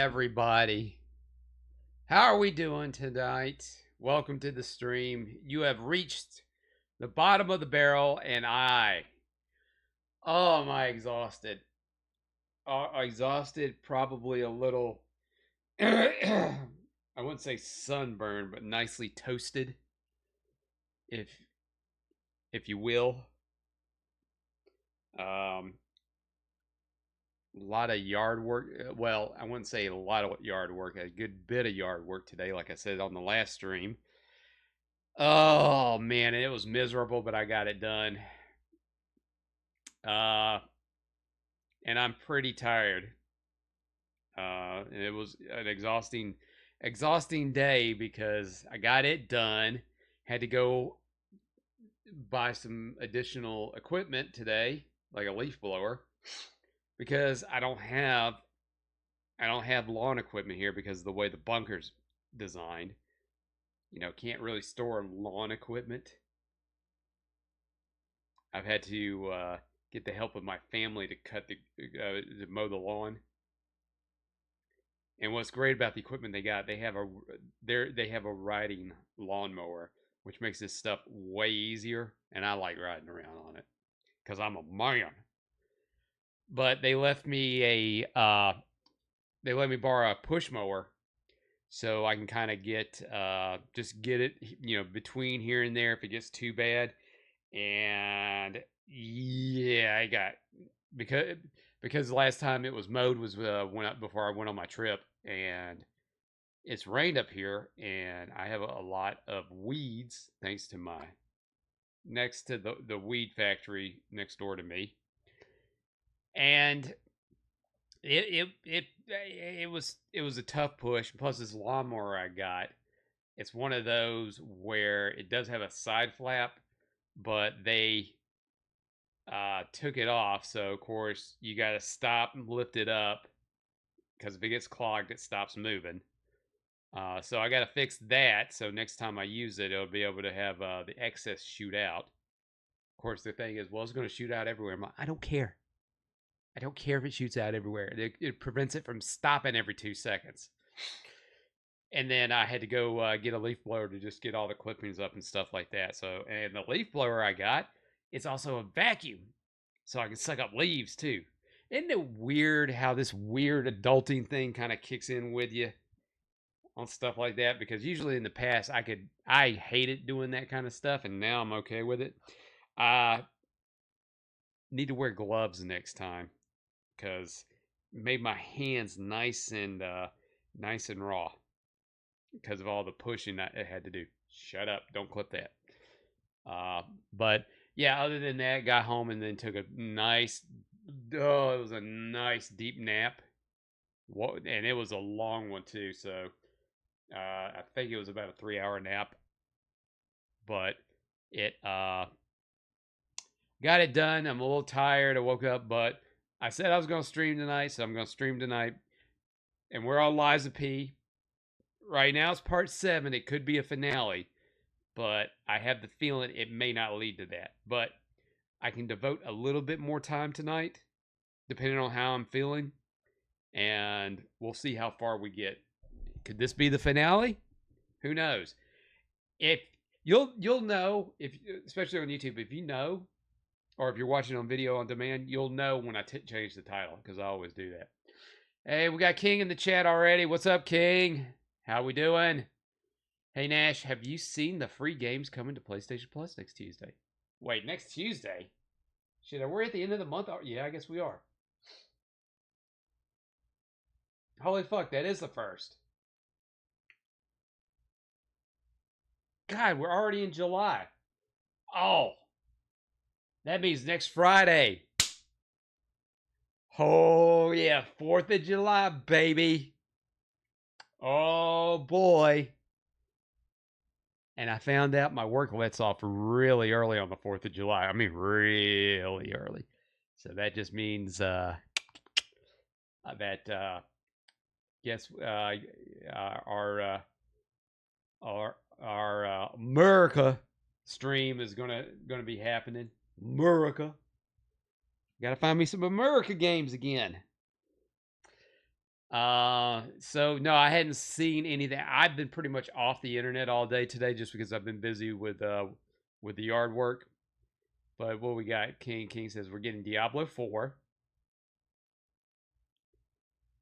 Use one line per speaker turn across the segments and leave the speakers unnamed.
everybody? How are we doing tonight? Welcome to the stream. You have reached the bottom of the barrel, and am I exhausted? Exhausted, probably a little, I wouldn't say sunburned, but nicely toasted, if if you will. A lot of yard work. Well, I wouldn't say a lot of yard work. A good bit of yard work today, like I said on the last stream. Oh man, it was miserable, but I got it done. Uh, and I'm pretty tired. And it was an exhausting day because I got it done. Had to go buy some additional equipment today, like a leaf blower, because I don't have lawn equipment here because of the way the bunker's designed. Can't really store lawn equipment. I've had to get the help of my family to to mow the lawn. And what's great about the equipment they got, they have a riding lawnmower, which makes this stuff way easier. And I like riding around on it because I'm a man. But they let me borrow a push mower, so I can kind of just get it between here and there if it gets too bad. And yeah, I got because the last time it was mowed was before I went on my trip, and it's rained up here, and I have a lot of weeds thanks to my next to the weed factory next door to me, and it was a tough push. Plus, this lawnmower I got, it's one of those where it does have a side flap, but they took it off. So of course you got to stop and lift it up because if it gets clogged, it stops moving. So I got to fix that. So next time I use it, it'll be able to have the excess shoot out. Of course, the thing is, well, it's going to shoot out everywhere. I don't care. I don't care if it shoots out everywhere. It prevents it from stopping every 2 seconds. And then I had to go get a leaf blower to just get all the clippings up and stuff like that. So, and the leaf blower I got, it's also a vacuum, so I can suck up leaves too. Isn't it weird how this weird adulting thing kind of kicks in with you on stuff like that? Because usually in the past I hated doing that kind of stuff, and now I'm okay with it. I need to wear gloves next time because it made my hands nice and raw because of all the pushing I had to do. Shut up! Don't clip that. But yeah, other than that, got home and then took a nice, it was a nice deep nap. And it was a long one too. So I think it was about a 3-hour nap. But it got it done. I'm a little tired. I woke up, but I said I was going to stream tonight, so I'm going to stream tonight. And we're on Liza P. Right now it's part 7. It could be a finale, but I have the feeling it may not lead to that. But I can devote a little bit more time tonight, depending on how I'm feeling, and we'll see how far we get. Could this be the finale? Who knows? If you'll know, if especially on YouTube, if you know, or if you're watching on video on demand, you'll know when I change the title, because I always do that. Hey, we got King in the chat already. What's up, King? How we doing? Hey, Nash, have you seen the free games coming to PlayStation Plus next Tuesday? Wait, next Tuesday? Shit, are we at the end of the month? Yeah, I guess we are. Holy fuck, that is the first. God, we're already in July. Oh, that means next Friday. Oh, yeah, 4th of July, baby. Oh, boy. And I found out my work lets off really early on the 4th of July. I mean, really early. So that just means that guess our America stream is gonna be happening. America, gotta find me some America games again. So no, I hadn't seen anything. I've been pretty much off the internet all day today just because I've been busy with the yard work. But what we got, King says we're getting Diablo 4,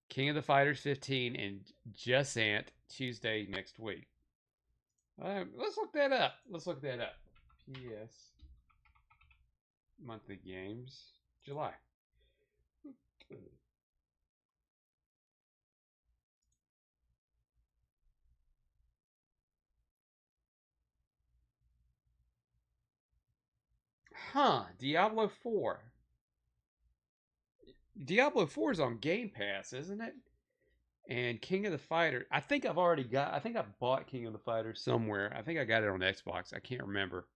King of the Fighters 15, and Jusant Tuesday next week. Let's look that up. PS monthly games, July. Huh, Diablo 4. Diablo 4 is on Game Pass, isn't it? And King of the Fighter. I think I bought King of the Fighter somewhere. I think I got it on Xbox. I can't remember.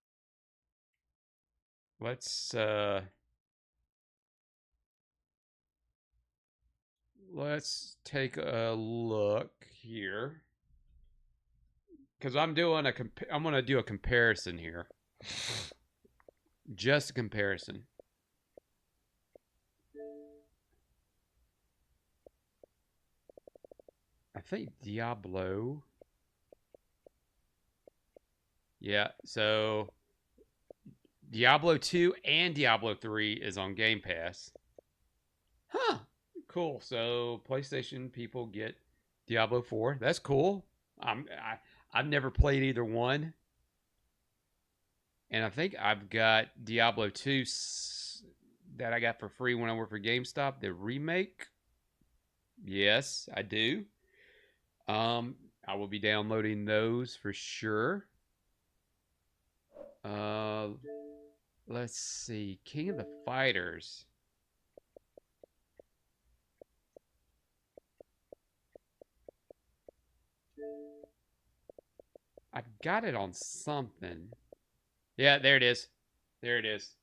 Let's take a look here cuz I'm going to do a comparison here. Just a comparison. I think Diablo. Yeah, so Diablo 2 and Diablo 3 is on Game Pass. Huh. Cool. So PlayStation people get Diablo 4. That's cool. I've never played either one. And I think I've got Diablo 2 that I got for free when I worked for GameStop, the remake. Yes, I do. I will be downloading those for sure. Let's see. King of the Fighters. I've got it on something. Yeah, there it is. There it is.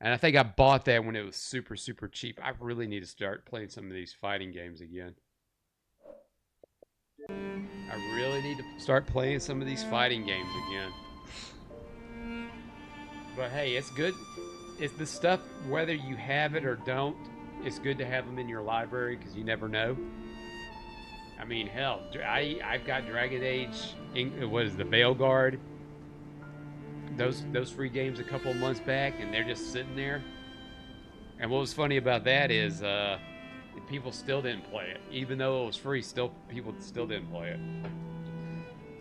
And I think I bought that when it was super, super cheap. I really need to start playing some of these fighting games again. I really need to start playing some of these fighting games again. But hey, it's good. It's the stuff, whether you have it or don't, it's good to have them in your library because you never know. I mean, hell, I've got Dragon Age. What is the Veilguard? Those free games a couple of months back, and they're just sitting there. And what was funny about that is people still didn't play it, even though it was free. People still didn't play it.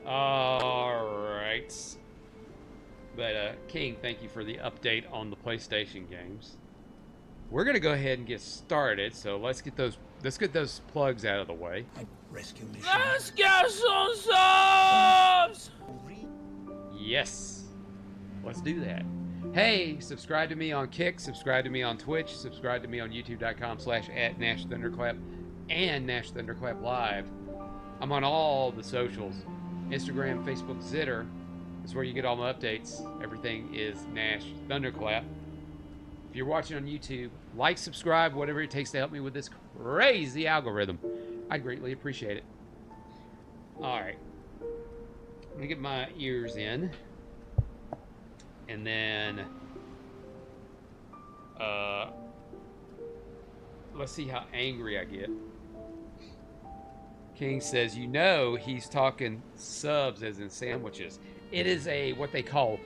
All right. But King, thank you for the update on the PlayStation games. We're gonna go ahead and get started. So let's get those plugs out of the way.
Let's get some subs!
Yes, let's do that. Hey, subscribe to me on Kick, subscribe to me on Twitch, subscribe to me on youtube.com/@NashThunderclap and Nash Thunderclap Live. I'm on all the socials. Instagram, Facebook, Zitter is where you get all my updates. Everything is Nash Thunderclap. If you're watching on YouTube, like, subscribe, whatever it takes to help me with this crazy algorithm. I greatly appreciate it. Alright. Let me get my ears in. And then let's see how angry I get. King says, you know he's talking subs as in sandwiches. It is what they call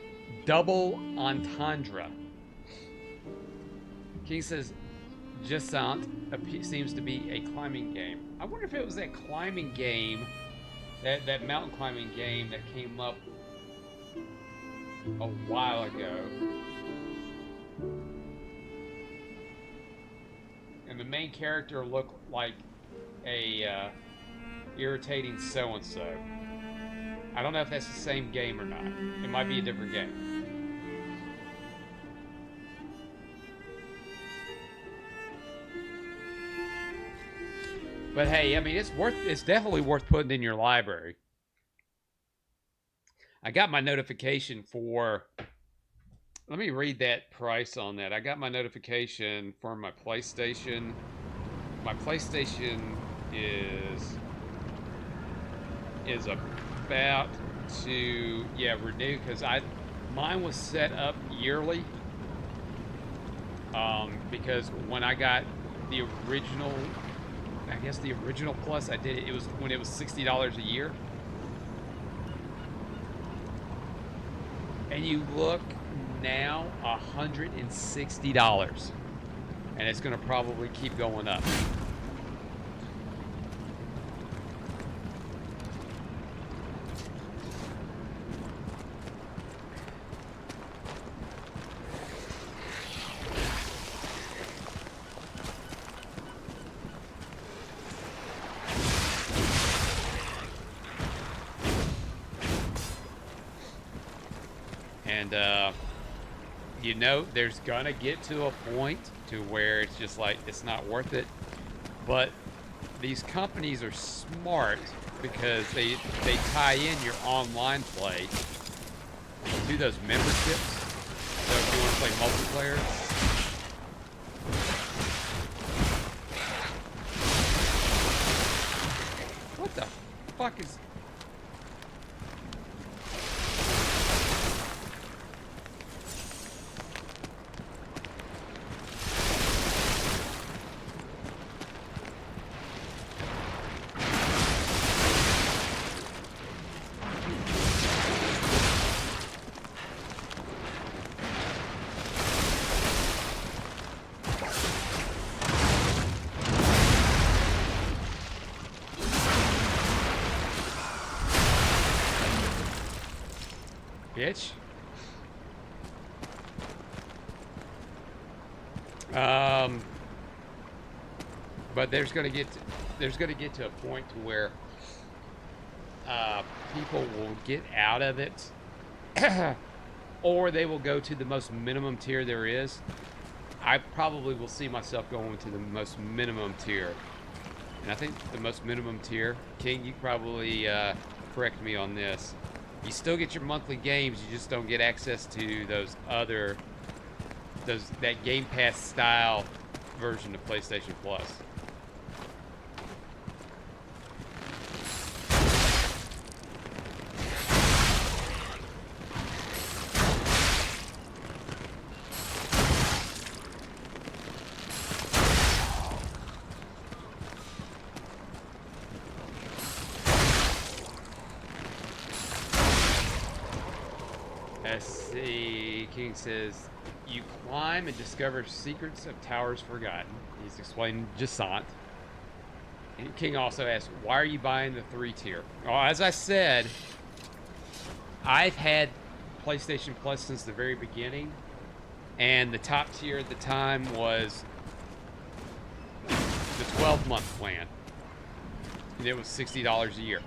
double entendre. King says, Jusant seems to be a climbing game. I wonder if it was that climbing game, that mountain climbing game that came up a while ago. And the main character looked like a irritating so-and-so. I don't know if that's the same game or not. It might be a different game. But hey, I mean, it's definitely worth putting in your library. I got my notification for, let me read that price on that. I got my notification for my PlayStation. My PlayStation is about to renew because mine was set up yearly. Because when I got the original I guess the original Plus I did it. It was when it was $60 a year. And you look now, $160, and it's going to probably keep going up. And you know, there's gonna get to a point to where it's just like it's not worth it. But these companies are smart because they tie in your online play to those memberships. So if you want to play multiplayer, what the fuck is? Bitch. But there's gonna get to a point to where people will get out of it, or they will go to the most minimum tier there is. I probably will see myself going to the most minimum tier, and I think the most minimum tier, King, you probably correct me on this. You still get your monthly games, you just don't get access to that Game Pass style version of PlayStation Plus. SC King says, you climb and discover secrets of towers forgotten. He's explaining Jasant. And King also asks, why are you buying the 3 tier? Well, as I said, I've had PlayStation Plus since the very beginning, and the top tier at the time was the 12-month plan, and it was $60 a year.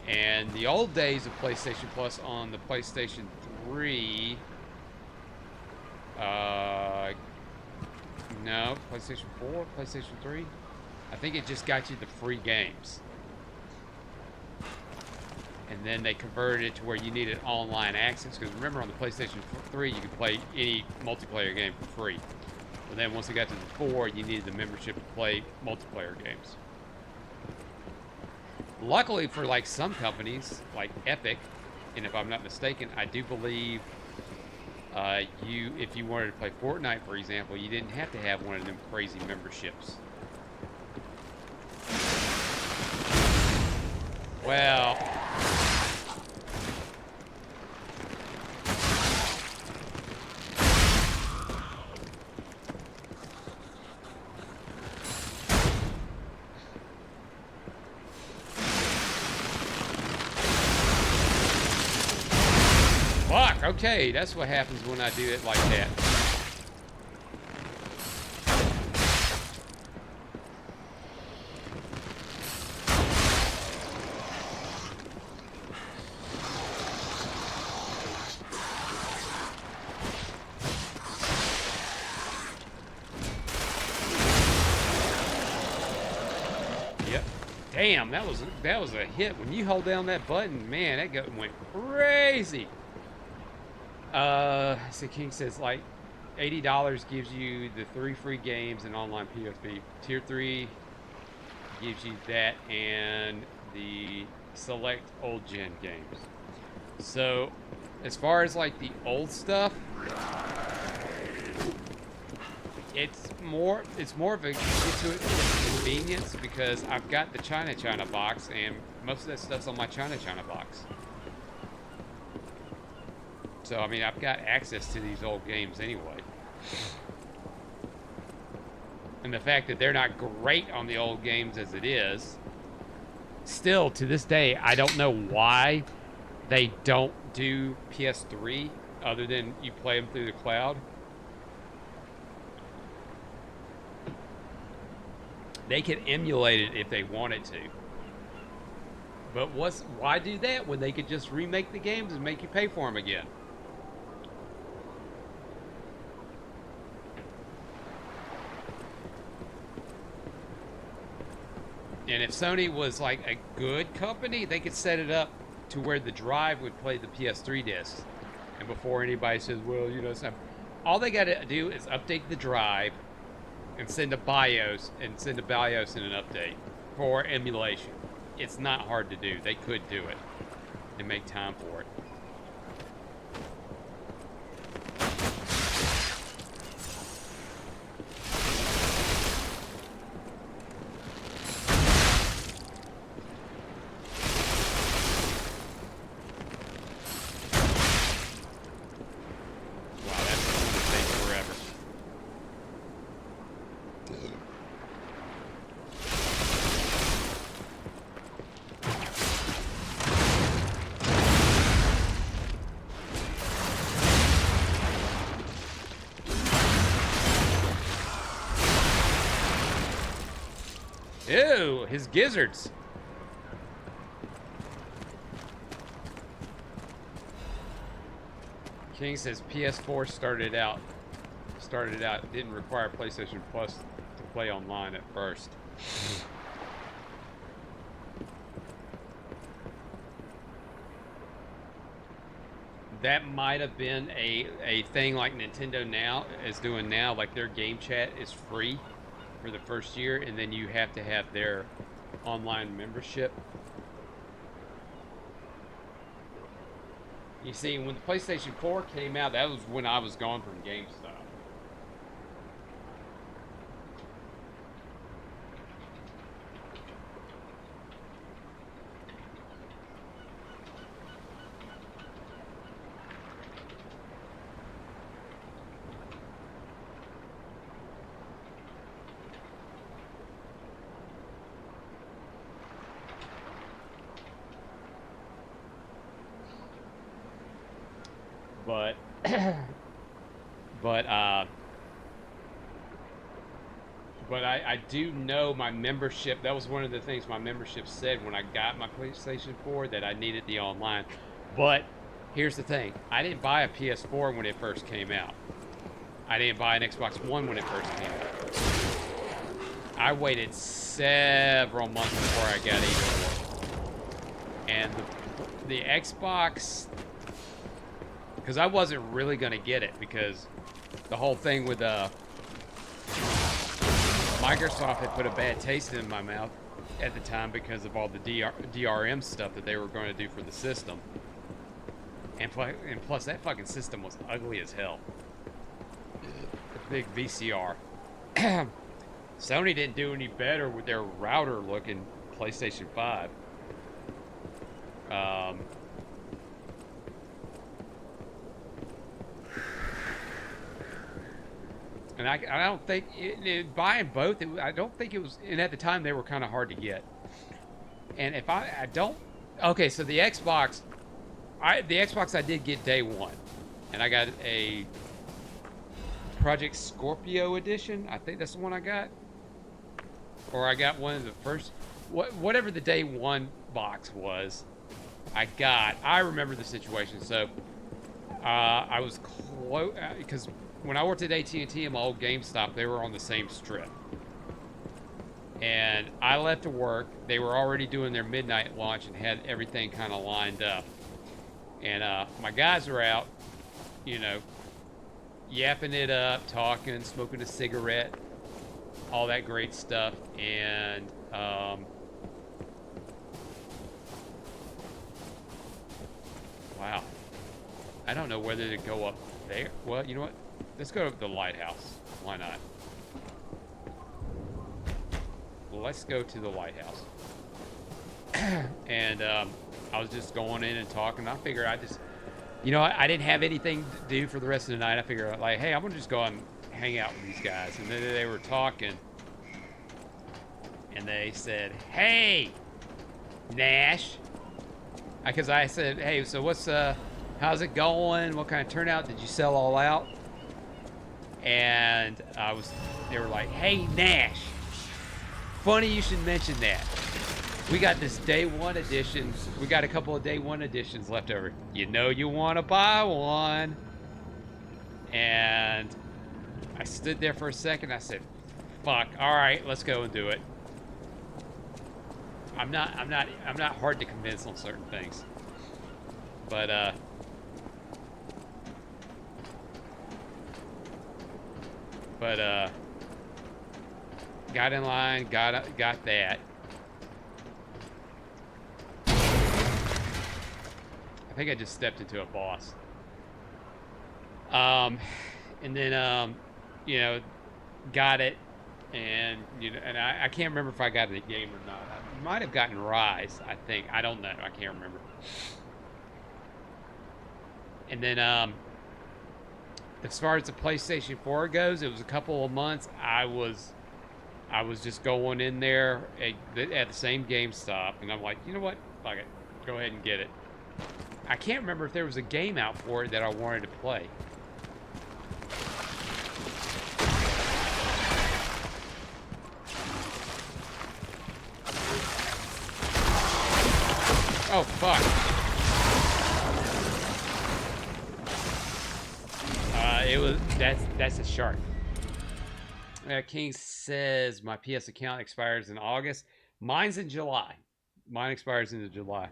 And the old days of PlayStation Plus on the PlayStation 3, no, PlayStation 4, PlayStation 3, I think it just got you the free games. And then they converted it to where you needed online access, because remember on the PlayStation 3 you could play any multiplayer game for free. But then once it got to the 4, you needed the membership to play multiplayer games. Luckily for like some companies, like Epic, and if I'm not mistaken, I do believe if you wanted to play Fortnite, for example, you didn't have to have one of them crazy memberships. Well, fuck, okay, that's what happens when I do it like that. Yep. Damn, that was a hit. When you hold down that button, man, that gun went crazy. So King says, like, $80 gives you the 3 free games and online PSP. Tier 3 gives you that and the select old gen games. So, as far as like the old stuff, It's more of a get to it convenience because I've got the China box and most of that stuff's on my China box. So I mean I've got access to these old games anyway. And the fact that they're not great on the old games as it is, still to this day I don't know why they don't do PS3 other than you play them through the cloud. They can emulate it if they wanted to. But why do that when they could just remake the games and make you pay for them again? And if Sony was like a good company, they could set it up to where the drive would play the PS3 discs. And before anybody says, well, you know, it's not, all they got to do is update the drive and send a BIOS and send a BIOS in an update for emulation. It's not hard to do. They could do it and make time for it. Wow, that's going to take forever. Ew, his gizzards. King says PS4 started out, didn't require PlayStation Plus to play online at first. That might have been a thing like Nintendo now is doing now, like their game chat is free for the first year, and then you have to have their online membership. You see, when the PlayStation 4 came out, that was when I was gone from GameStop. But, but I do know my membership. That was one of the things my membership said when I got my PlayStation 4 that I needed the online. But here's the thing: I didn't buy a PS4 when it first came out. I didn't buy an Xbox One when it first came out. I waited several months before I got either one. And the Xbox, because I wasn't really going to get it because the whole thing with Microsoft had put a bad taste in my mouth at the time because of all the DRM stuff that they were going to do for the system. And plus, that fucking system was ugly as hell. The big VCR. Sony didn't do any better with their router-looking PlayStation 5. And I don't think buying both. I don't think it was. And at the time, they were kind of hard to get. And if I don't, okay. So the Xbox I did get day one, and I got a Project Scorpio edition. I think that's the one I got, or I got one of the first. Whatever the day one box was, I got. I remember the situation. So I was close because when I worked at AT&T and my old GameStop, they were on the same strip. And I left to work. They were already doing their midnight launch and had everything kind of lined up. And my guys were out, you know, yapping it up, talking, smoking a cigarette, all that great stuff. And wow. I don't know whether to go up there. Well, you know what? Let's go to the lighthouse. Why not? let's go to the lighthouse. And I was just going in and talking. I figured I just, I didn't have anything to do for the rest of the night. I figured, like, hey, I'm gonna just go and hang out with these guys. And then they were talking, and they said, "Hey, Nash," because I said, "Hey, so how's it going? What kind of turnout did you sell all out?" And they were like, "Hey, Nash, funny you should mention that. We got this day one edition. We got a couple of day one editions left over. You want to buy one." And I stood there for a second. I said, "Fuck. All right, let's go and do it." I'm not hard to convince on certain things. But got in line, got that. I think I just stepped into a boss. And then got it, and and I can't remember if I got the game or not. I might have gotten Rise, I think. I don't know. I can't remember. And then as far as the PlayStation 4 goes, it was a couple of months. I was just going in there at the same GameStop, and I'm like, you know what? Fuck it. Go ahead and get it. I can't remember if there was a game out for it that I wanted to play. Oh, fuck. That's a shark. King says my PS account expires in August. Mine's in July. Mine expires in July.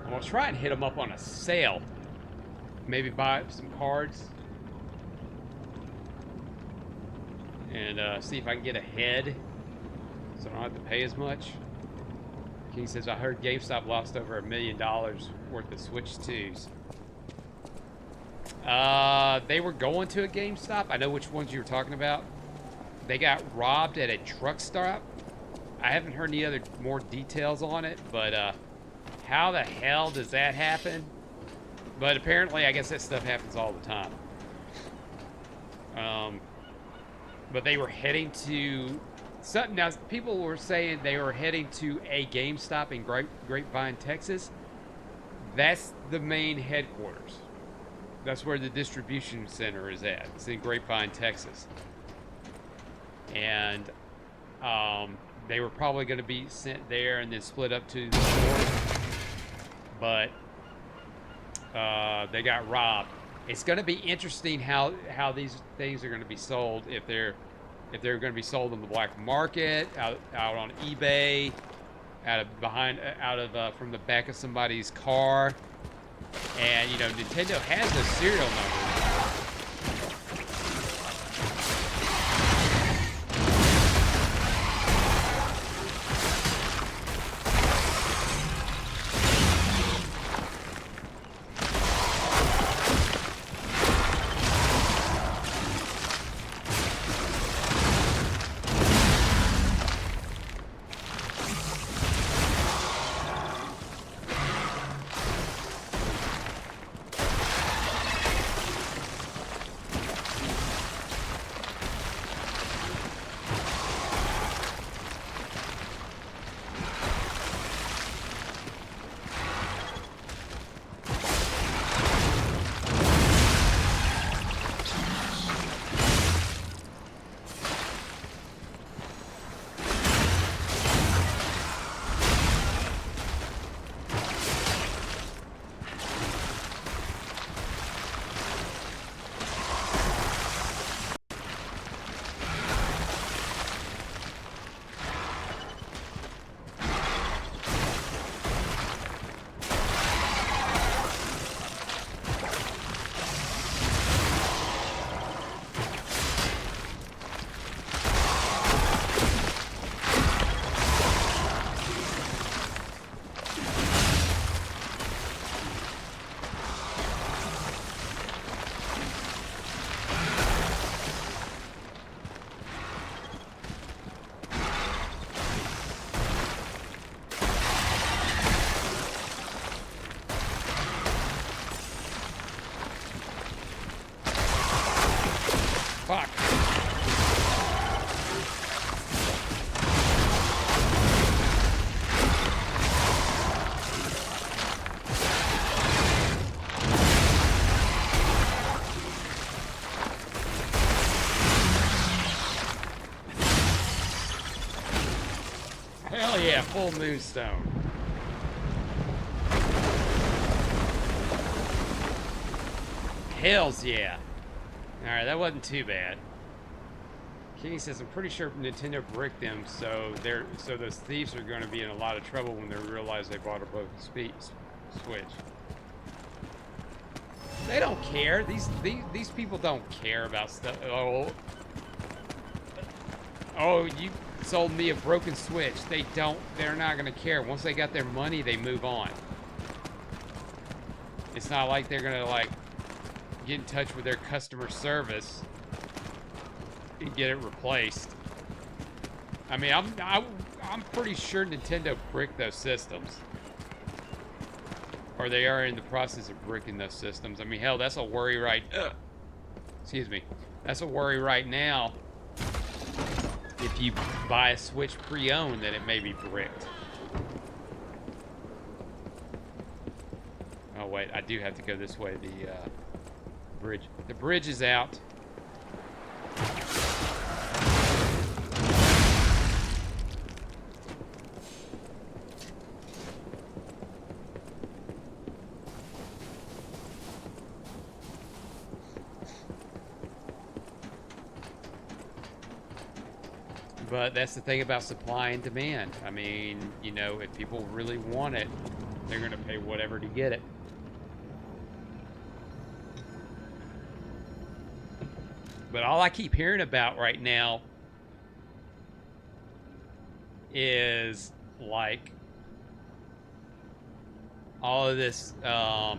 I'm gonna try and hit them up on a sale. Maybe buy some cards. And see if I can get ahead so I don't have to pay as much. King says, I heard GameStop lost over $1 million worth of Switch 2s. They were going to a GameStop. I know which ones you were talking about. They got robbed at a truck stop. I haven't heard any other more details on it, but how the hell does that happen? But apparently, I guess that stuff happens all the time. But they were heading to something. Now, people were saying they were heading to a GameStop in Grapevine, Texas. That's the main headquarters. That's where the distribution center is at. It's in Grapevine, Texas. And they were probably going to be sent there and then split up to the stores. But they got robbed. It's going to be interesting how these things are going to be sold, if they're going to be sold on the black market, out on eBay, from the back of somebody's car. And Nintendo has those serial numbers. Hell yeah, full moonstone. Hells yeah. Alright, that wasn't too bad. Kenny says, I'm pretty sure Nintendo bricked them, so those thieves are going to be in a lot of trouble when they realize they bought a broken Switch. They don't care. These people don't care about stuff. Oh, you sold me a broken Switch. They're not going to care. Once they got their money, they move on. It's not like they're going to, like, get in touch with their customer service and get it replaced. I mean, I'm pretty sure Nintendo bricked those systems. Or they are in the process of bricking those systems. I mean, hell, that's a worry excuse me. That's a worry right now. If you buy a Switch pre-owned, then it may be bricked. Oh wait, I do have to go this way. The bridge is out. But that's the thing about supply and demand. I mean, you know, if people really want it, they're going to pay whatever to get it. But all I keep hearing about right now is, like, all of this about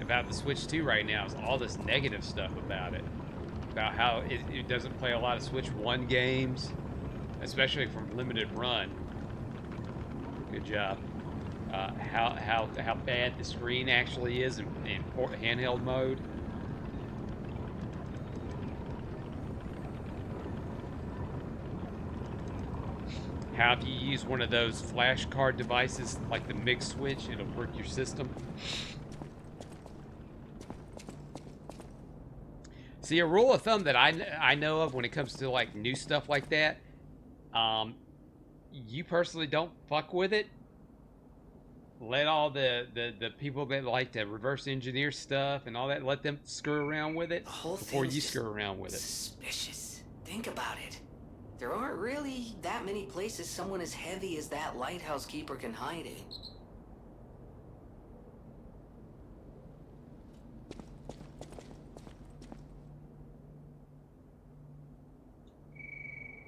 the Switch 2 right now is all this negative stuff about it. About how it doesn't play a lot of Switch 1 games, especially from limited run. Good job. How bad the screen actually is in handheld mode. How if you use one of those flash card devices like the Mix Switch, it'll brick your system. See, a rule of thumb that I know of when it comes to, like, new stuff like that, you personally don't fuck with it. Let all the people that like to reverse engineer stuff and all that, let them screw around with it before you screw around with it.
Suspicious. Think about it. There aren't really that many places someone as heavy as that lighthouse keeper can hide in.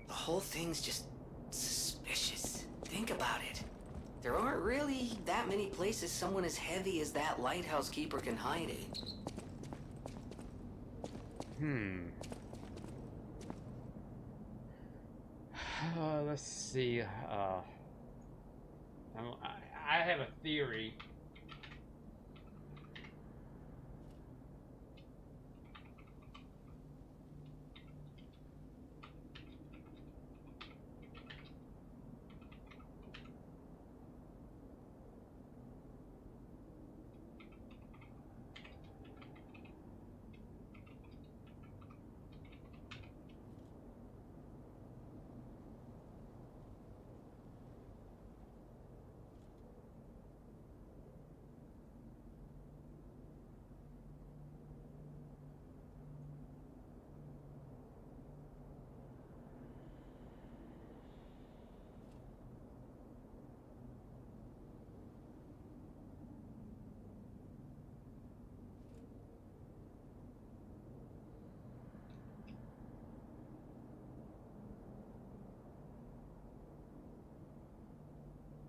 The whole thing's just suspicious. Think about it. There aren't really that many places someone as heavy as that lighthouse keeper can hide in.
Let's see. I have a theory.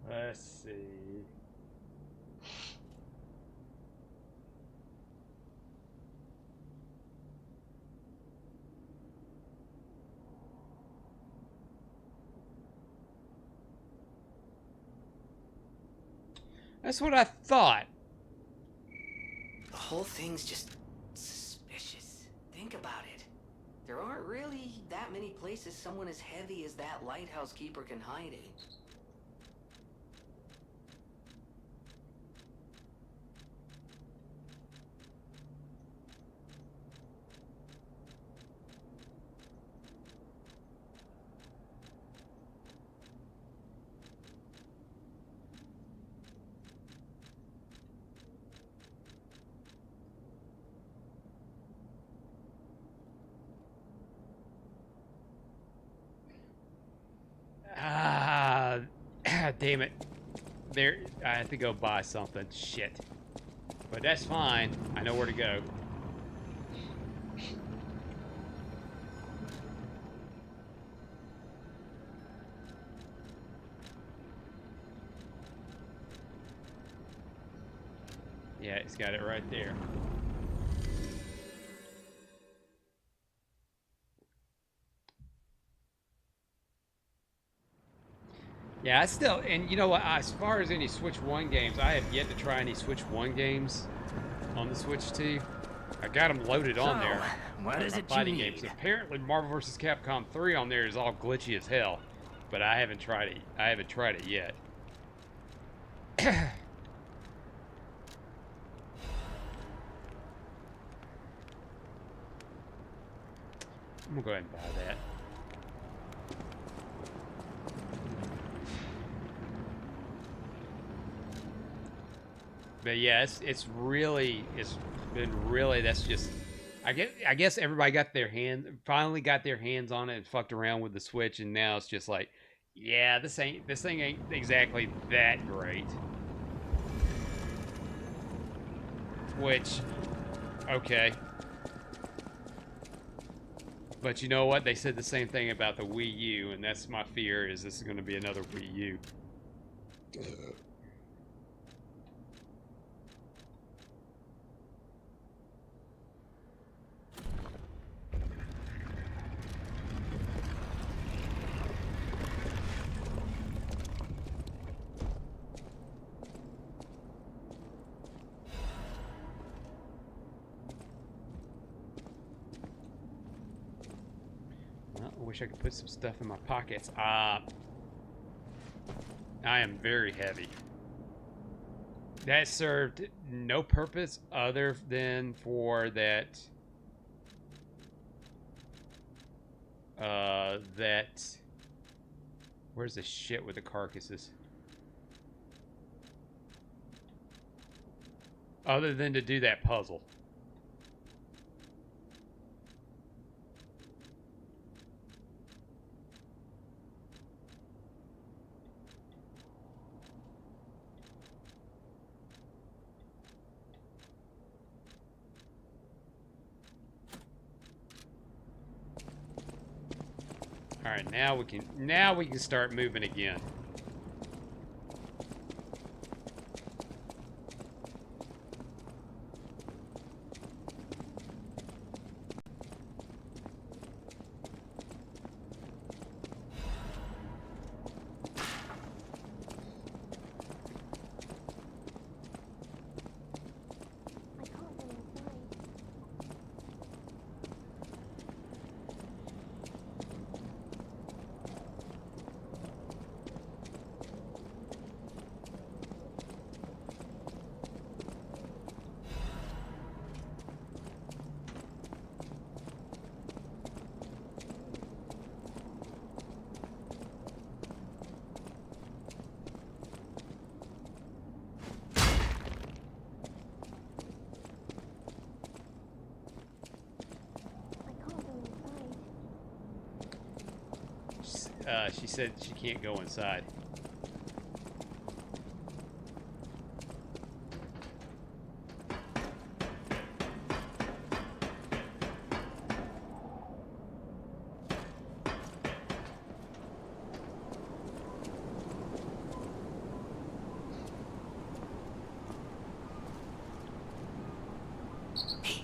Let's see. That's what I thought.
The whole thing's just suspicious. Think about it. There aren't really that many places someone as heavy as that lighthouse keeper can hide in.
damn it. There, I have to go buy something. Shit. But that's fine. I know where to go. Yeah, it's got it right there. Yeah, I still, and you know what? As far as any Switch 1 games, I have yet to try any Switch 1 games on the Switch 2. I got them loaded on there.
What is
My
it you
fighting games.
need?
Apparently, Marvel vs. Capcom 3 on there is all glitchy as hell, but I haven't tried it. I haven't tried it yet. I'm gonna go ahead and buy that. But yeah, it's been really, that's just, I guess everybody finally got their hands on it and fucked around with the Switch, and now it's just like, yeah, this thing ain't exactly that great. Which, okay. But you know what? They said the same thing about the Wii U, and that's my fear, is this is going to be another Wii U. Well, I wish I could put some stuff in my pockets. I am very heavy. That served no purpose other than for that where's the shit with the carcasses? Other than to do that puzzle. All right, now we can start moving again. She said she can't go inside.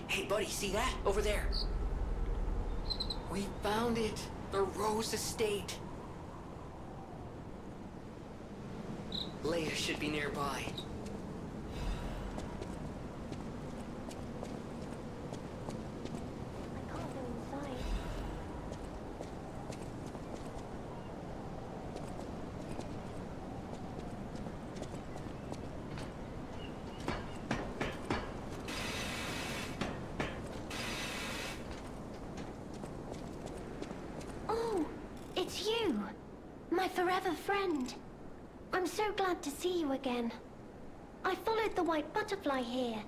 Hey, buddy, see that? Over there. We found it. The Rose Estate. Leia should be nearby.
Oh, it's you, my forever friend. I'm so glad to see you again. I followed the white butterfly here.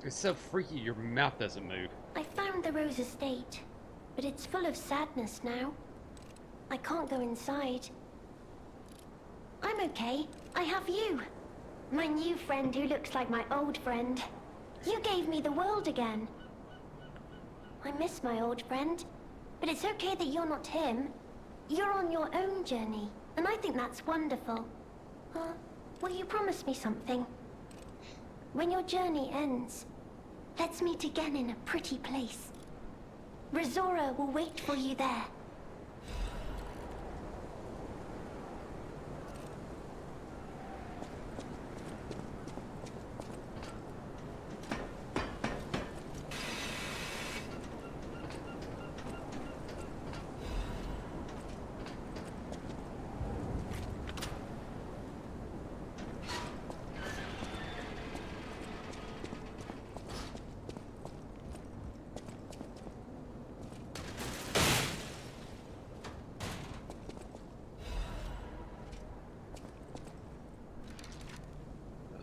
It's so freaky your mouth doesn't move.
I found the Rose Estate, but it's full of sadness now. I can't go inside. I'm okay. I have you. My new friend who looks like my old friend. You gave me the world again. I miss my old friend, but it's okay that you're not him. You're on your own journey, and I think that's wonderful. Will you promise me something? When your journey ends, let's meet again in a pretty place. Rizora will wait for you there.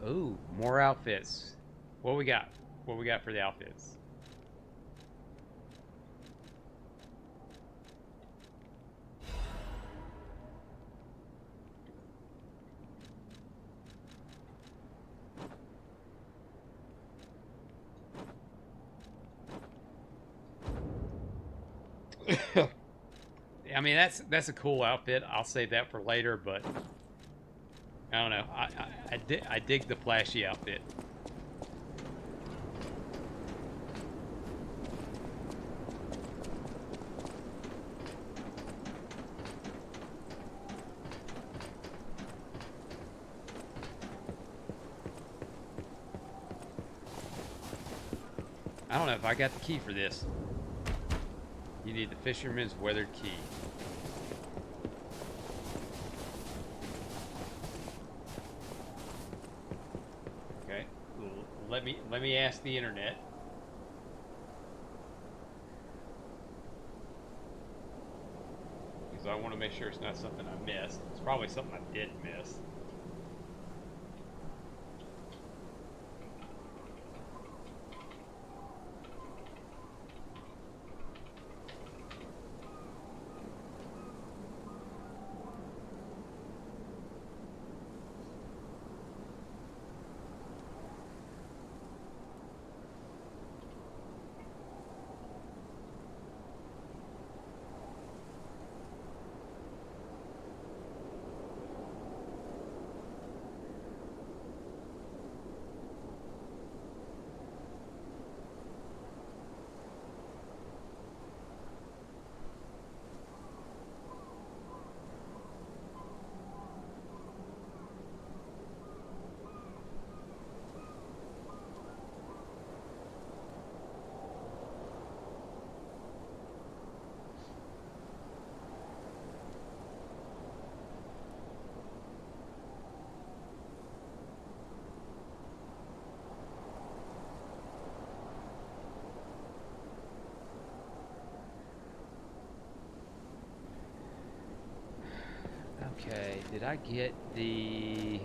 Ooh, more outfits. What we got? What we got for the outfits? I mean, that's a cool outfit. I'll save that for later, but I don't know. I dig the flashy outfit. I don't know if I got the key for this. You need the fisherman's weathered key. Okay. Let me ask the internet. Because I want to make sure it's not something I missed. It's probably something I did miss. Okay, did I get the...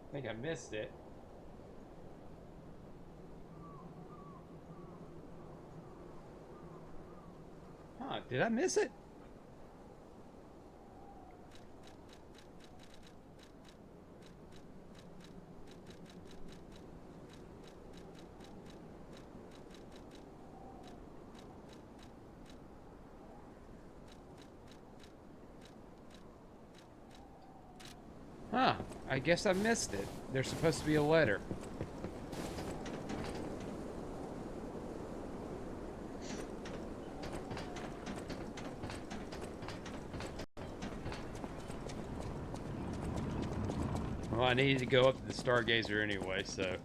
I think I missed it. Huh, did I miss it? Huh, I guess I missed it. There's supposed to be a letter. Well, I needed to go up to the Stargazer anyway, so...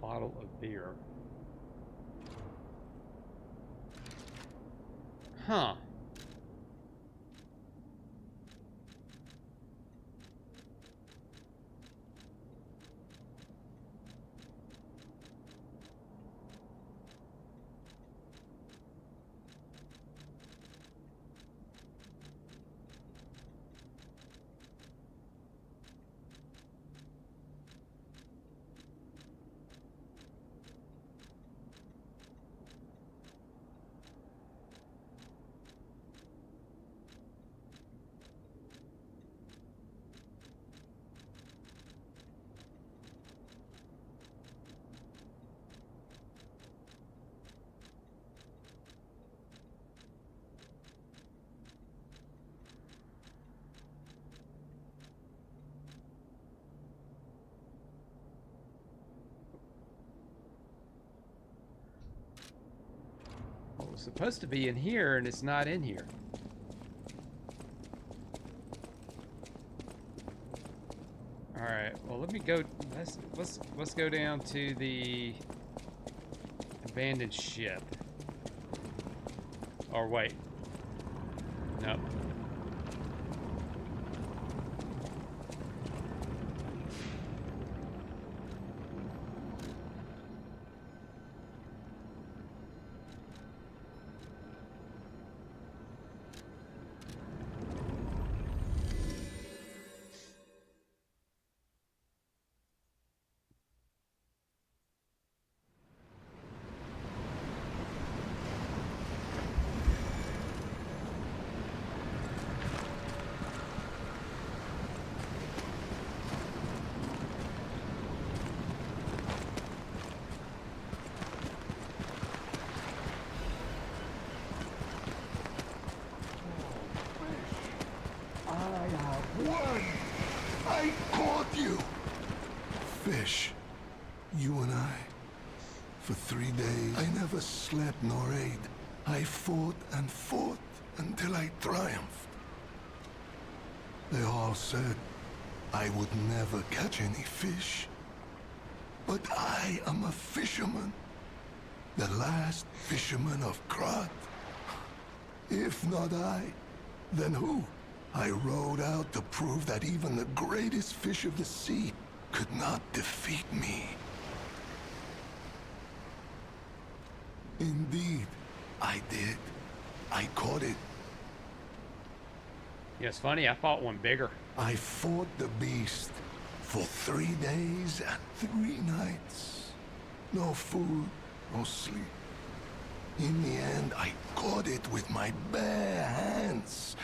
bottle of beer. Huh. Well, it was supposed to be in here, and it's not in here. All right. Well, let me go. Let's go down to the abandoned ship. Or wait. Nope.
One! I caught you! Fish, you and I. For 3 days, I never slept nor ate. I fought and fought until I triumphed. They all said I would never catch any fish. But I am a fisherman. The last fisherman of Krat. If not I, then who? I rowed out to prove that even the greatest fish of the sea could not defeat me. Indeed, I did. I caught it.
Yeah, it's funny. I fought one bigger.
I fought the beast for 3 days and 3 nights. No food, no sleep. In the end, I caught it with my bare hands.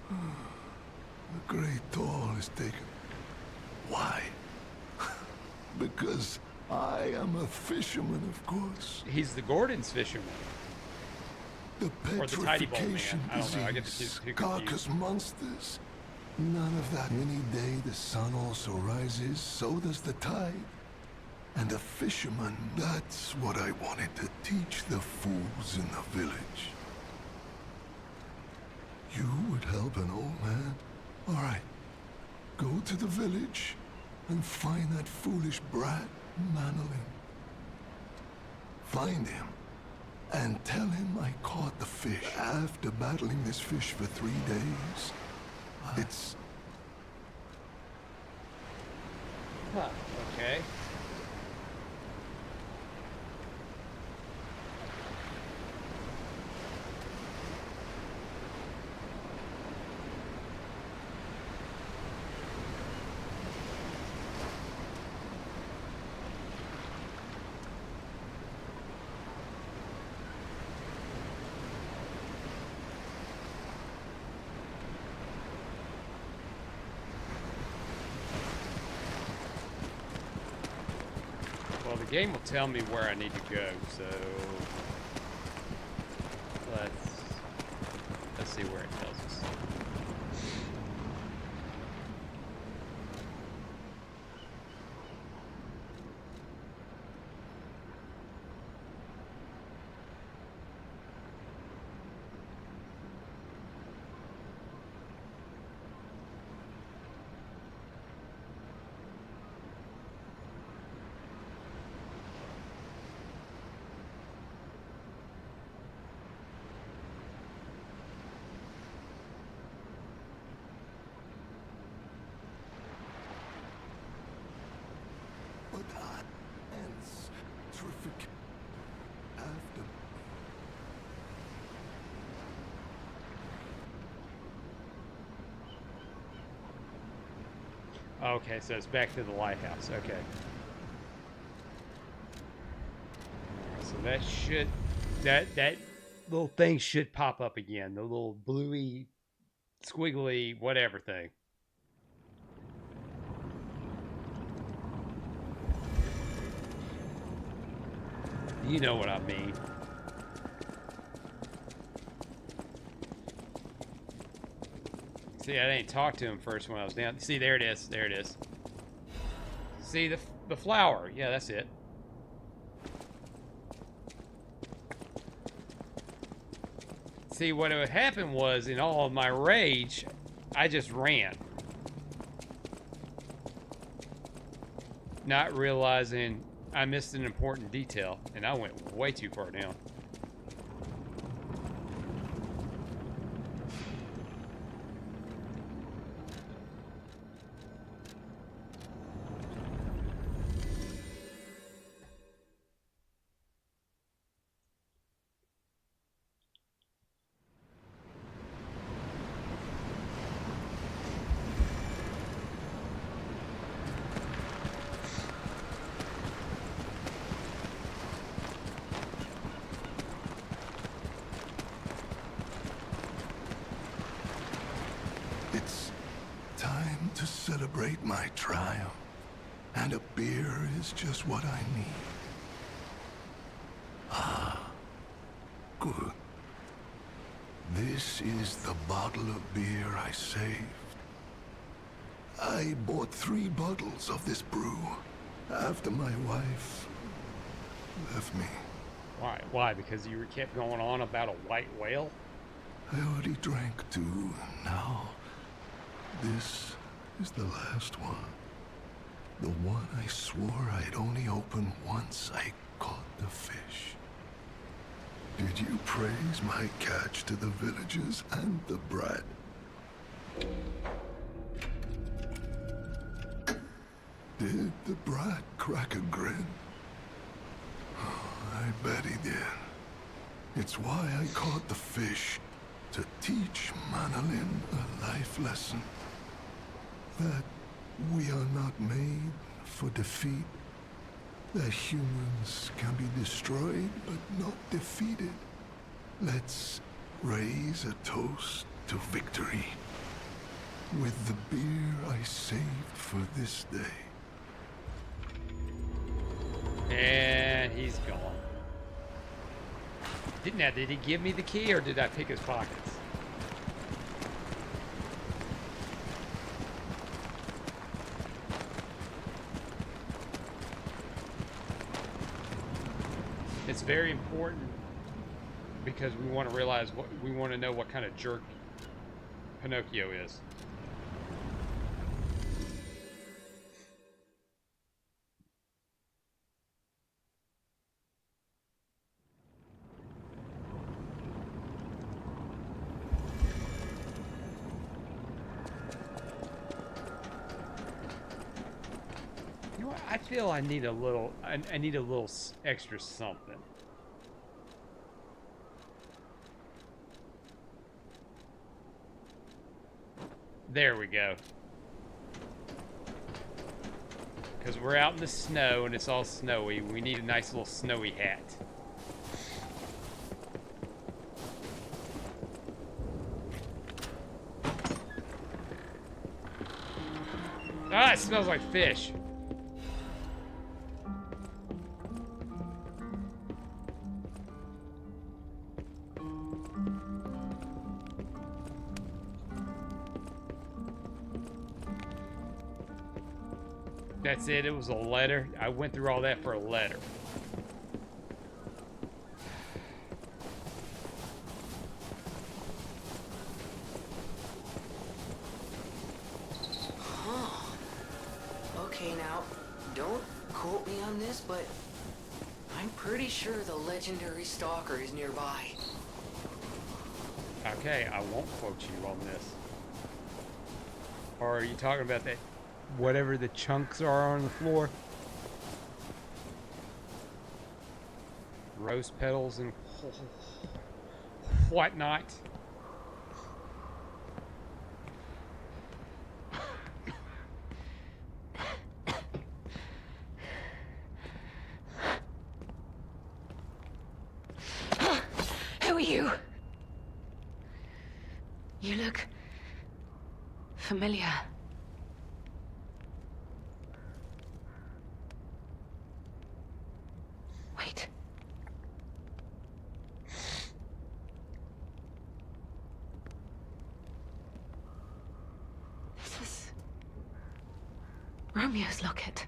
The great toll is taken. Why? Because I am a fisherman, of course.
He's the Gordon's fisherman.
The
Or the Tidy Bowl man.
petrification
I don't know. I get the
disease,
two confused.
carcass monsters. None of that. Any day the sun also rises, so does the tide. And a fisherman, that's what I wanted to teach the fools in the village. You would help an old man? All right. Go to the village and find that foolish brat, Manolin. Find him and tell him I caught the fish. After battling this fish for 3 days, it's...
Huh. Okay. Well, the game will tell me where I need to go, so let's see where it tells us. Okay, so it's back to the lighthouse. Okay. So that should that little thing should pop up again. The little bluey, squiggly, whatever thing. You know what I mean. See, I didn't talk to him first when I was down. See, there it is. There it is. See the flower. Yeah, that's it. See, what would happen was, in all of my rage, I just ran. Not realizing I missed an important detail, and I went way too far down.
It's time to celebrate my triumph, and a beer is just what I need. Ah, good. This is the bottle of beer I saved. I bought 3 bottles of this brew after my wife left me.
Why? Why? Because you kept going on about a white whale?
I already drank 2, now this is the last one. The one I swore I'd only open once I caught the fish. Did you praise my catch to the villagers and the brat? Did the brat crack a grin? Oh, I bet he did. It's why I caught the fish, to teach Manolin a life lesson. That we are not made for defeat. That humans can be destroyed but not defeated. Let's raise a toast to victory with the beer I saved for this day.
And he's gone. Did he give me the key, or did I pick his pockets? It's very important because we want to realize what we want to know what kind of jerk Pinocchio is. You know what? I feel I need a little. I need a little extra something. There we go. Because we're out in the snow and it's all snowy. We need a nice little snowy hat. Ah, it smells like fish. That's it. It was a letter. I went through all that for a letter.
Huh. Okay, now, don't quote me on this, but I'm pretty sure the legendary stalker is nearby.
Okay, I won't quote you on this. Or are you talking about that, whatever the chunks are on the floor? Rose petals and whatnot.
you? You look familiar. Wait. This is Romeo's locket.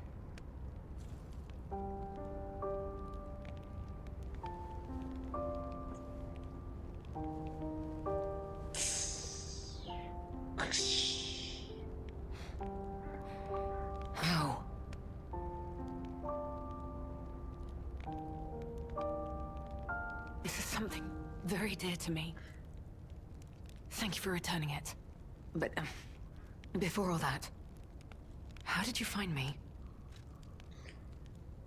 How? This is something very dear to me. Thank you for returning it. But, before all that, how did you find me?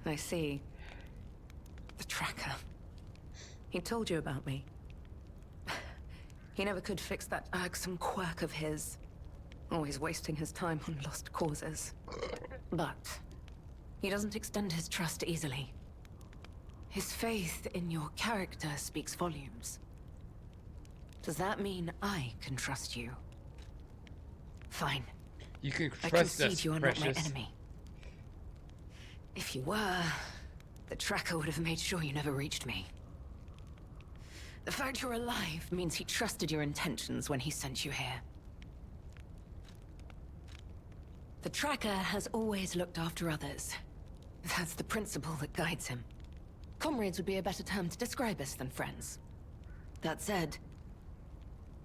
I see. The tracker. He told you about me. He never could fix that irksome quirk of his. Always wasting his time on lost causes. But he doesn't extend his trust easily. His faith in your character speaks volumes. Does that mean I can trust you? Fine.
You can
I
trust
concede
us,
you are
precious.
not my enemy. If you were, the tracker would have made sure you never reached me. The fact you're alive means he trusted your intentions when he sent you here. The tracker has always looked after others. That's the principle that guides him. Comrades would be a better term to describe us than friends. That said,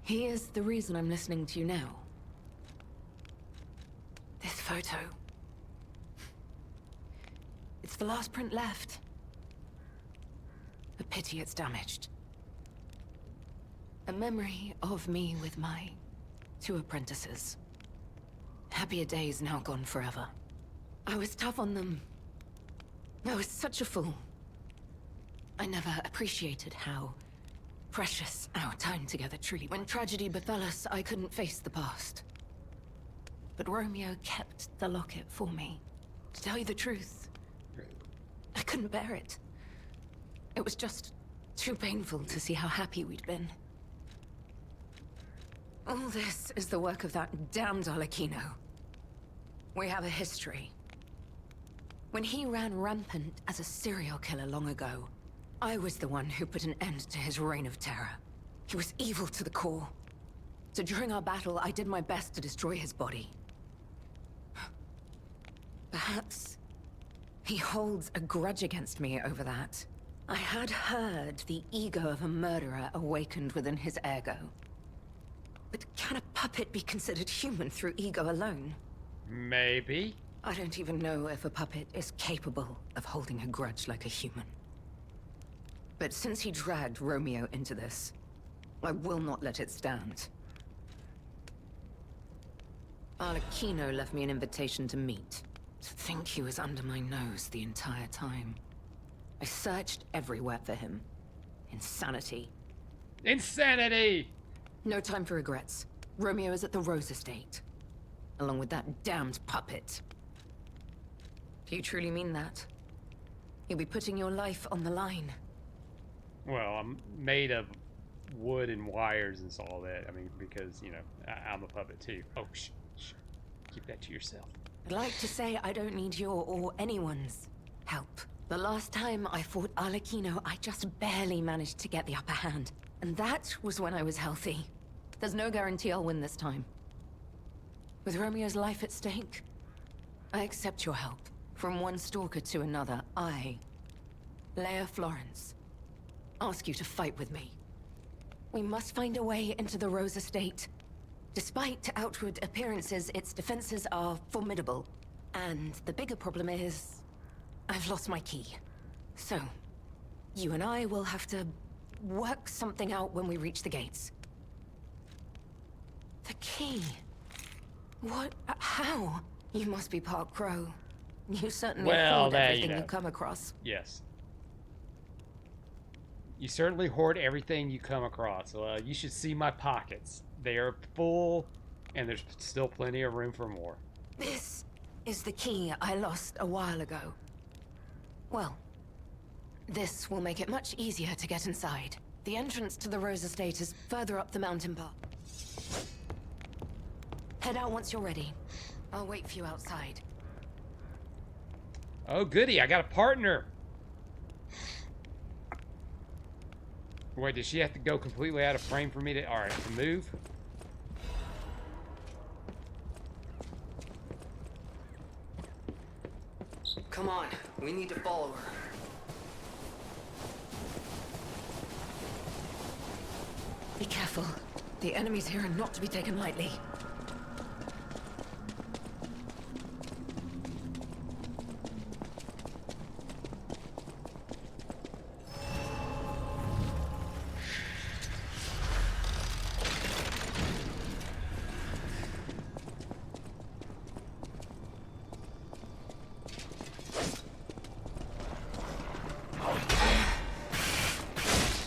he is the reason I'm listening to you now. This photo. It's the last print left. A pity it's damaged. A memory of me with my 2 apprentices. Happier days now gone forever. I was tough on them. I was such a fool. I never appreciated how precious our time together truly. When tragedy befell us, I couldn't face the past. But Romeo kept the locket for me. To tell you the truth, I couldn't bear it. It was just too painful to see how happy we'd been. All this is the work of that damned Arlecchino. We have a history. When he ran rampant as a serial killer long ago, I was the one who put an end to his reign of terror. He was evil to the core. So during our battle, I did my best to destroy his body. Perhaps he holds a grudge against me over that. I had heard the ego of a murderer awakened within his ego. But can a puppet be considered human through ego alone?
Maybe.
I don't even know if a puppet is capable of holding a grudge like a human. But since he dragged Romeo into this, I will not let it stand. Arlecchino left me an invitation to meet. To think he was under my nose the entire time. I searched everywhere for him. Insanity.
Insanity!
No time for regrets. Romeo is at the Rose Estate. Along with that damned puppet. Do you truly mean that? You'll be putting your life on the line.
Well, I'm made of wood and wires and all that. I mean, because, you know, I'm a puppet too. Oh, shh. Keep that to yourself.
I'd like to say I don't need your or anyone's help. The last time I fought Arlecchino, I just barely managed to get the upper hand. And that was when I was healthy. There's no guarantee I'll win this time. With Romeo's life at stake, I accept your help. From one stalker to another, I, Leia Florence, ask you to fight with me. We must find a way into the Rose Estate. Despite outward appearances, its defenses are formidable. And the bigger problem is, I've lost my key. So, you and I will have to work something out when we reach the gates. The key? What? How? You must be part crow. You certainly hoard everything you come across.
Yes. You certainly hoard everything you come across. You should see my pockets. They are full, and there's still plenty of room for more.
This is the key I lost a while ago. Well, this will make it much easier to get inside. The entrance to the Rose Estate is further up the mountain path. Head out once you're ready. I'll wait for you outside.
Oh, goody, I got a partner. Wait, does she have to go completely out of frame for me to... Alright, to move?
Come on, we need to follow her. Be careful. The enemies here are not to be taken lightly.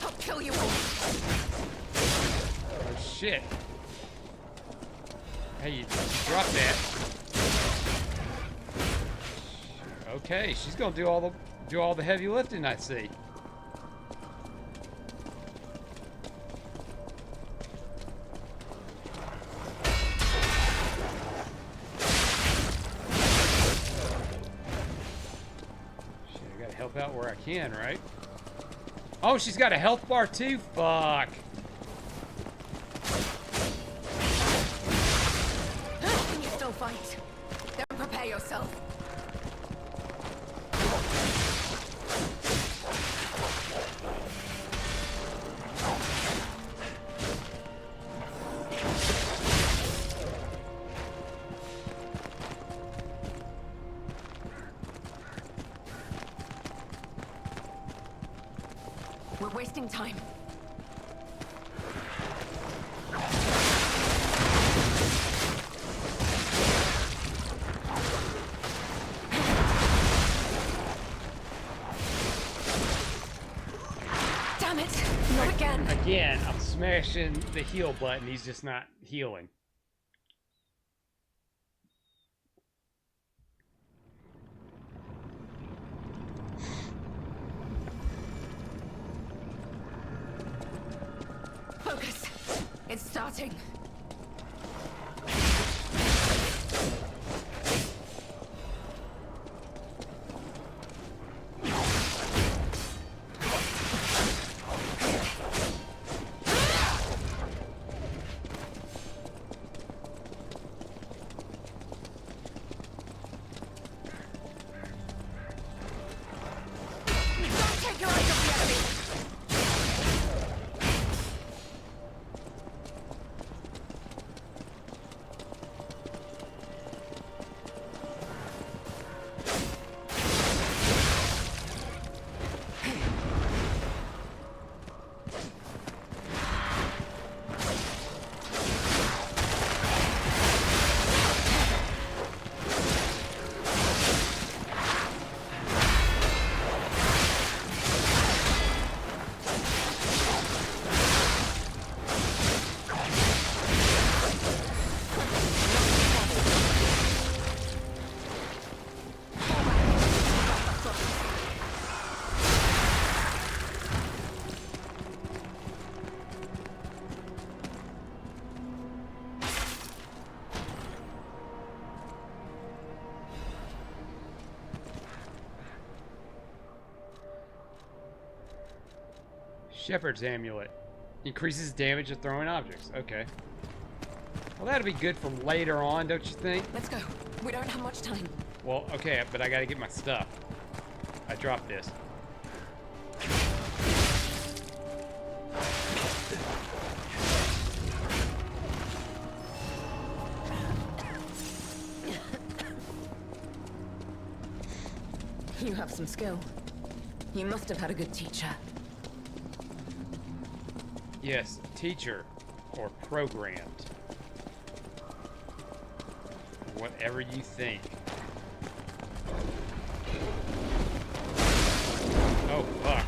I'll kill you all.
Oh, shit. Hey, you drop that. Okay, she's gonna do all the heavy lifting, I see. Shit, I gotta help out where I can, right? Oh, she's got a health bar too? Fuck.
Can you still fight? Then prepare yourself. We're wasting time. Damn it! Not again!
Again, I'm smashing the heal button. He's just not healing.
Focus! It's starting. Don't take your eyes off the enemy!
Shepherd's Amulet. Increases damage of throwing objects. Okay. Well, that'll be good for later on, don't you think?
Let's go. We don't have much time.
Well, okay, but I gotta get my stuff. I dropped this.
You have some skill. You must have had a good teacher.
Yes, teacher or programmed. Whatever you think. Oh, fuck.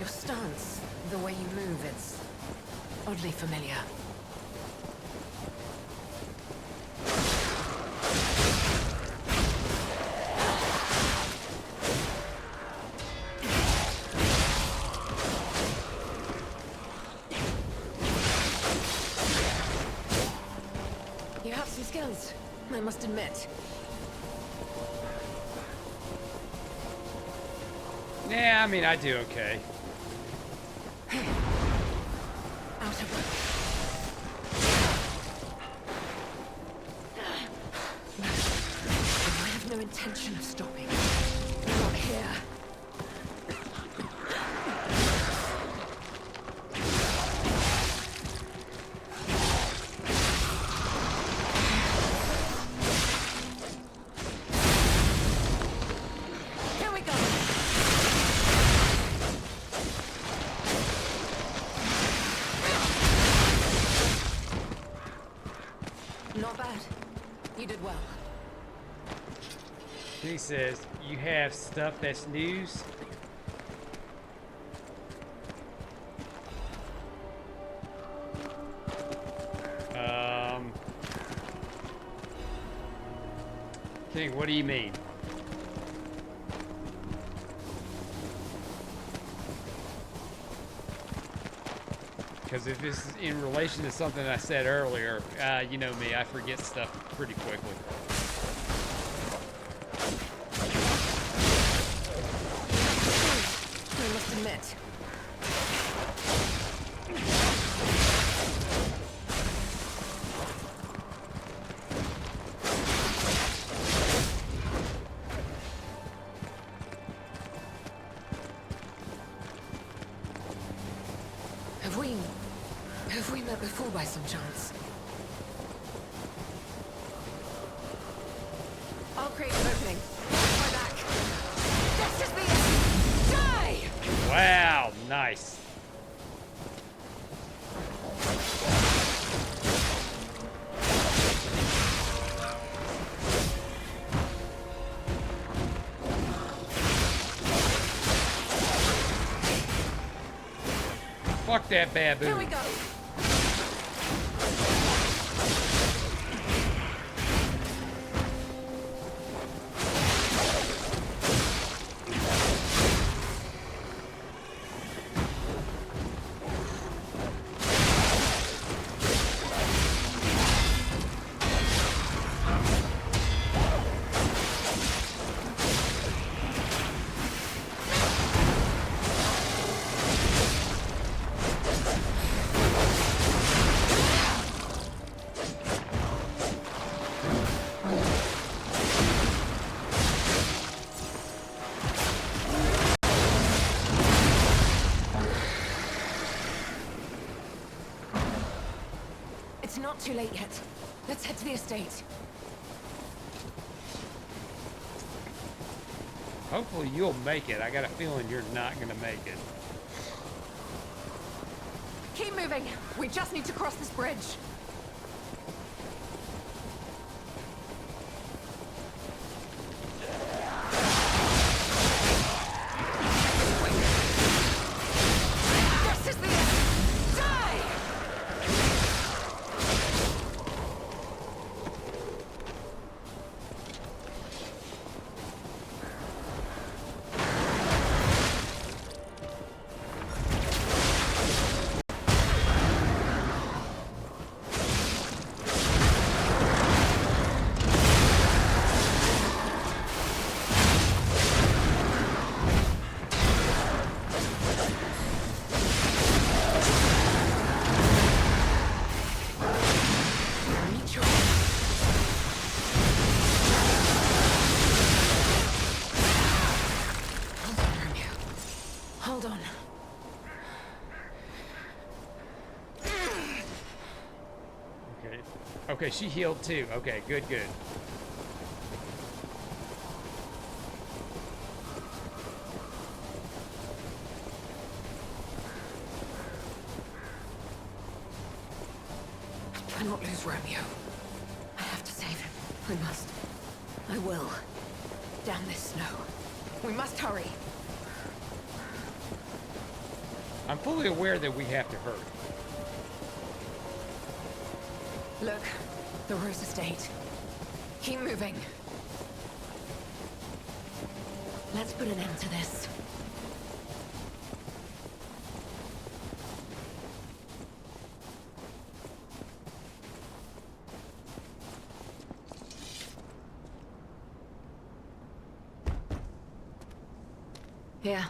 Your stance, the way you move, it's oddly familiar. You have some skills, I must admit.
Yeah, I mean, I do okay.
Out of work. I have no intention of stopping. Not here. Here we go. Not bad. You did well.
He says, you have stuff that's news? King, what do you mean? Because if it's in relation to something I said earlier, you know me, I forget stuff pretty quickly.
I must admit. Have we met before by some chance? I'll create an opening. My back. This is the end. Die!
Wow, nice. Fuck that baboon.
Here we go. It's not too late yet. Let's head to the estate.
Hopefully you'll make it. I got a feeling you're not gonna make it.
Keep moving. We just need to cross this bridge. This is the end. Die! Hold on.
Okay. Okay, she healed too. Okay, good, good.
Do not lose Romeo. I have to save him. I must. I will. Down this snow. We must hurry.
I'm fully aware that we have to hurry.
Look, the Rose Estate. Keep moving. Let's put an end to this. Here,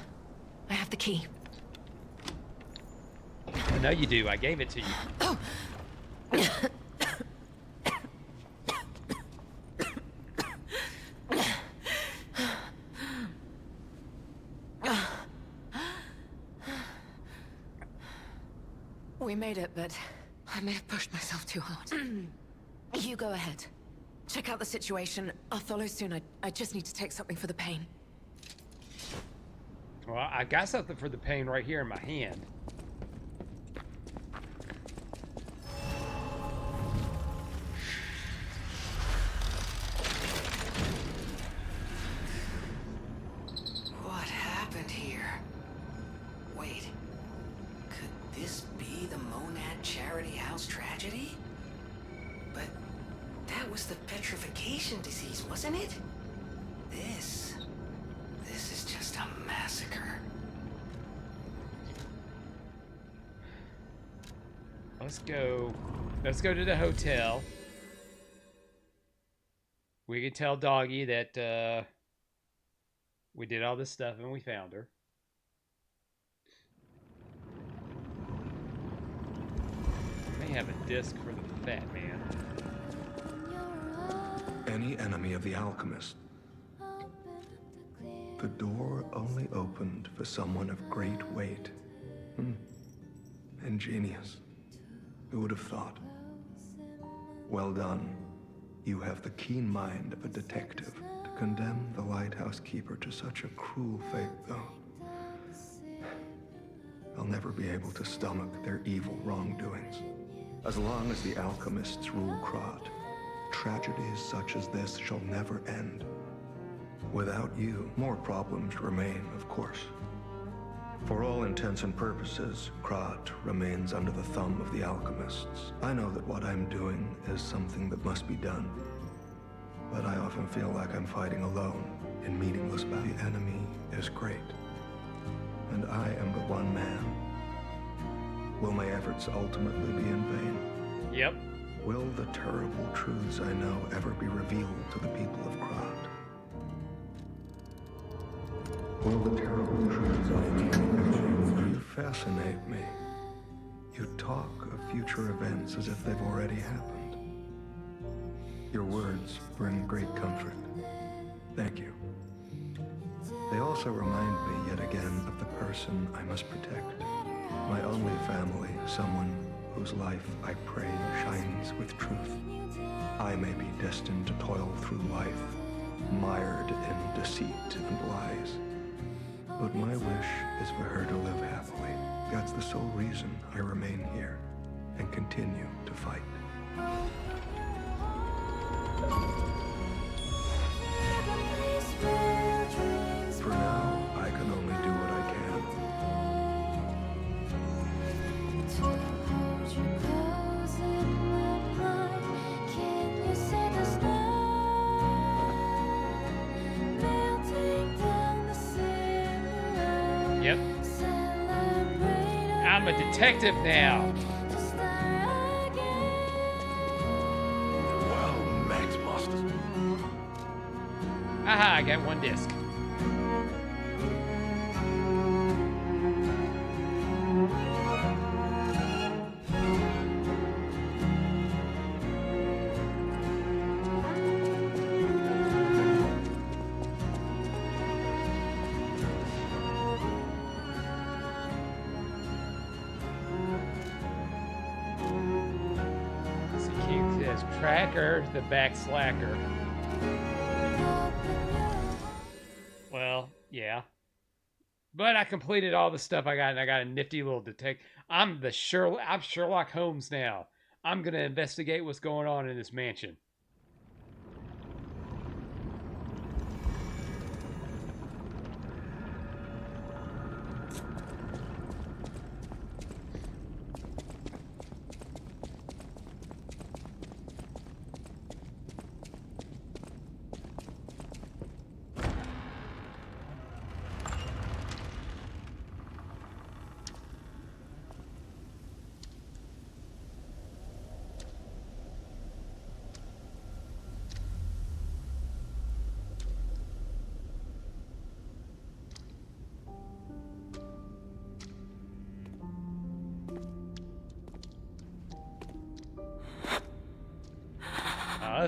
I have the key.
I know you do. I gave it to you.
We made it, but I may have pushed myself too hard. You go ahead. Check out the situation. I'll follow soon. I just need to take something for the pain.
Well, I got something for the pain right here in my hand.
What happened here? Wait, could this be the Monad Charity House tragedy? But that was the petrification disease, wasn't it? This is just a massacre.
Let's go. Let's go to the hotel. We can tell Doggy that we did all this stuff and we found her. May have a disc for the fat man.
Any enemy of the alchemist. The door only opened for someone of great weight. Ingenious. Who would have thought? Well done. You have the keen mind of a detective. To condemn the lighthouse keeper to such a cruel fate, though. I'll never be able to stomach their evil wrongdoings. As long as the alchemists rule Krat, tragedies such as this shall never end. Without you, more problems remain, of course. For all intents and purposes, Krat remains under the thumb of the alchemists. I know that what I'm doing is something that must be done. But I often feel like I'm fighting alone in meaningless battle. The enemy is great. And I am but one man. Will my efforts ultimately be in vain?
Yep.
Will the terrible truths I know ever be revealed to the people of Krat? Will the terrible truths I know? You fascinate me. You talk of future events as if they've already happened. Your words bring great comfort. Thank you. They also remind me yet again of the person I must protect. My only family, someone whose life I pray shines with truth. I may be destined to toil through life, mired in deceit and lies. But my wish is for her to live happily. That's the sole reason I remain here and continue to fight. For now, I can only do what I can.
Yep. I'm a detective now.
Well met, Master.
Aha, I got one disc. Tracker, the back slacker. Well, yeah. But I completed all the stuff I got, and I got a nifty little detective. I'm Sherlock Holmes now. I'm gonna investigate what's going on in this mansion.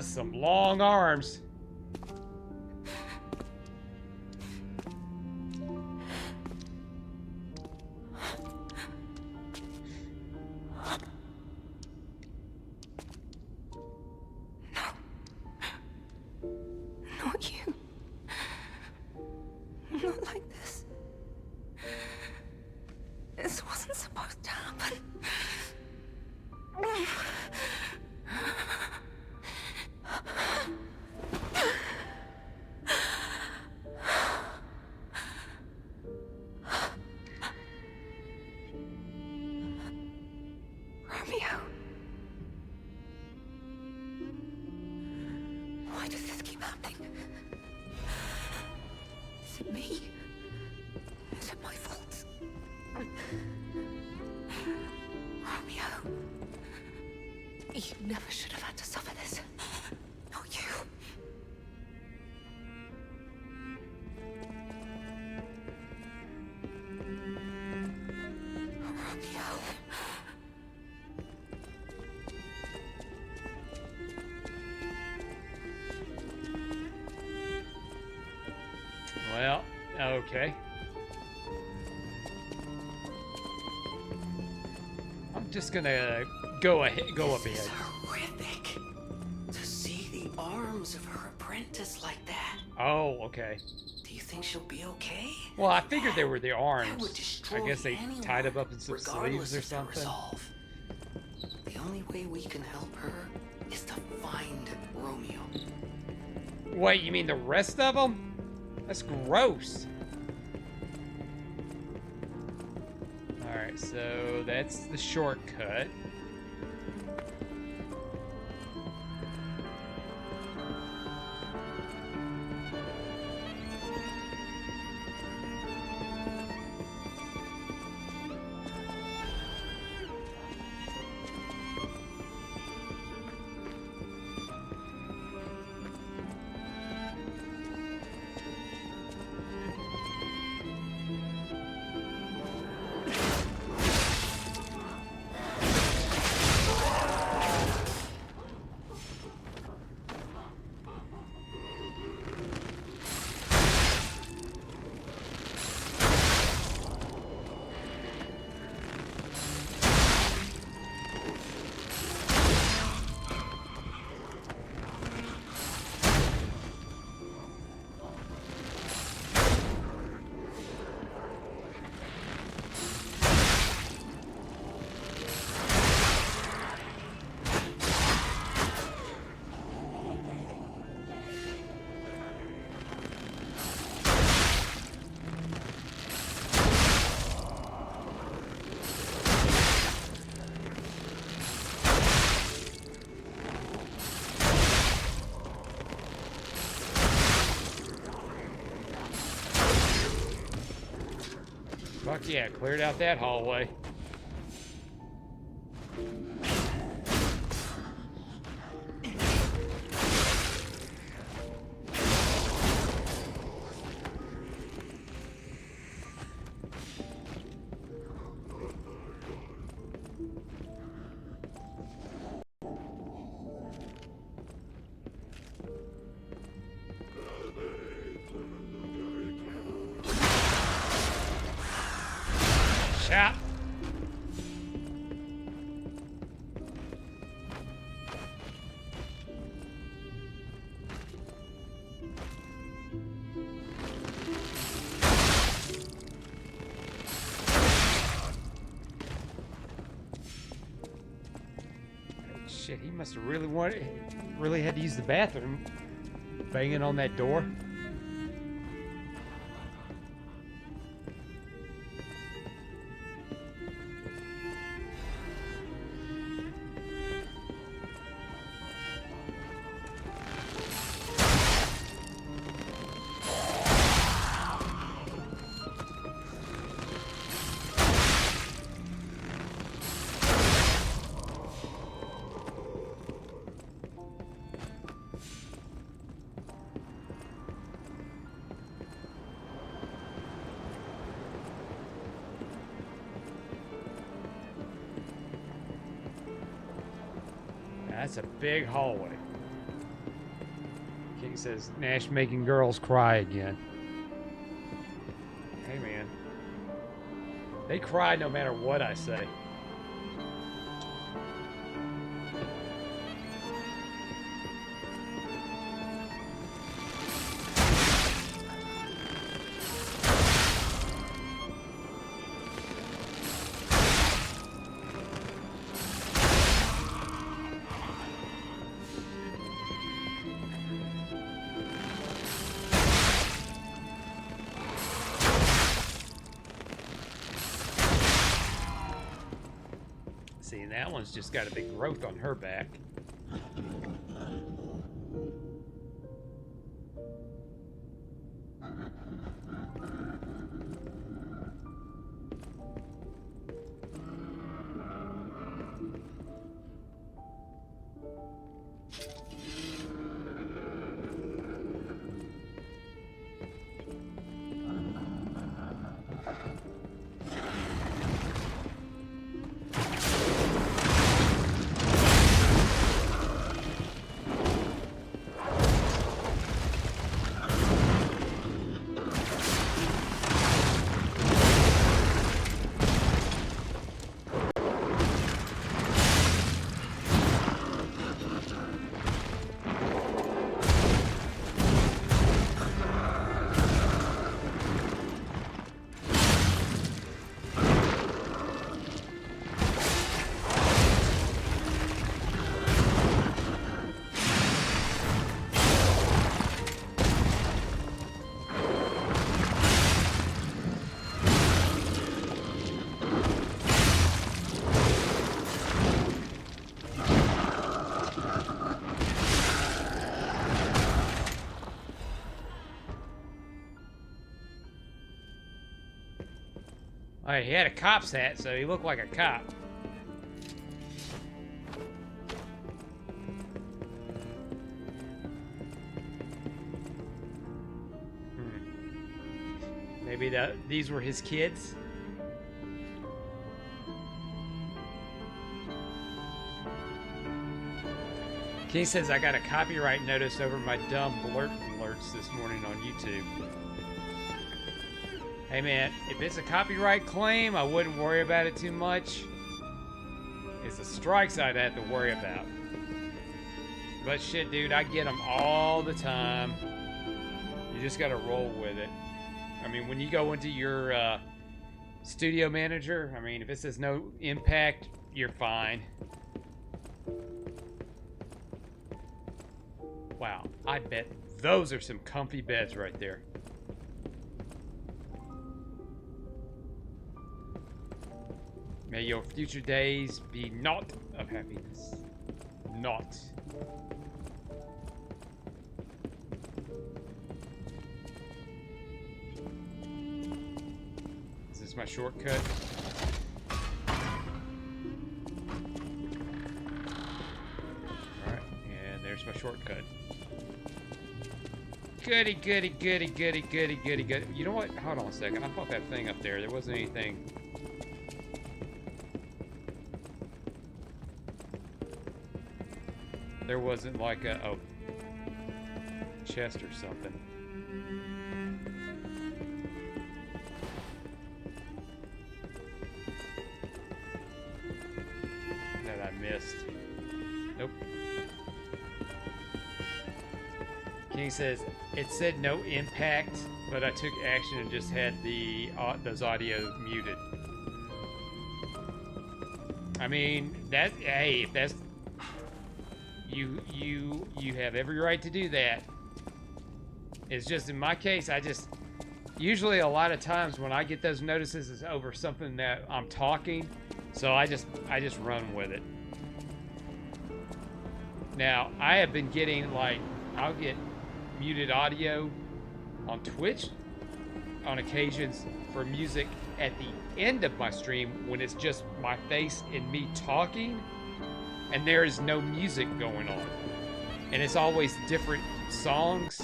That's some long arms.
Not you. Not like this. This wasn't supposed to happen. Romeo. Why does this keep happening? Is it me? Is it my fault? Romeo. You never should have had to suffer this. Not you. Romeo.
Well, okay. I'm just gonna go up
This
ahead.
is horrific. To see the arms of her apprentice like that.
Oh, okay.
Do you think she'll be okay?
Well, I figured they were the
That
arms.
would destroy
I guess they
anyone,
tied them up in some
regardless
sleeves or
of their
something.
resolve. The only way we can help her is to find Romeo.
Wait, you mean the rest of them? That's gross. Alright, so that's the shortcut. Fuck yeah, cleared out that hallway. Shot. Shit, he must have really had to use the bathroom, banging on that door. That's a big hallway. King says, Nash making girls cry again. Hey, man. They cry no matter what I say. See, that one's just got a big growth on her back. Alright, he had a cop's hat, so he looked like a cop. Maybe these were his kids? King says, I got a copyright notice over my dumb blurt alerts this morning on YouTube. Hey man, if it's a copyright claim, I wouldn't worry about it too much. It's the strikes I'd have to worry about. But shit, dude, I get them all the time. You just gotta roll with it. I mean, when you go into your studio manager, I mean, if it says no impact, you're fine. Wow, I bet those are some comfy beds right there. May your future days be not of happiness. Not. Is this my shortcut? Alright, and there's my shortcut. Goody, goody, goody, goody, goody, goody, goody. You know what? Hold on a second. I thought that thing up there wasn't anything. There wasn't like a chest or something. That I missed. Nope. King says, it said no impact, but I took action and just had those audios muted. I mean, hey, if that's you have every right to do that. It's just in my case, usually a lot of times when I get those notices it's over something that I'm talking, so I just run with it. Now, I have been getting I'll get muted audio on Twitch on occasions for music at the end of my stream when it's just my face and me talking and there is no music going on, and it's always different songs,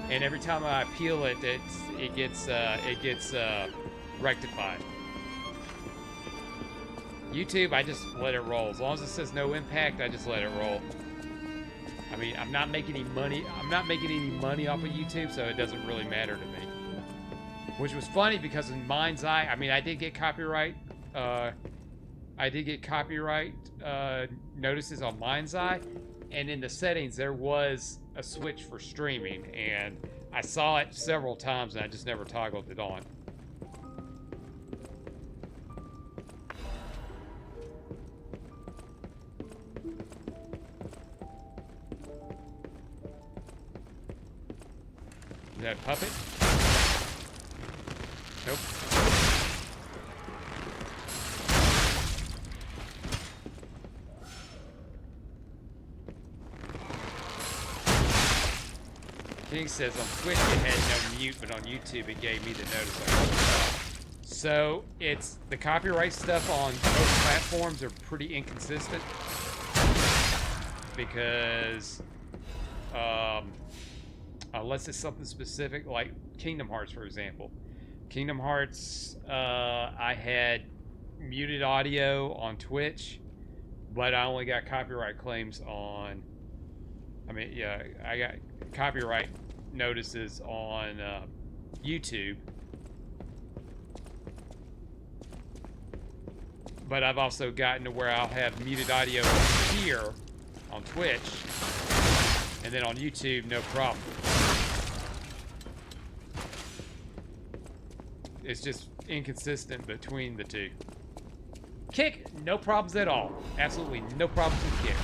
and every time I appeal it, it gets rectified. YouTube, I just let it roll. As long as it says no impact, I just let it roll. I mean, I'm not making any money. I'm not making any money off of YouTube, so it doesn't really matter to me. Which was funny because in Mind's Eye, I mean, I did get copyright. Notices on Mind's Eye, and in the settings there was a switch for streaming, and I saw it several times, and I just never toggled it on. Is that a puppet? Nope. King says on Twitch it had no mute, but on YouTube it gave me the notice. So it's the copyright stuff on both platforms are pretty inconsistent because unless it's something specific like Kingdom Hearts, for example. Kingdom Hearts, I had muted audio on Twitch, but I only got copyright claims on. I got copyright notices on YouTube. But I've also gotten to where I'll have muted audio here on Twitch, and then on YouTube, no problem. It's just inconsistent between the two. Kick, no problems at all. Absolutely no problems with Kick.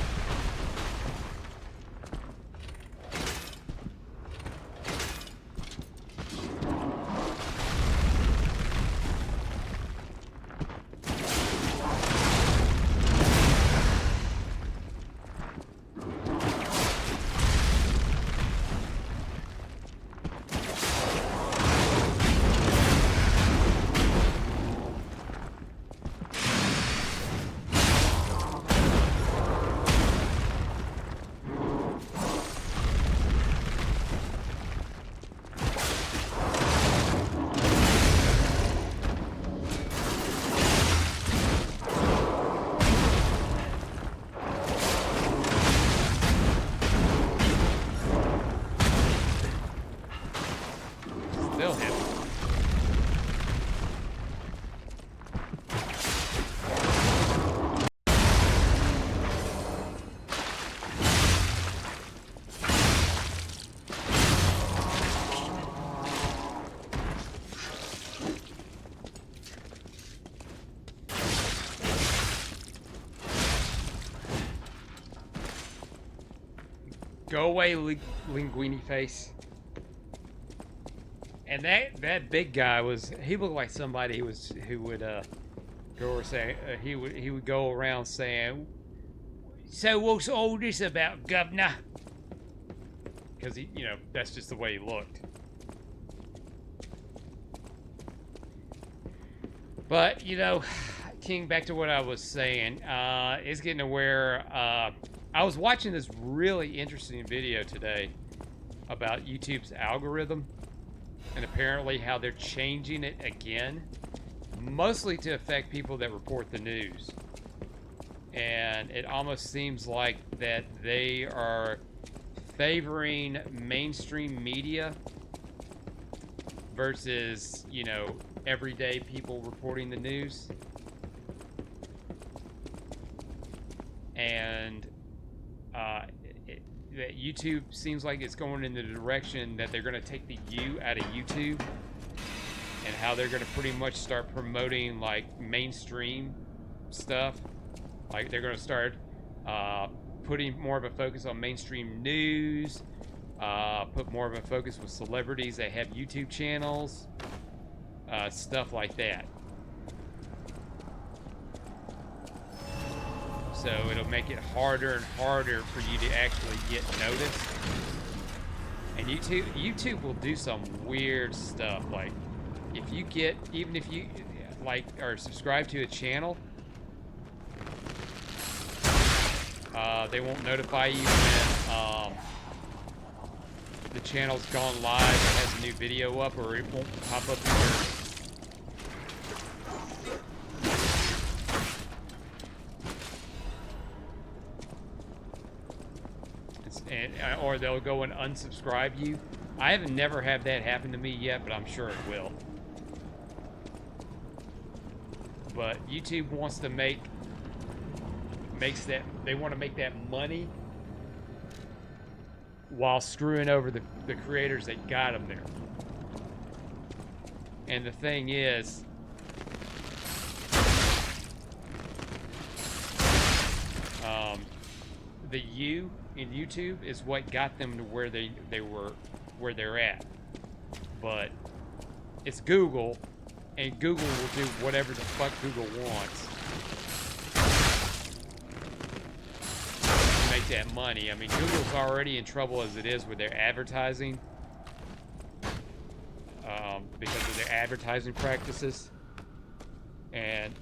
Go away, linguini face. And that big guy he looked like somebody who would go or say he would go around saying, "So what's all this about, governor?" Because that's just the way he looked. But King, back to what I was saying, it's getting to where I was watching this really interesting video today about YouTube's algorithm and apparently how they're changing it again, mostly to affect people that report the news. And it almost seems like that they are favoring mainstream media versus, everyday people reporting the news. And that YouTube seems like it's going in the direction that they're going to take the U out of YouTube and how they're going to pretty much start promoting like mainstream stuff. Like they're going to start putting more of a focus on mainstream news, put more of a focus with celebrities that have YouTube channels, stuff like that. So it'll make it harder and harder for you to actually get noticed. And YouTube will do some weird stuff. Like even if you like are subscribed to a channel, they won't notify you when the channel's gone live or has a new video up, or it won't pop up in your or they'll go and unsubscribe you. I haven't never had that happen to me yet, but I'm sure it will. But YouTube wants to they want to make that money while screwing over the creators that got them there. And the thing is, the U in YouTube is what got them to where where they're at. But it's Google, and Google will do whatever the fuck Google wants to make that money. I mean, Google's already in trouble as it is with their advertising, because of their advertising practices. And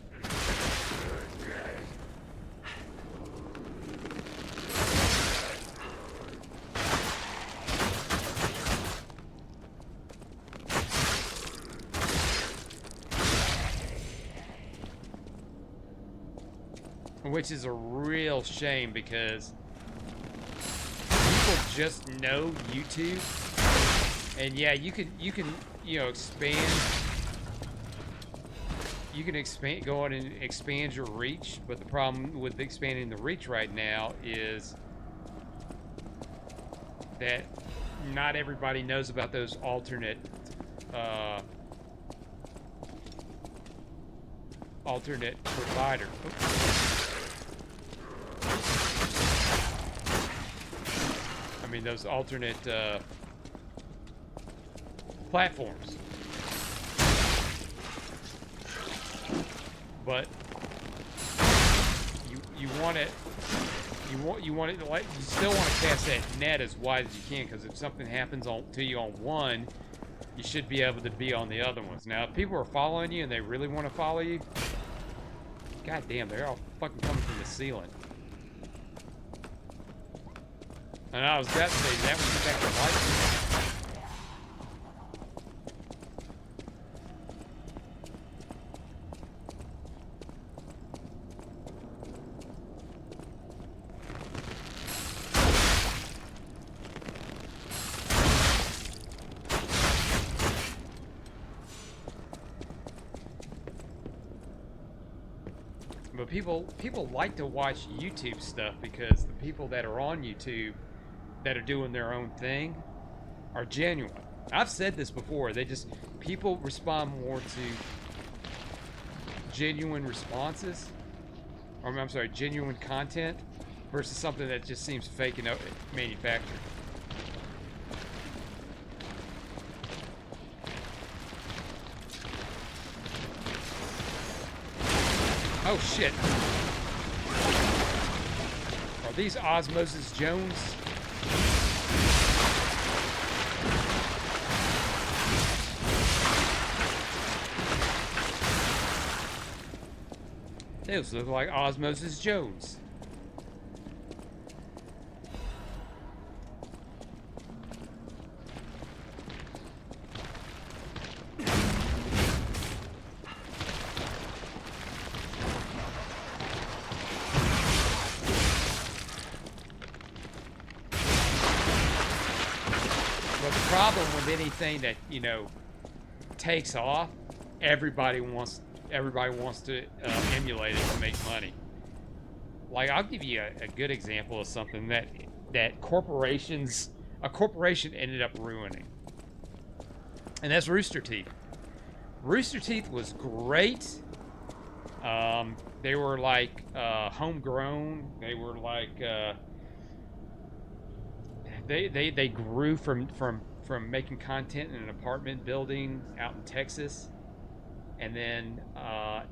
which is a real shame, because people just know YouTube, and yeah, you can expand. You can go on and expand your reach, but the problem with expanding the reach right now is that not everybody knows about those alternate provider. I mean, those alternate platforms. But you want it. You want it, like, you still want to cast that net as wide as you can, because if something happens to you on one, you should be able to be on the other ones. Now, if people are following you and they really want to follow you, god damn, they're all fucking coming from the ceiling. And I was about to say, that would get back to life. But people like to watch YouTube stuff because the people that are on YouTube that are doing their own thing are genuine. I've said this before. People respond more to genuine responses, or I'm sorry, genuine content versus something that just seems fake and manufactured. Oh shit. Are these Osmosis Jones? Those look like Osmosis Jones. Anything that takes off, everybody wants to emulate it to make money. Like, I'll give you a good example of something that a corporation ended up ruining, and that's Rooster Teeth. Rooster Teeth was great. They were like homegrown. They were like they grew from making content in an apartment building out in Texas, and then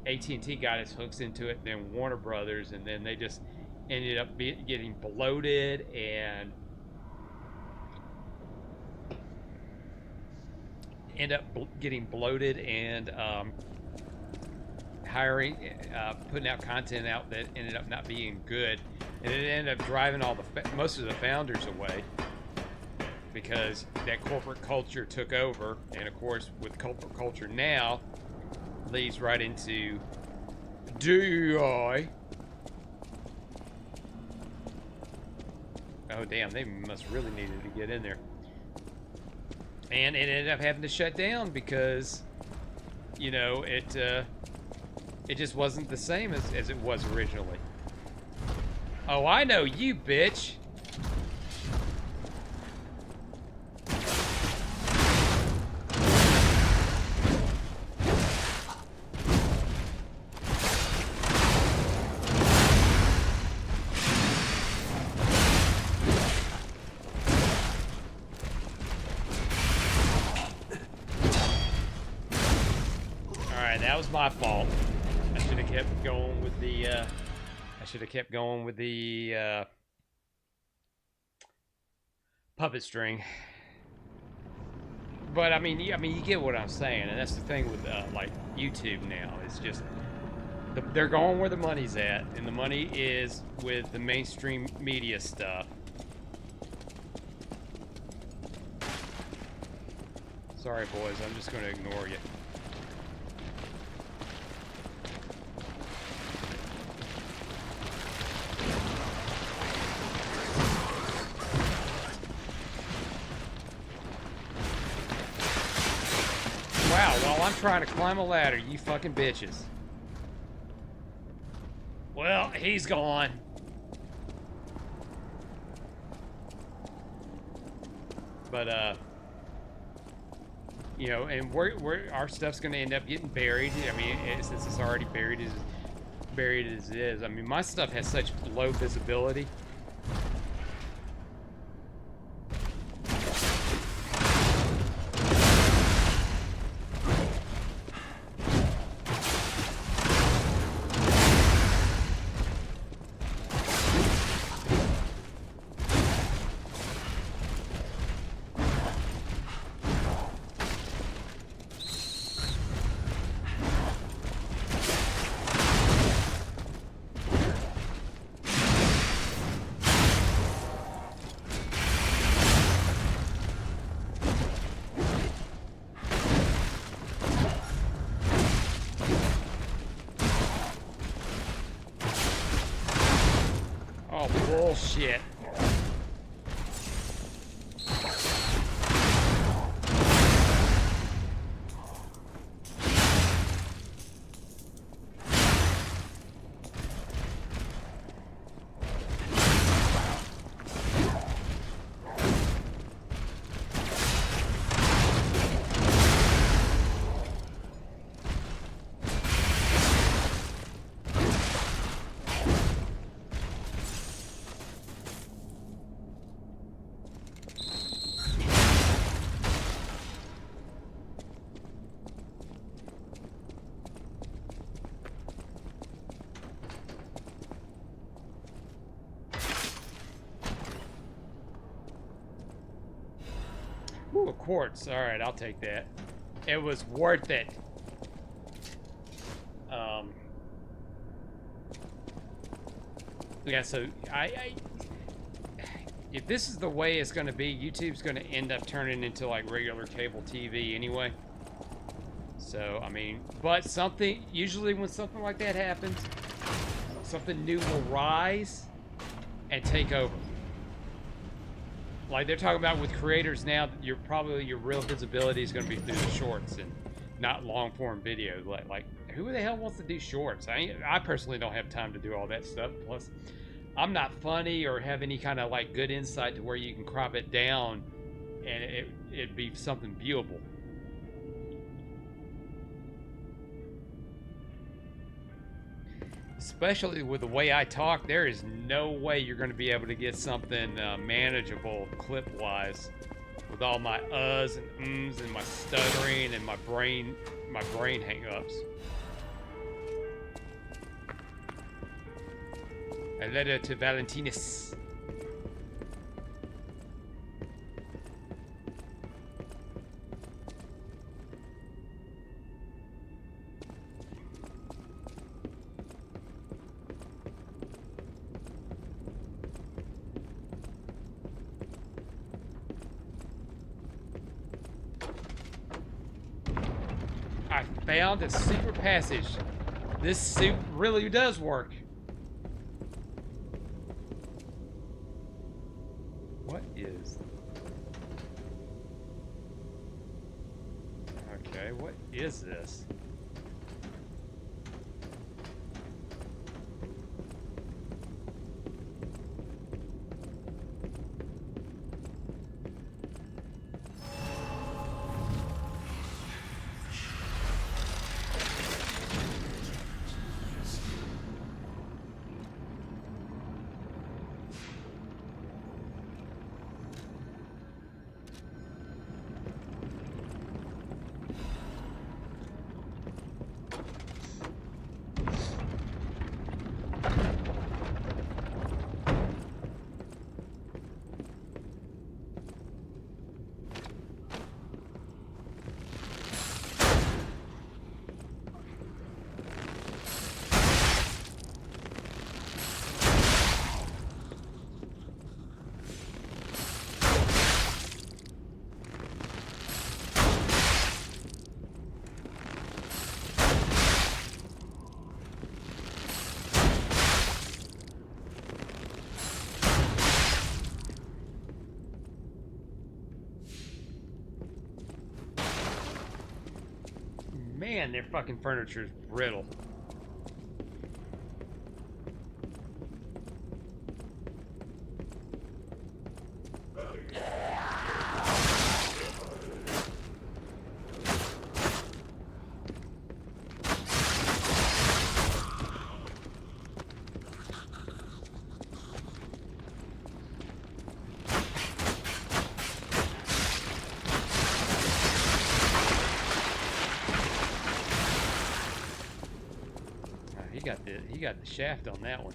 AT&T got its hooks into it, and then Warner Brothers, and then they just ended up getting bloated and putting out content out that ended up not being good, and it ended up driving most of the founders away, because that corporate culture took over. And of course, with corporate culture now, leads right into DEI. Oh, damn, they must really needed to get in there. And it ended up having to shut down because, you know, it just wasn't the same as it was originally. Oh, I know you, bitch. That was my fault. I should have kept going with the puppet string. But I mean, you get what I'm saying, and that's the thing with like YouTube now. It's just they're going where the money's at, and the money is with the mainstream media stuff. Sorry, boys, I'm just going to ignore you. Wow, while I'm trying to climb a ladder, you fucking bitches. Well, he's gone. But, you know, and our stuff's gonna end up getting buried. I mean, since it's already buried as it is. I mean, my stuff has such low visibility. Bullshit. Ooh, a quartz. All right, I'll take that. It was worth it. Yeah, so if this is the way it's going to be, YouTube's going to end up turning into like regular cable TV anyway. So, I mean, but usually when something like that happens, something new will rise and take over. Like they're talking about with creators now, your real visibility is going to be through the shorts and not long form video. Like who the hell wants to do shorts? I personally don't have time to do all that stuff. Plus, I'm not funny or have any kind of like good insight to where you can crop it down and it'd be something viewable. Especially with the way I talk, there is no way you're going to be able to get something manageable clip-wise with all my uhs and ums and my stuttering and my brain hang-ups. A letter to Valentinus. I found a secret passage. This suit really does work. is... Okay, what is this? Man, their fucking furniture is brittle. He got the shaft on that one.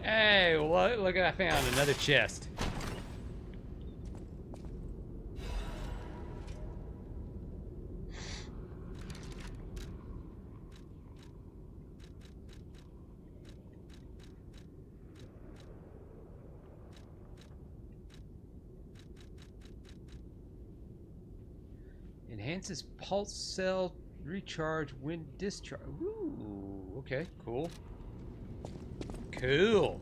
Hey, look what I found, another chest. Enhances pulse cell recharge when discharge. Ooh, okay, cool. Cool.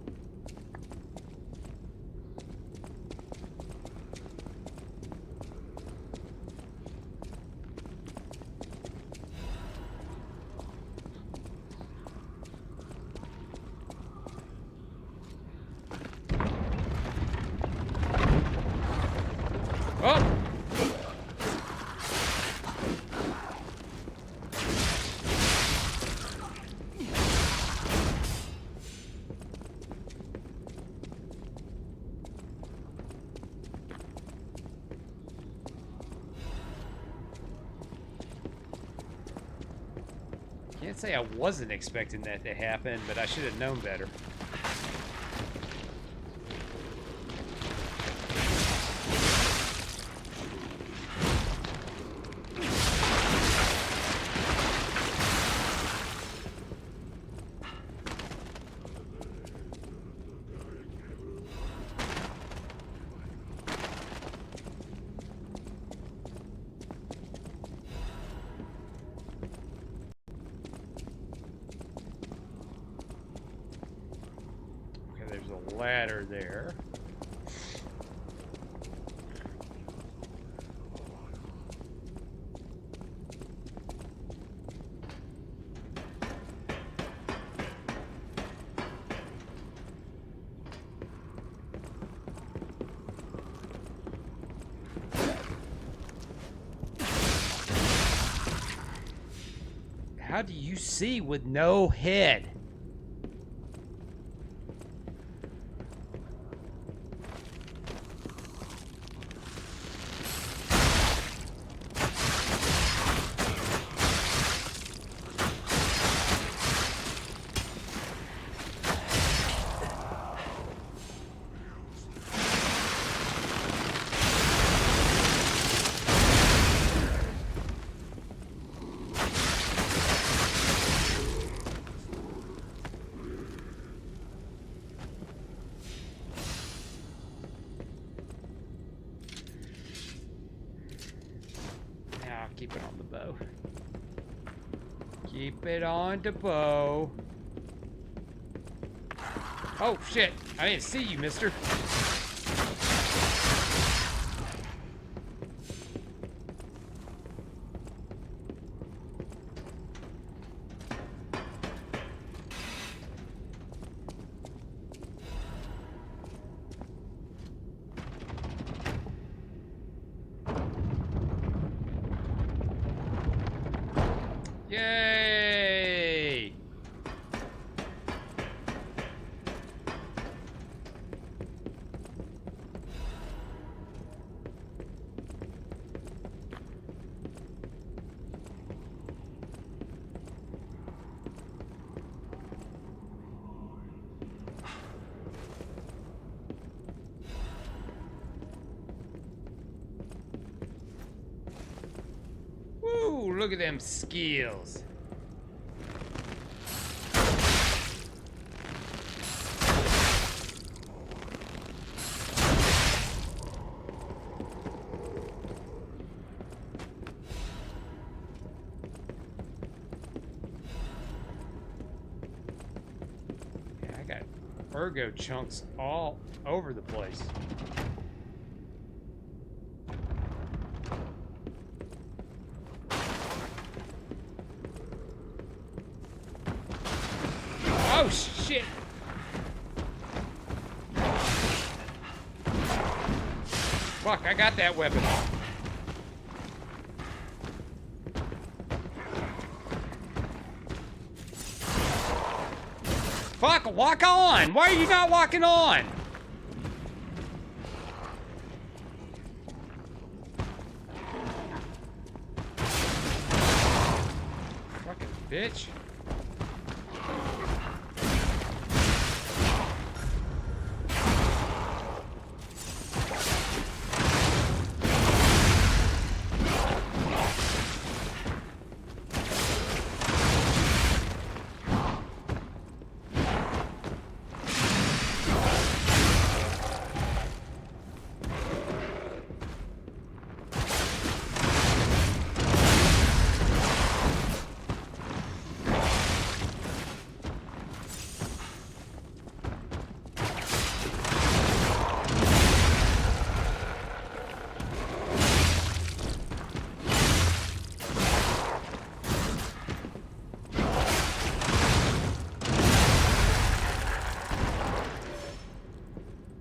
Oh! Can't say I wasn't expecting that to happen, but I should have known better. Ladder there. How do you see with no head? Keep it on the bow. Keep it on the bow. Oh, shit. I didn't see you, mister. Yay! Woo, look at them skills. Yeah, I got ergo chunks all over the place. Oh, shit! Fuck, I got that weapon. Fuck, walk on! Why are you not walking on? Fucking bitch.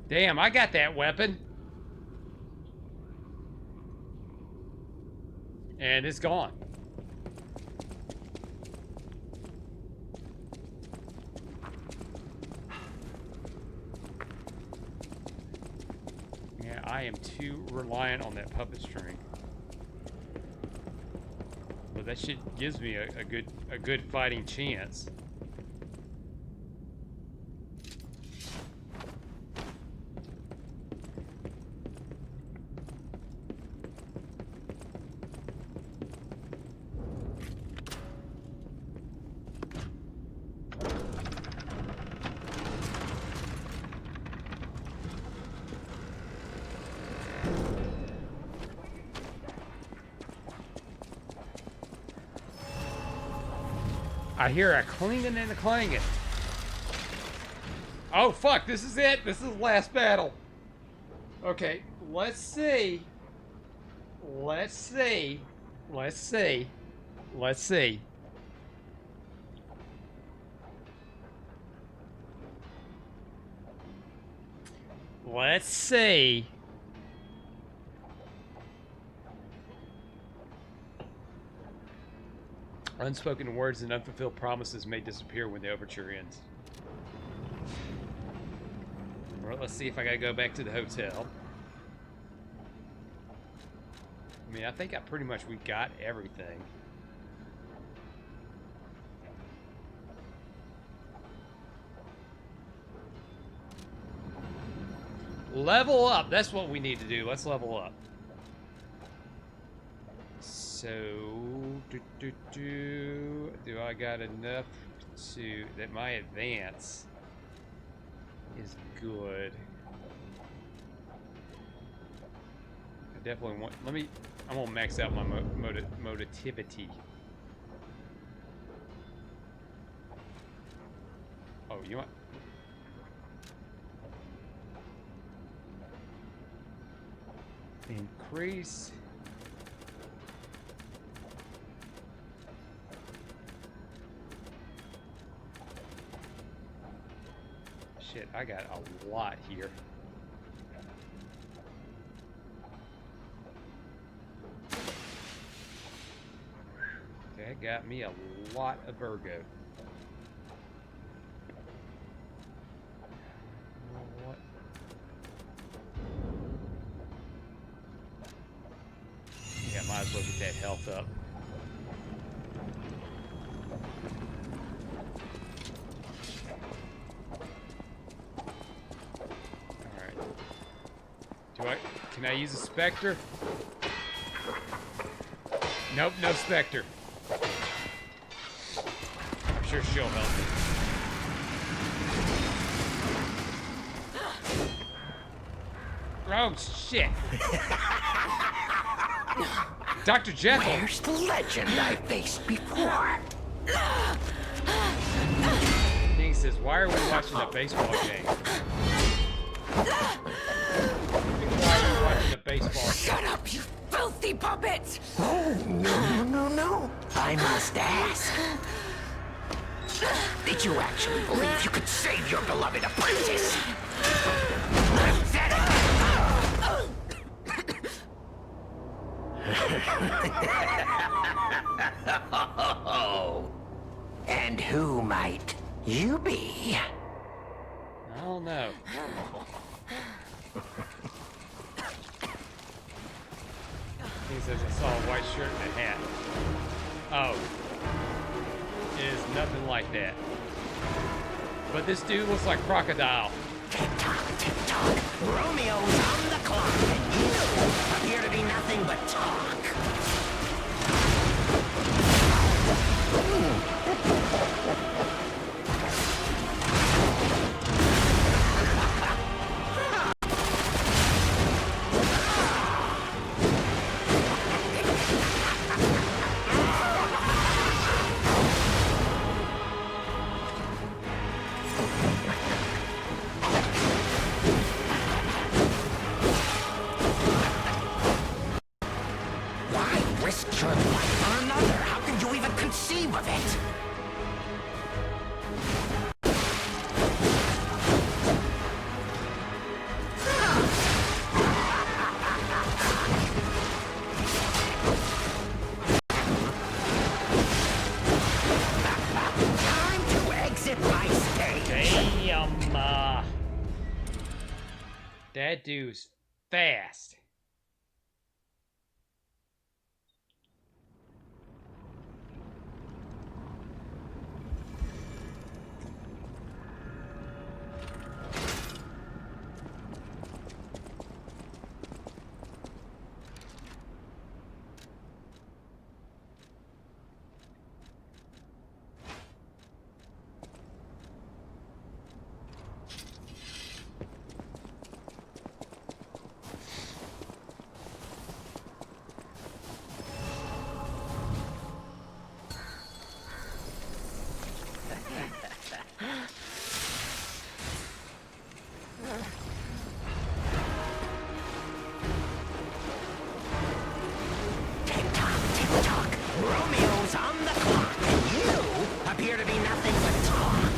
Damn, I got that weapon. And it's gone. Yeah, I am too reliant on that puppet string. But that shit gives me a good fighting chance. I hear a clinging and a clanging. Oh, fuck, this is it. This is the last battle. Okay, let's see. Let's see. Let's see. Let's see. Let's see. Unspoken words and unfulfilled promises may disappear when the overture ends. Well, let's see if I gotta go back to the hotel. I mean, I think we got everything. Level up! That's what we need to do. Let's level up. So, do I got enough to that my advance is good? I definitely want. I'm gonna max out my motivity. Oh, you want? Increase. Shit, I got a lot here. That got me a lot of Virgo. What? Yeah, might as well get that health up. Alright. Can I use a Spectre? Nope, no Spectre. I'm sure she'll help me. Oh, shit. Dr. Jekyll.
Where's the legend I faced before?
King says, why are we watching a baseball game? Why are we watching a baseball game?
Shut up, you filthy puppet!
Oh, no. I must ask. Did you actually believe you could save your beloved apprentice? And who might you be?
I don't know. He says I saw a white shirt and a hat. Oh. It is nothing like that. But this dude looks like Crocodile.
Tick-tock, tick-tock. Romeo's on the clock, and you appear to be nothing but talk.
That dude's fast.
Romeo's on the clock, and you appear to be nothing but talk.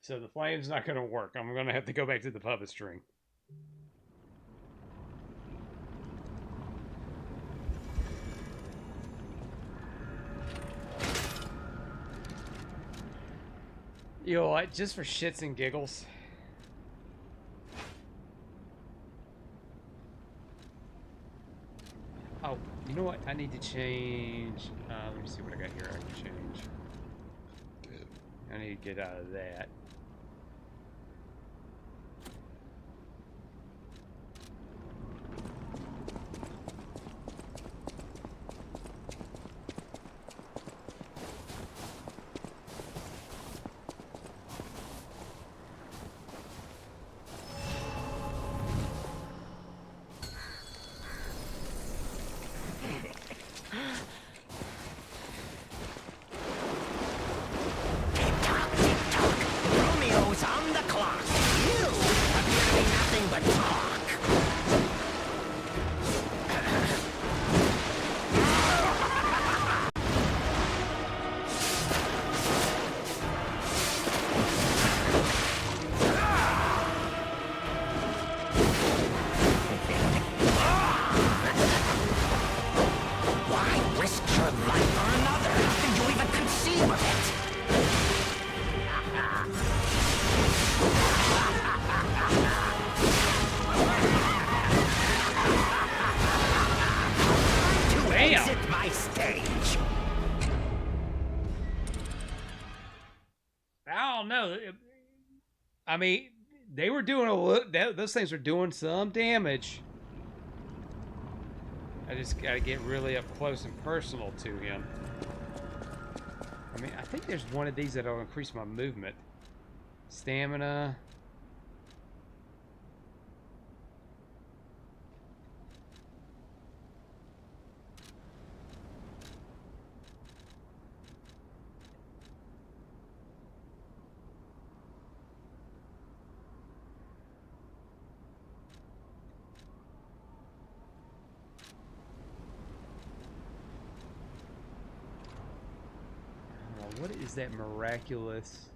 So the flame's not going to work. I'm going to have to go back to the puppet string. You know what? Just for shits and giggles. Oh, you know what? I need to change. Let me see what I got here. I can change. I need to get out of that.
Romeo's on the clock. You appear to be nothing but talk. Why risk your life for another? How can you even conceive of it? To exit my stage.
I don't know. I mean, they were doing a look. Those things were doing some damage. I just gotta get really up close and personal to him. I mean, I think there's one of these that'll increase my movement. Stamina. What is that miraculous?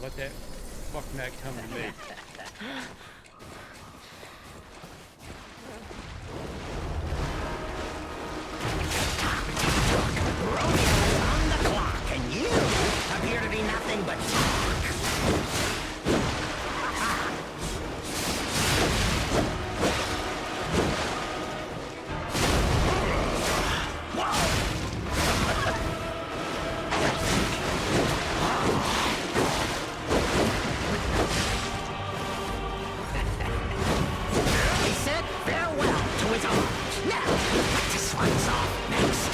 Let that fuck nut come to me.
Romeo's on the clock, and you appear to be nothing but talk. He said farewell to his arms. Now, practice one's off next.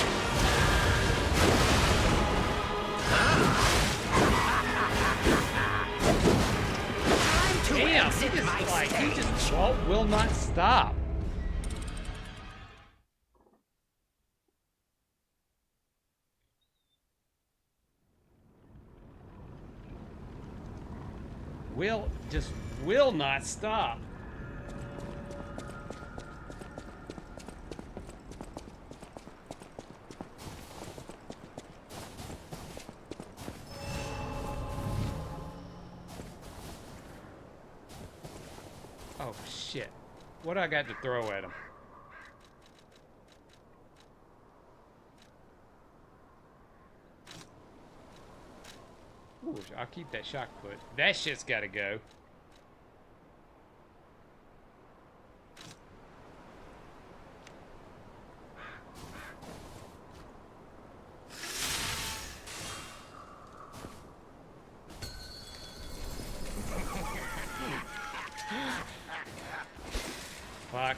Time to
Damn,
exit
he
my
just like
stage.
he just will not stop. Will not stop. Oh shit. What do I got to throw at him? Ooh, I'll keep that shock put. That shit's gotta go. Fuck.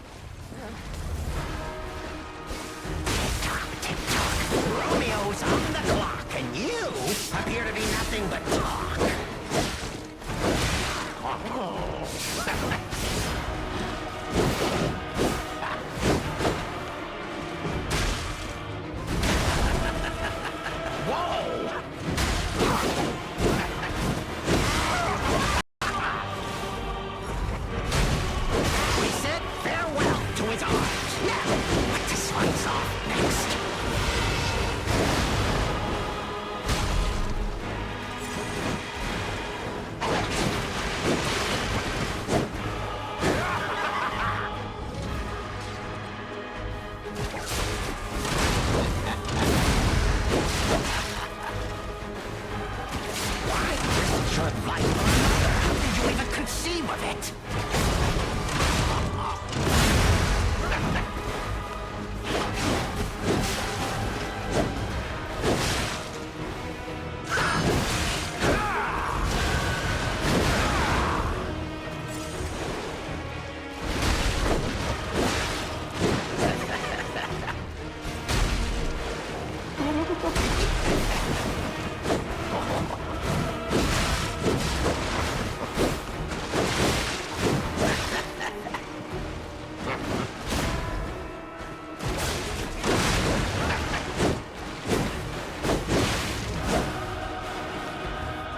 Romeo's on the clock, and you appear to be nothing but talk. We said farewell to his arms. Now, let the slice off next. Why risk your life for another? How did you even conceive of it?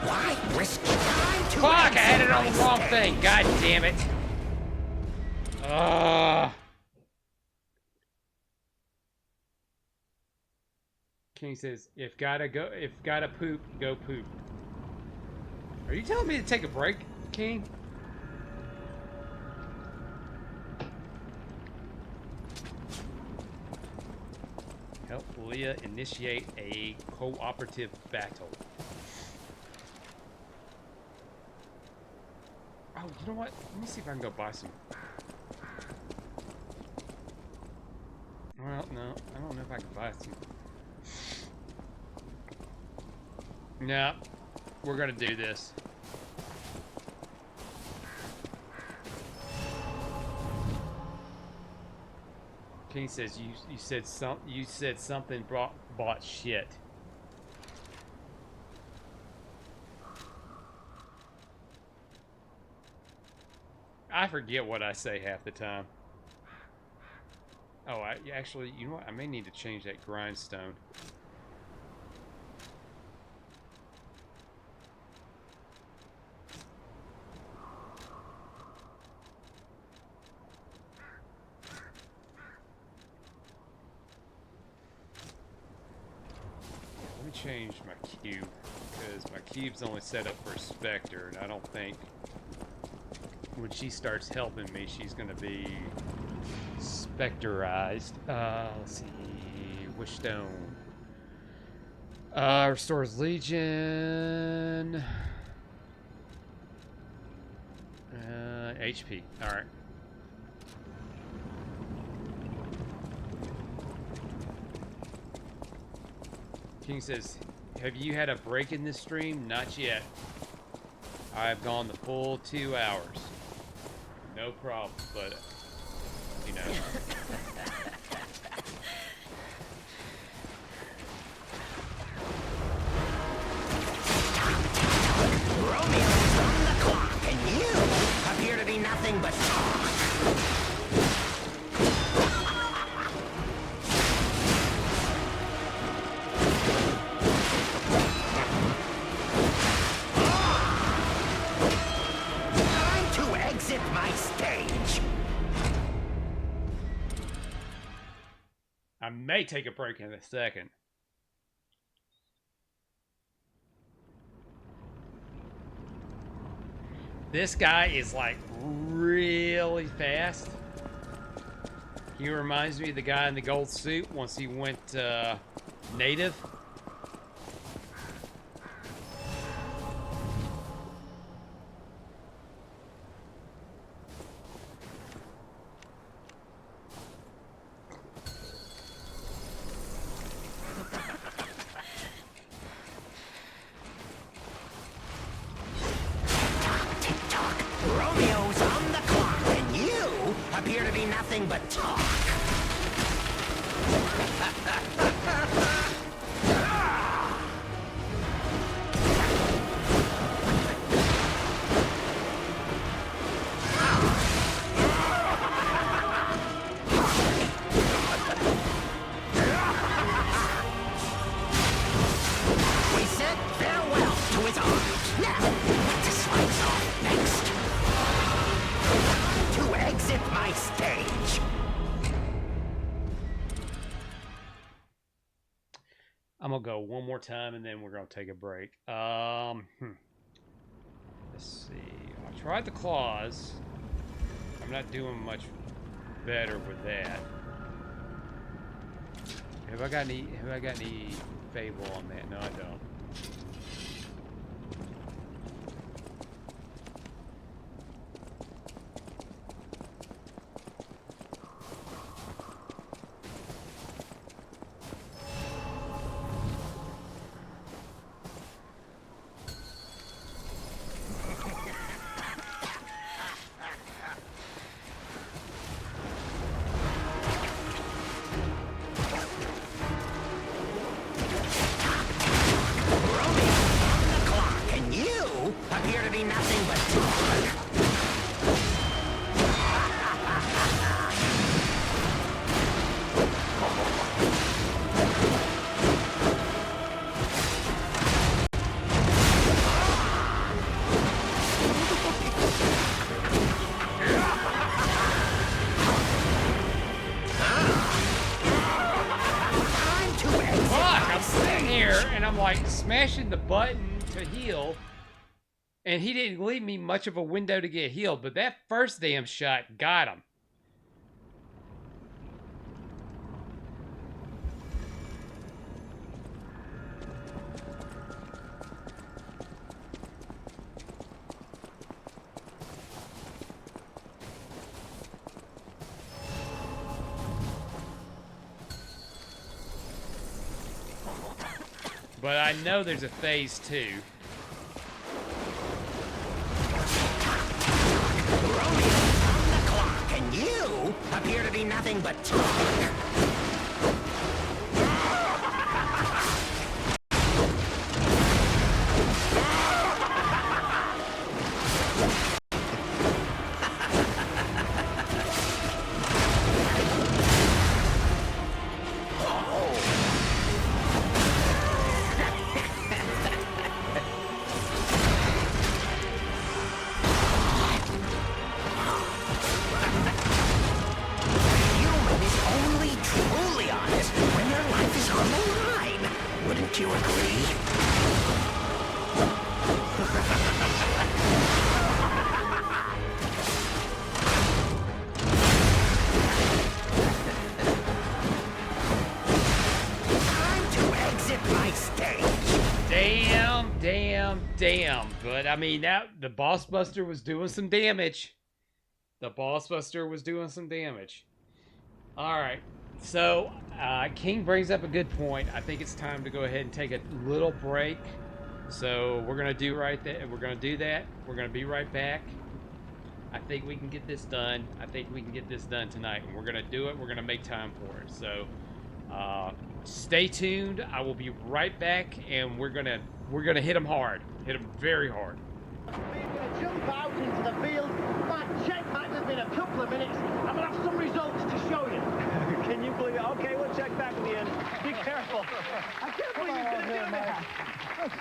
Why risk time to
Fuck! I had it on
exit
the wrong
my
thing.
stage?
God damn it. King says, if gotta poop, go poop. Are you telling me to take a break, King? Help Leah initiate a cooperative battle. Oh, you know what? Let me see if I can go buy some. Well, no, I don't know if I can buy some. No, we're gonna do this. King says you said something bought shit. I forget what I say half the time. Oh, actually, you know what? I may need to change that grindstone. Let me change my cube, because my cube's only set up for Spectre, and I don't think when she starts helping me, she's gonna be specterized. Let's see, which stone? Restores Legion. HP. All right. King says, have you had a break in this stream? Not yet. I've gone the full 2 hours. No problem, but, you know.
Romeo's on the clock, and you appear to be nothing but talk. Time to exit my stage.
I may take a break in a second. This guy is like really fast. He reminds me of the guy in the gold suit once he went native.
Romeo's on the clock, and you appear to be nothing but talk.
I'm gonna go one more time and then we're gonna take a break. Let's see. I tried the claws. I'm not doing much better with that. Have I got any fable on that? No, I don't.
Appear to be nothing but talk.
Fuck! I'm sitting here and I'm like smashing the button to heal. And he didn't leave me much of a window to get healed, but that first damn shot got him. But I know there's a phase 2.
You appear to be nothing but talk. You agree? Time to exit my stage.
Damn. But I mean, the Boss Buster was doing some damage. Alright. So, King brings up a good point. I think it's time to go ahead and take a little break. So, we're going to do that. We're going to do that. We're going to be right back. I think we can get this done. Tonight. And we're going to do it. We're going to make time for it. So, stay tuned. I will be right back. And we're going to hit them hard. Hit them very hard.
We're going to jump out into the field. My check back has been a couple of minutes. I'm going to have some results to show you. Can you believe it? Okay, we'll check back at the end. Be careful. I can't believe you're going to do that.
Look,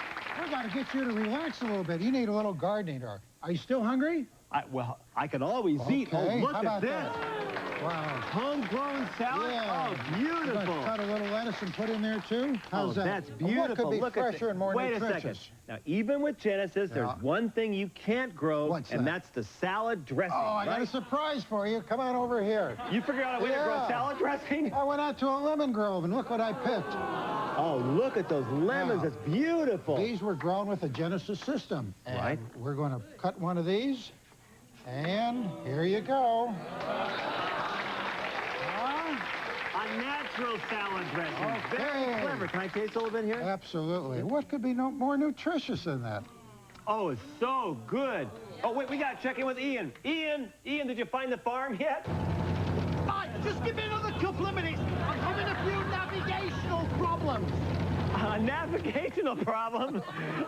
we got to get you to relax a little bit. You need a little gardening. Are you still hungry?
Well, I can always eat. Oh, look
How
at
about
this.
that? Wow.
Homegrown salad?
Yeah.
Oh,
You
beautiful.
gonna cut a little lettuce and put in there too? How's that?
That's
And
beautiful.
What could be
Look
fresher
at
and more
Wait a
nutritious?
second. Now, even with Genesis, there's one thing you can't grow,
What's
and
that?
that's the salad dressing.
Oh, I got a
right?
surprise for you. Come on over here.
You figured out a way to grow
Yeah.
salad dressing?
I went out to a lemon grove and look what I picked.
Oh, look at those lemons.
Wow.
It's beautiful.
These were grown with the Genesis system. And
Right.
we're going to cut one of these. And here you go.
A natural salad dressing. Very
Okay.
clever. Can I taste a little bit here?
Absolutely. What could be more nutritious than that?
Oh, it's so good. Oh, wait, we got to check in with Ian. Ian, did you find the farm yet? Just give me another couple of minutes. I'm having a few navigational problems. Navigational problem?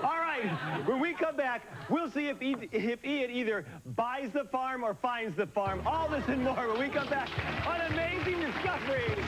All right, when we come back, we'll see if Ian either buys the farm or finds the farm. All this and more when we come back on Amazing Discoveries.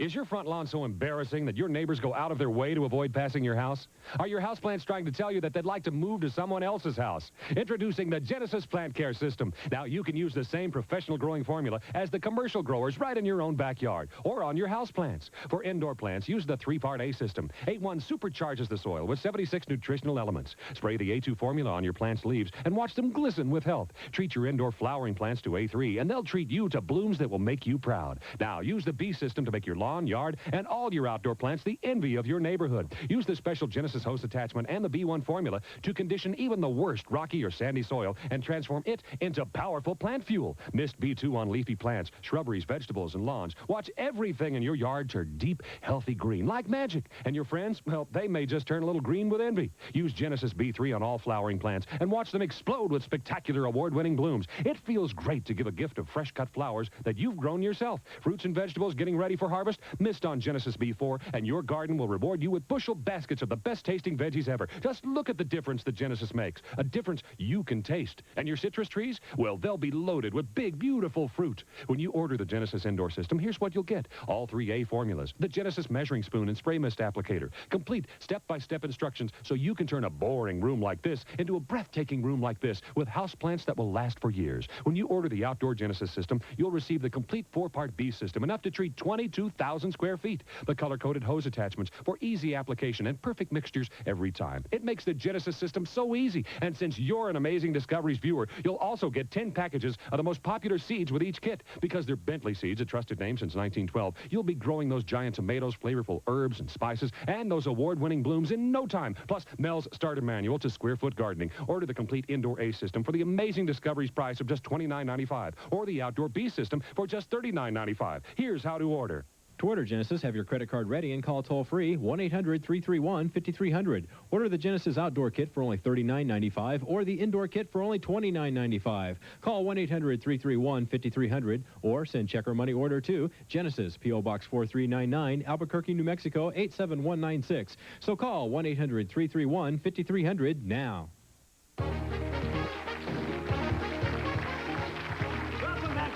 Is your front lawn so embarrassing that your neighbors go out of their way to avoid passing your house? Are your houseplants trying to tell you that they'd like to move to someone else's house? Introducing the Genesis Plant Care System. Now you can use the same professional growing formula as the commercial growers right in your own backyard or on your houseplants. For indoor plants, use the 3-part A system. A1 supercharges the soil with 76 nutritional elements. Spray the A2 formula on your plant's leaves and watch them glisten with health. Treat your indoor flowering plants to A3 and they'll treat you to blooms that will make you proud. Now use the B system to make your lawn, yard, and all your outdoor plants the envy of your neighborhood. Use the special Genesis hose attachment and the B1 formula to condition even the worst rocky or sandy soil and transform it into powerful plant fuel. Mist B2 on leafy plants, shrubberies, vegetables, and lawns. Watch everything in your yard turn deep, healthy green like magic. And your friends, well, they may just turn a little green with envy. Use Genesis B3 on all flowering plants and watch them explode with spectacular award-winning blooms. It feels great to give a gift of fresh-cut flowers that you've grown yourself. Fruits and vegetables getting ready for harvest? Mist on Genesis B4, and your garden will reward you with bushel baskets of the best-tasting veggies ever. Just look at the difference that Genesis makes. A difference you can taste. And your citrus trees? Well, they'll be loaded with big, beautiful fruit. When you order the Genesis indoor system, here's what you'll get. All 3A formulas, the Genesis measuring spoon and spray mist applicator, complete step-by-step instructions so you can turn a boring room like this into a breathtaking room like this with houseplants that will last for years. When you order the outdoor Genesis system, you'll receive the complete 4-part B system, enough to treat 22,000 square feet. The color-coded hose attachments for easy application and perfect mixtures every time. It makes the Genesis system so easy. And since you're an Amazing Discoveries viewer, you'll also get 10 packages of the most popular seeds with each kit. Because they're Bentley seeds, a trusted name since 1912, you'll be growing those giant tomatoes, flavorful herbs and spices, and those award-winning blooms in no time. Plus, Mel's Starter Manual to Square Foot Gardening. Order the complete indoor A system for the Amazing Discoveries price of just $29.95, or the outdoor B system for just $39.95. Here's how to order.
To order Genesis, have your credit card ready and call toll-free 1-800-331-5300. Order the Genesis Outdoor Kit for only $39.95 or the Indoor Kit for only $29.95. Call 1-800-331-5300 or send check or money order to Genesis, P.O. Box 4399, Albuquerque, New Mexico 87196. So call 1-800-331-5300 now.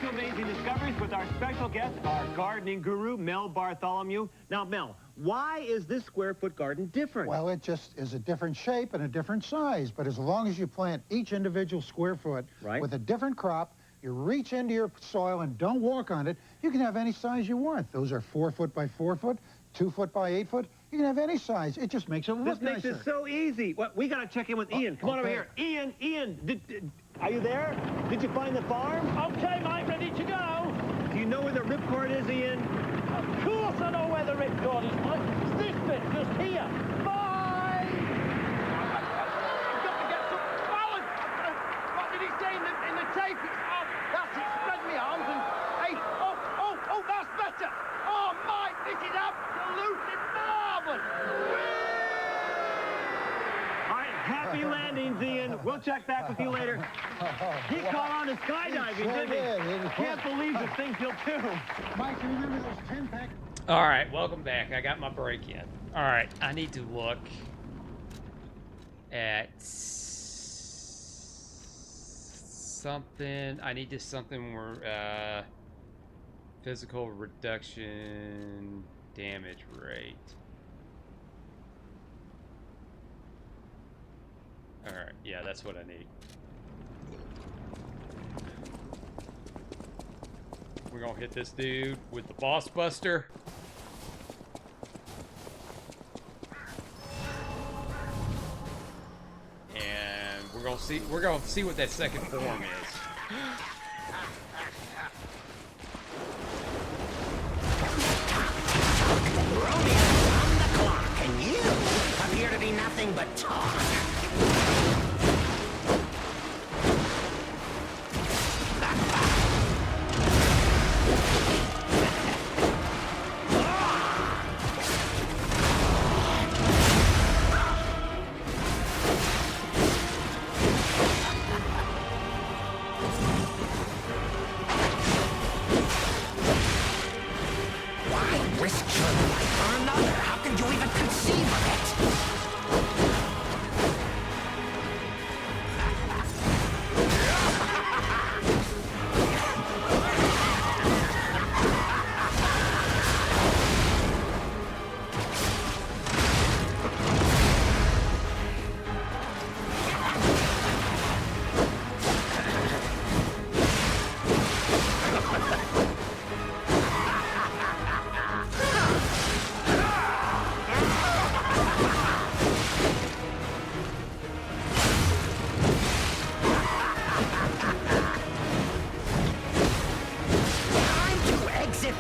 Amazing Discoveries with our special guest, our gardening guru, Mel Bartholomew. Now, Mel, why is this square-foot garden different?
Well, it just is a different shape and a different size. But as long as you plant each individual square foot with a different crop, you reach into your soil and don't walk on it, you can have any size you want. Those are 4 foot by 4 foot, 2 foot by 8 foot. You can have any size. It just makes it look nicer.
This makes it so easy. Well, we got to check in with Ian. Come on over here. Ian, are you there? Did you find the farm?
Okay, mate, ready to go.
Do you know where the ripcord is, Ian?
Of course I know where the ripcord is, mate. It's this bit, just here. Bye! I've got to get some balance. What did he say in the tape? That's it, spread me arms and... Hey, oh, that's better. Oh, mate, this is absolutely marvellous.
Happy landings, Ian. We'll check back with you later. He caught on to skydiving, didn't he? Can't believe the things he'll do.
Mike, you remember those 10-pack?
All right, welcome back. I got my break in. All right, I need to look at something. I need to something where physical reduction damage rate. Alright, yeah, that's what I need. We're gonna hit this dude with the Boss Buster. And we're gonna see what that second form is.
Romeo's on the clock, and you appear to be nothing but talk.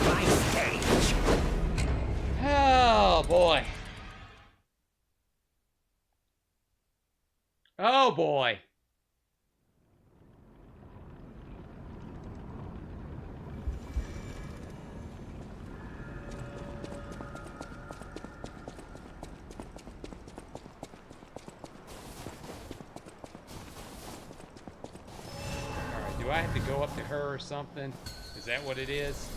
my stage.
Oh, boy. Oh, boy. Alright, do I have to go up to her or something? Is that what it is?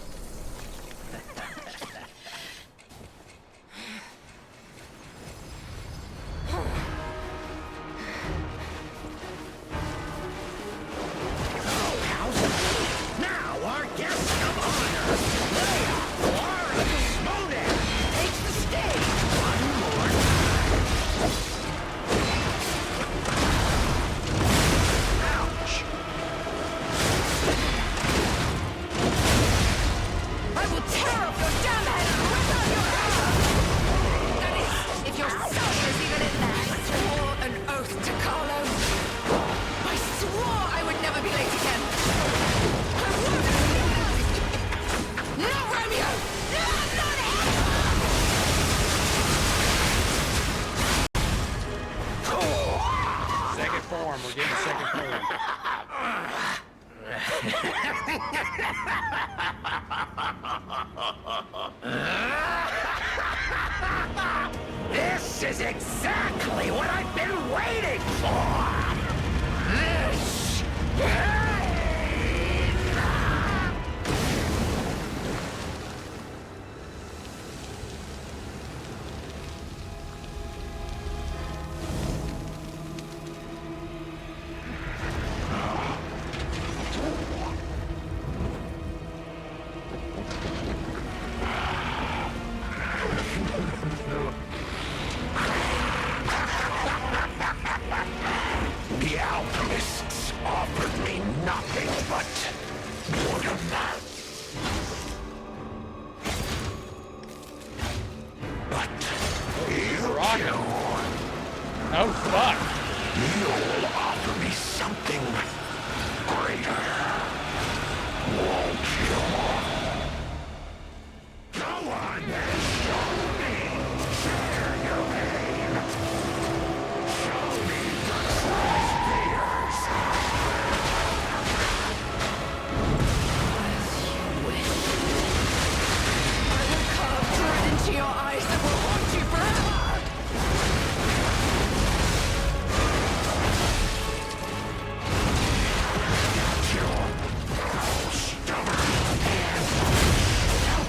Now, our guest of honor, Leia Warren Snowden, takes the stage one more time. Ouch.
I will tear off your damn head and rip out your hair! That is, if your son is even in there. I swore an oath to Carlo. I swore I would never be late again. I won't. No, Romeo! No, not
Second form. We're getting second form.
This is exactly what I've been waiting for! This pain! The alchemists offered me nothing but boredom. But you
Rockin'. Oh, fuck.
You'll offer me something greater. Won't you? Go on and show me. Share your pain. Show me your true fears.
I will carve dread into your eyes that will haunt you forever!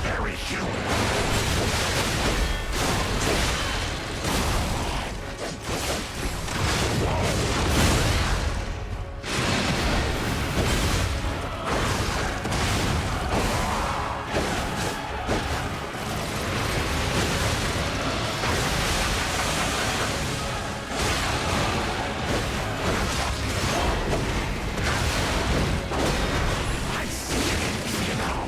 Very human. I see it, you know.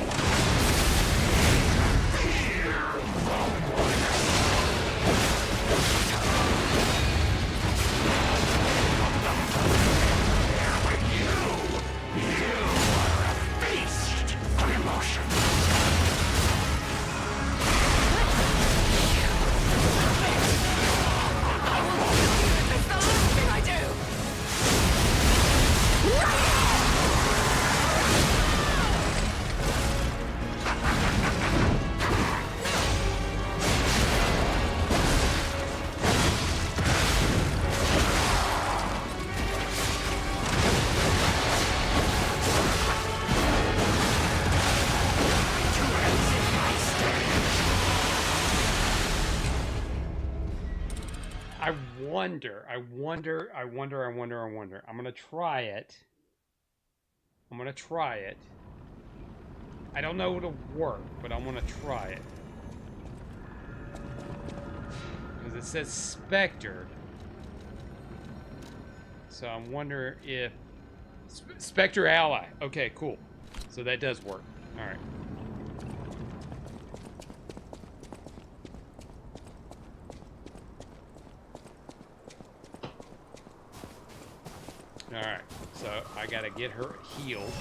Feast of emotion.
It's the last thing I do!
I wonder. I'm gonna try it. I don't know it'll work, but I'm gonna try it. Because it says Spectre. So I'm wondering if... Spectre Ally. Okay, cool. So that does work. Alright. Alright, so I gotta get her healed.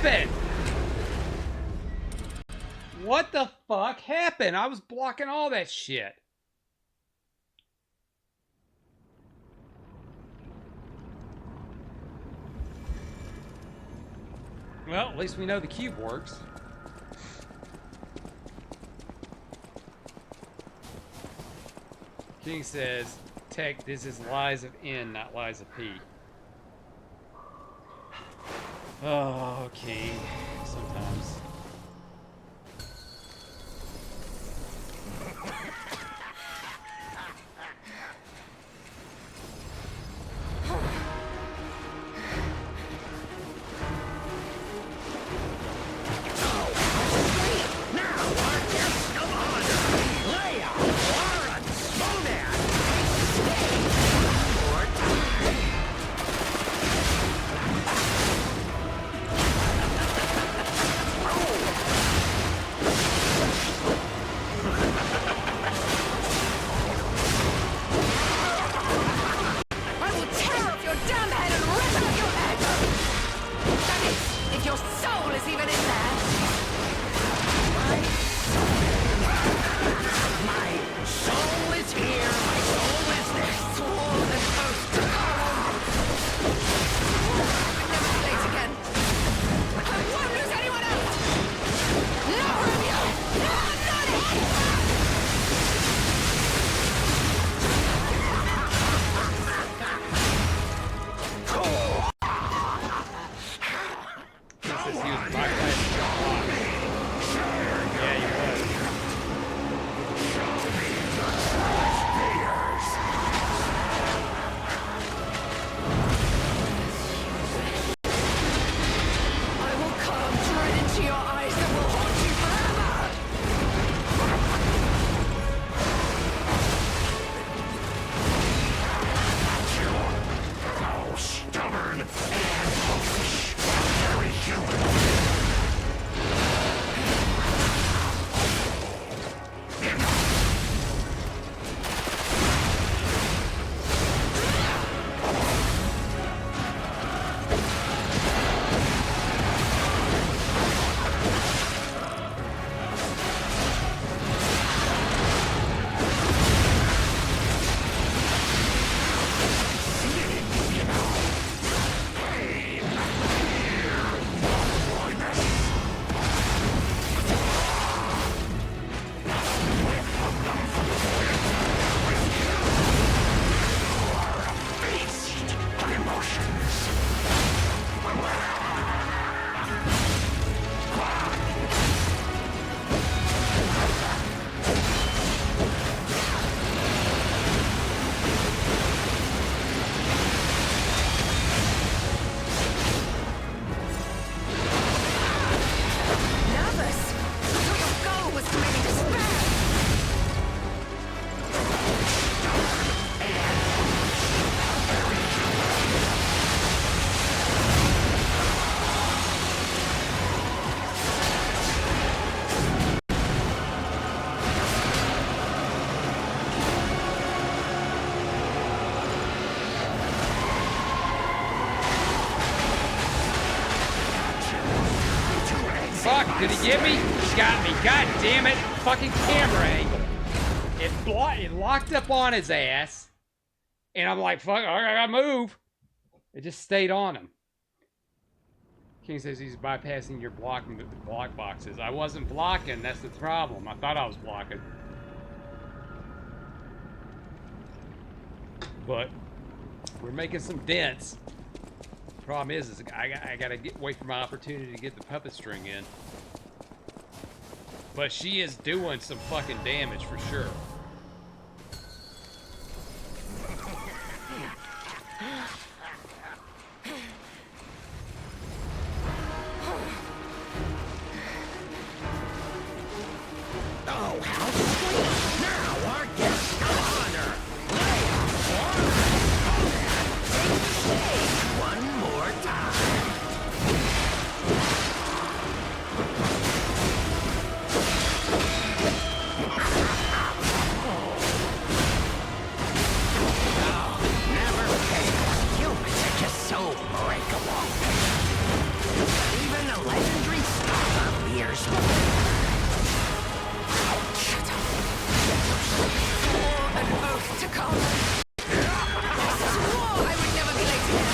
happened? What the fuck happened? I was blocking all that shit. Well, at least we know the cube works. King says, Tech, this is lies of N, not lies of P. Oh, King. Sometimes. Fuck, did he get me? He got me. God damn it. Fucking camera angle. It locked up on his ass. And I'm like, fuck, I gotta move. It just stayed on him. King says he's bypassing your block boxes. I wasn't blocking, that's the problem. I thought I was blocking. But we're making some dents. Problem is I gotta wait for my opportunity to get the puppet string in. But she is doing some fucking damage for sure.
Oh, how sweet! Now our guest of honor, Leia, take the stage one more time.
Oath to Carmen. I swore I would never be late again.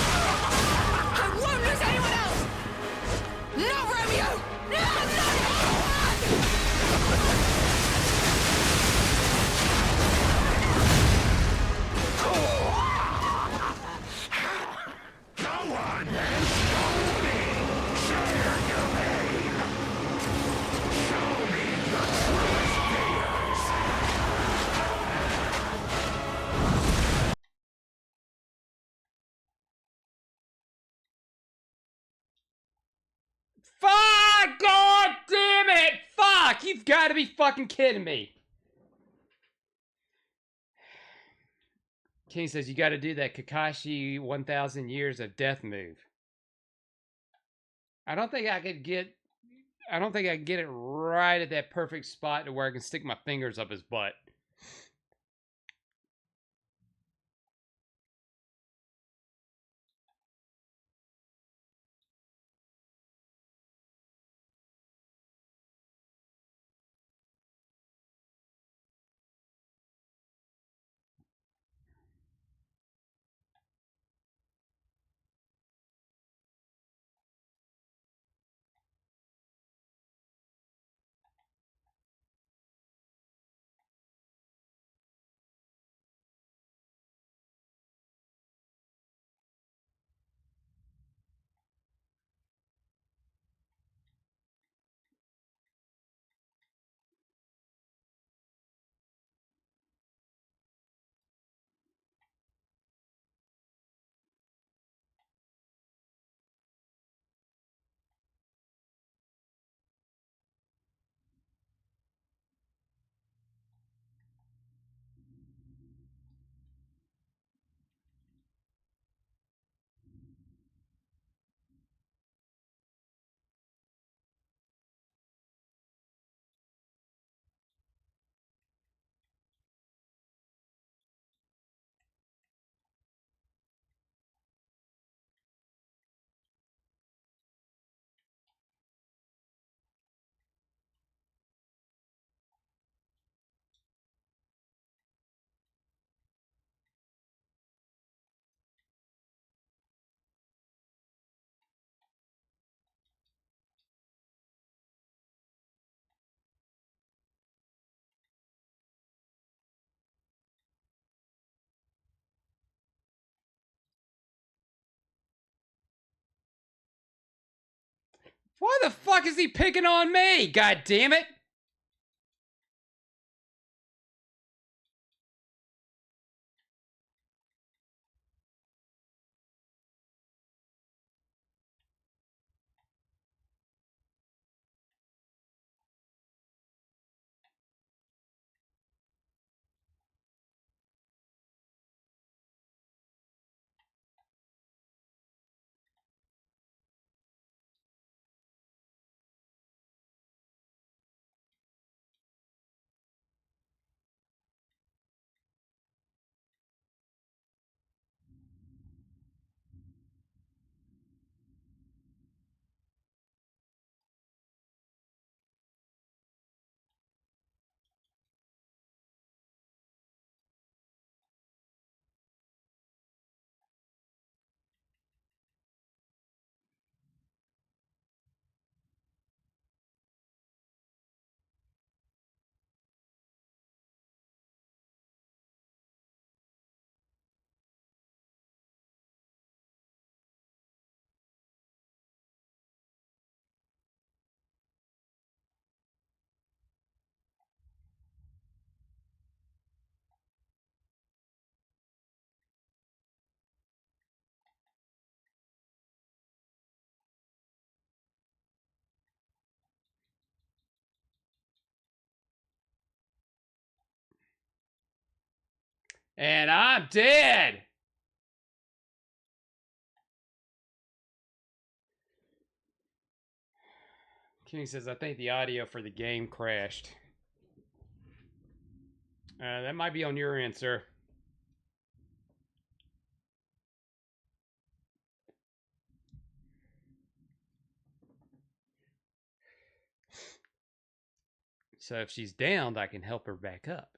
I won't lose anyone else! Not Romeo! Not
Go on, then! Show me! Share your pain! Show me the truest fears!
Fuck! God damn it! Fuck! You've got to be fucking kidding me. King says you got to do that Kakashi 1000 Years of Death move. I don't think I could get it right at that perfect spot to where I can stick my fingers up his butt. Why the fuck is he picking on me? God damn it! And I'm dead! King says, I think the audio for the game crashed. That might be on your end, sir. So if she's downed, I can help her back up.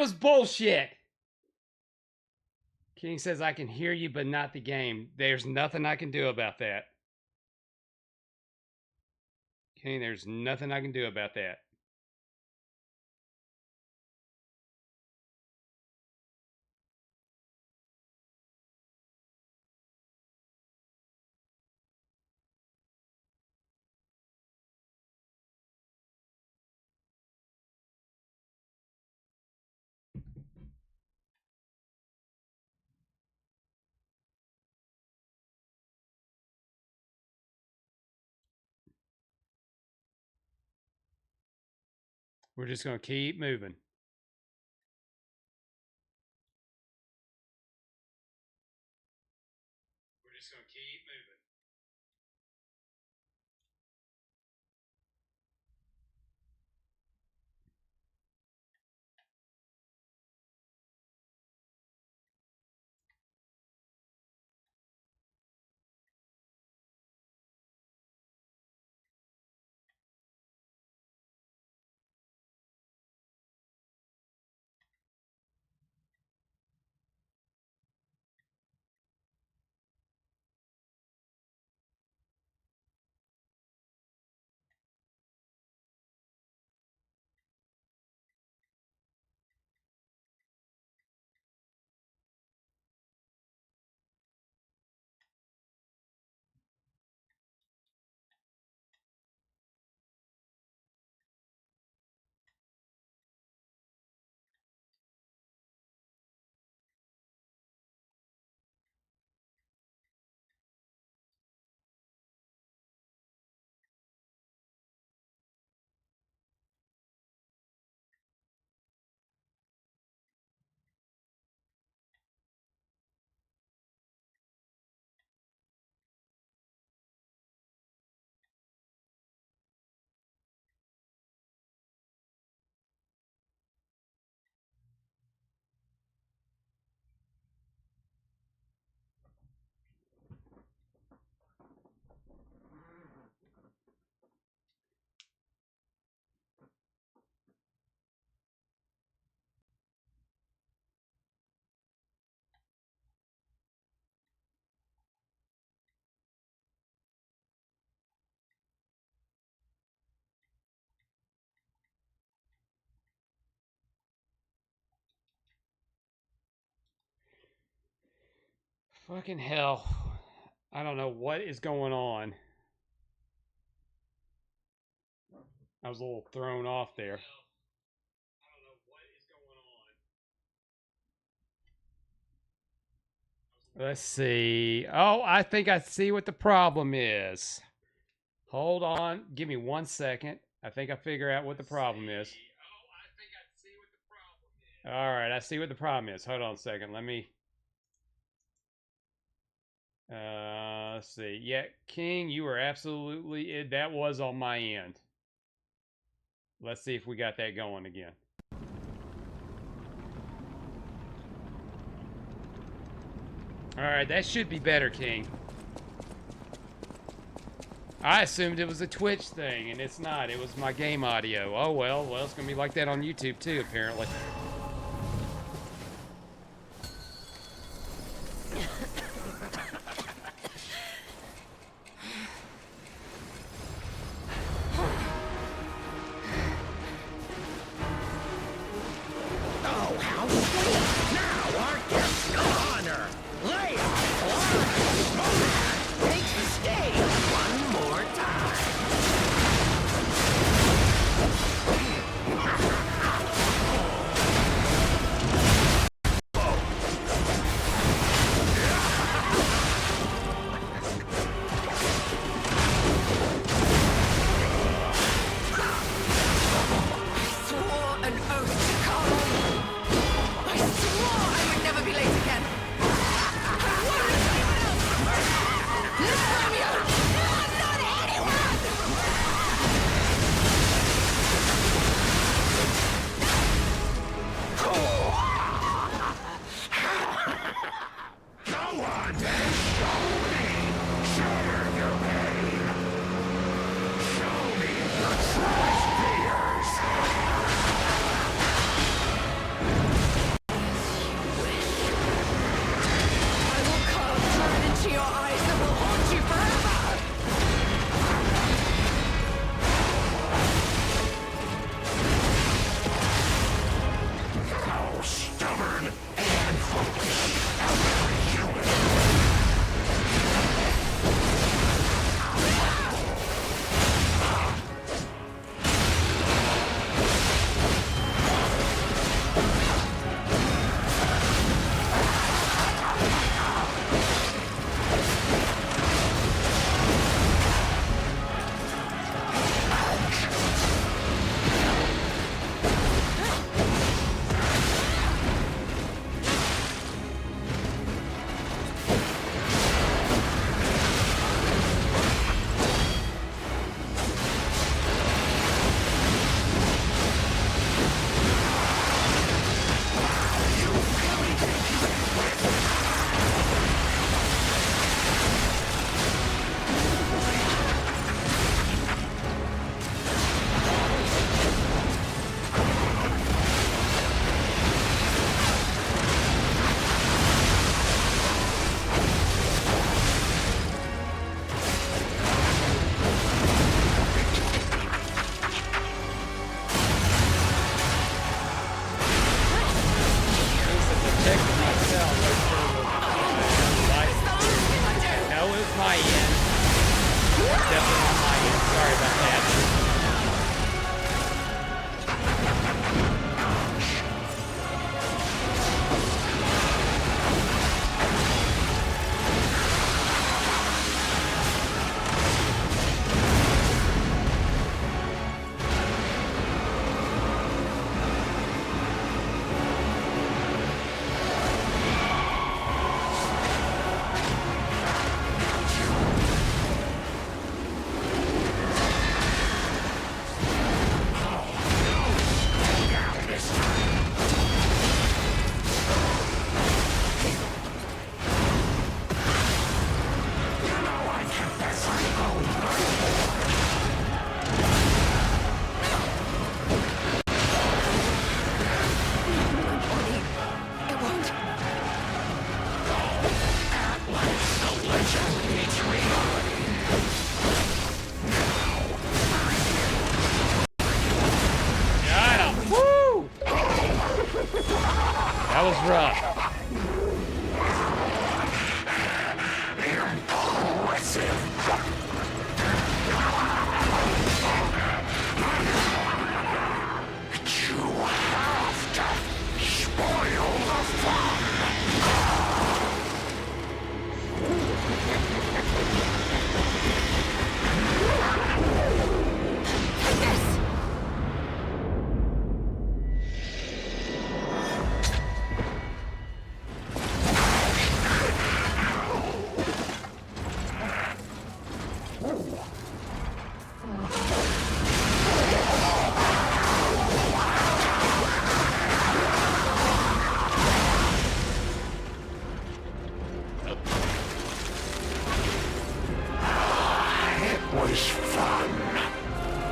was bullshit. King says, I can hear you, but not the game. There's nothing I can do about that. King, there's nothing I can do about that. We're just going to keep moving. We're just going to keep moving. Fucking hell. I don't know what is going on. I was a little thrown off there. Let's see. Oh, I think I see what the problem is. Hold on. Give me 1 second. I think I figure out what the problem is. All right, I see what the problem is. Hold on a second. Let me... let's see. Yeah, King, you were absolutely... That was on my end. Let's see if we got that going again. Alright, that should be better, King. I assumed it was a Twitch thing, and it's not. It was my game audio. Oh, well. Well, it's going to be like that on YouTube, too, apparently.
Oh, how sweet! Now our guest of honor, Leia, Laura, takes the stage one more time.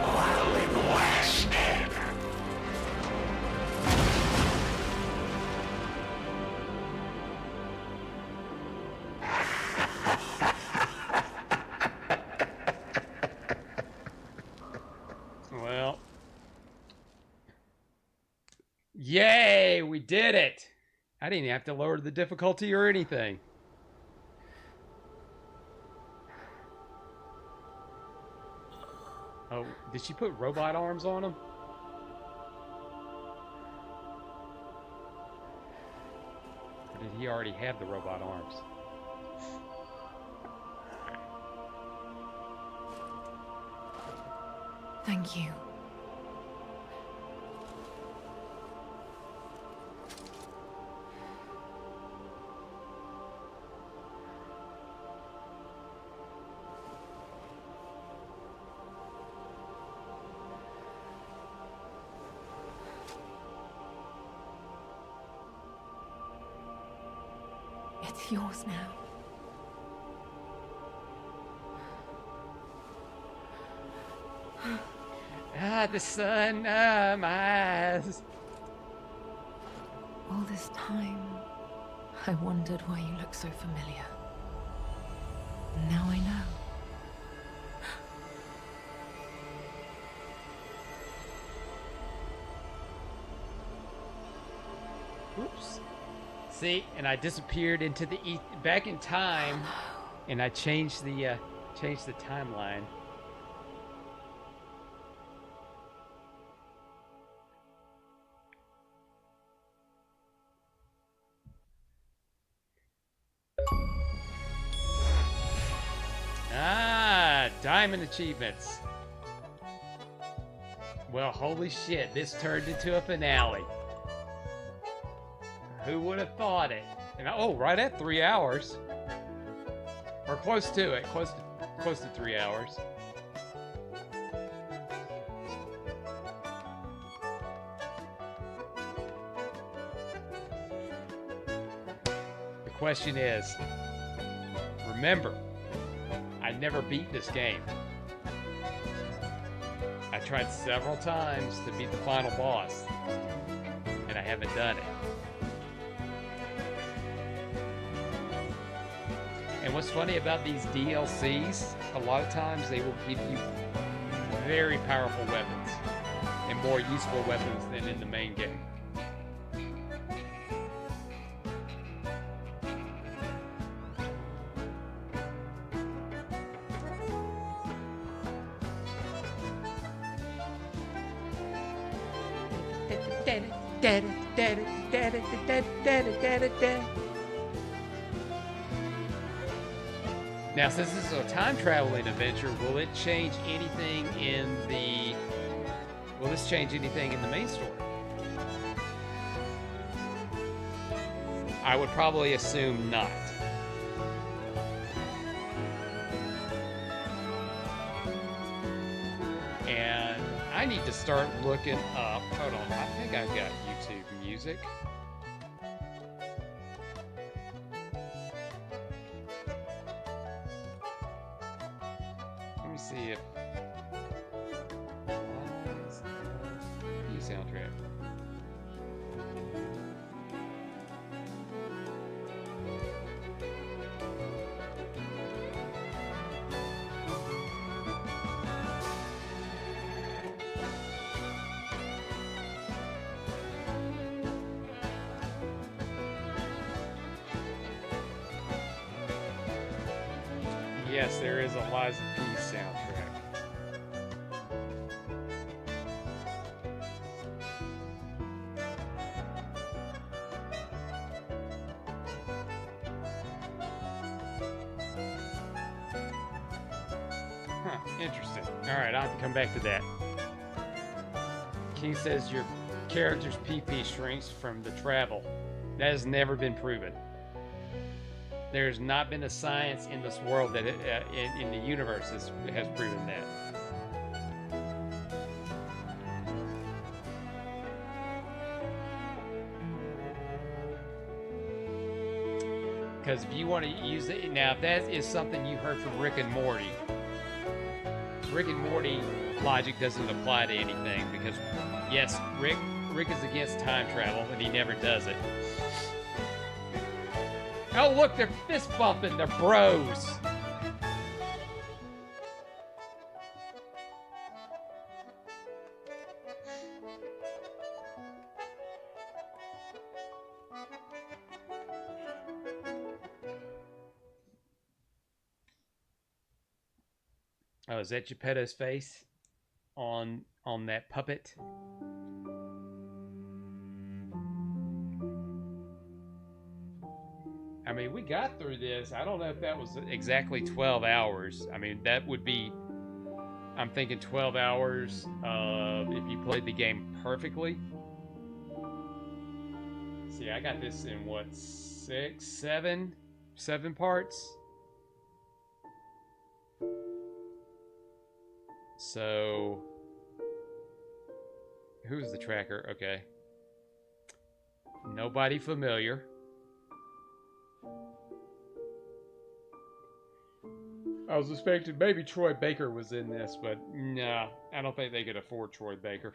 Well invested.
Well. Yay, we did it. I didn't even have to lower the difficulty or anything. Oh, did she put robot arms on him? Or did he already have the robot arms?
Thank you. It's yours now.
The sun, my eyes.
All this time, I wondered why you look so familiar. Now I know.
Oops. See, and I disappeared into the back in time, and I changed the timeline. Diamond achievements. Well, holy shit, this turned into a finale. Who would have thought it? And oh, right at 3 hours. Or close to it. Close to 3 hours. The question is, remember, I never beat this game. I tried several times to beat the final boss, and I haven't done it. And what's funny about these DLCs, a lot of times they will give you very powerful weapons and more useful weapons than in the main game. Now, since this is a time traveling adventure, will it change anything in the... Will this change anything in the main story? I would probably assume not. And I need to start looking up... Hold on, I think I've got YouTube Music. Let me see if... View soundtrack. Yes, there is a Liza P soundtrack. Huh, interesting. Alright, I'll have to come back to that. King says your character's PP shrinks from the travel. That has never been proven. There's not been a science in this world that in the universe has proven that. Because if you want to use it now, if that is something you heard from Rick and Morty Rick and Morty logic doesn't apply to anything because, yes, Rick is against time travel, and he never does it. Oh, look, they're fist bumping. They're bros. Oh, is that Geppetto's face on that puppet? I mean, we got through this. I don't know if that was exactly 12 hours. I mean, that would be, I'm thinking 12 hours if you played the game perfectly. See, I got this in what, 7 parts? So, who's the tracker? Okay. Nobody familiar. I was expecting maybe Troy Baker was in this, but nah, I don't think they could afford Troy Baker.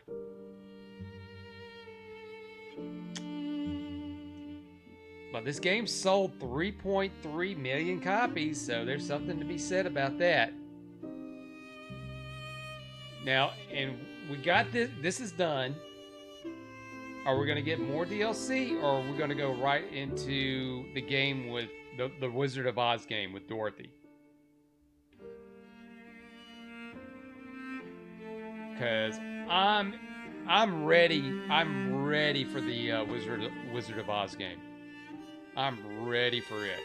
But this game sold 3.3 million copies, so there's something to be said about that. Now, and we got this. This is done. Are we going to get more DLC, or are we going to go right into the game with the Wizard of Oz game with Dorothy? Because I'm ready. I'm ready for the Wizard of Oz game. I'm ready for it.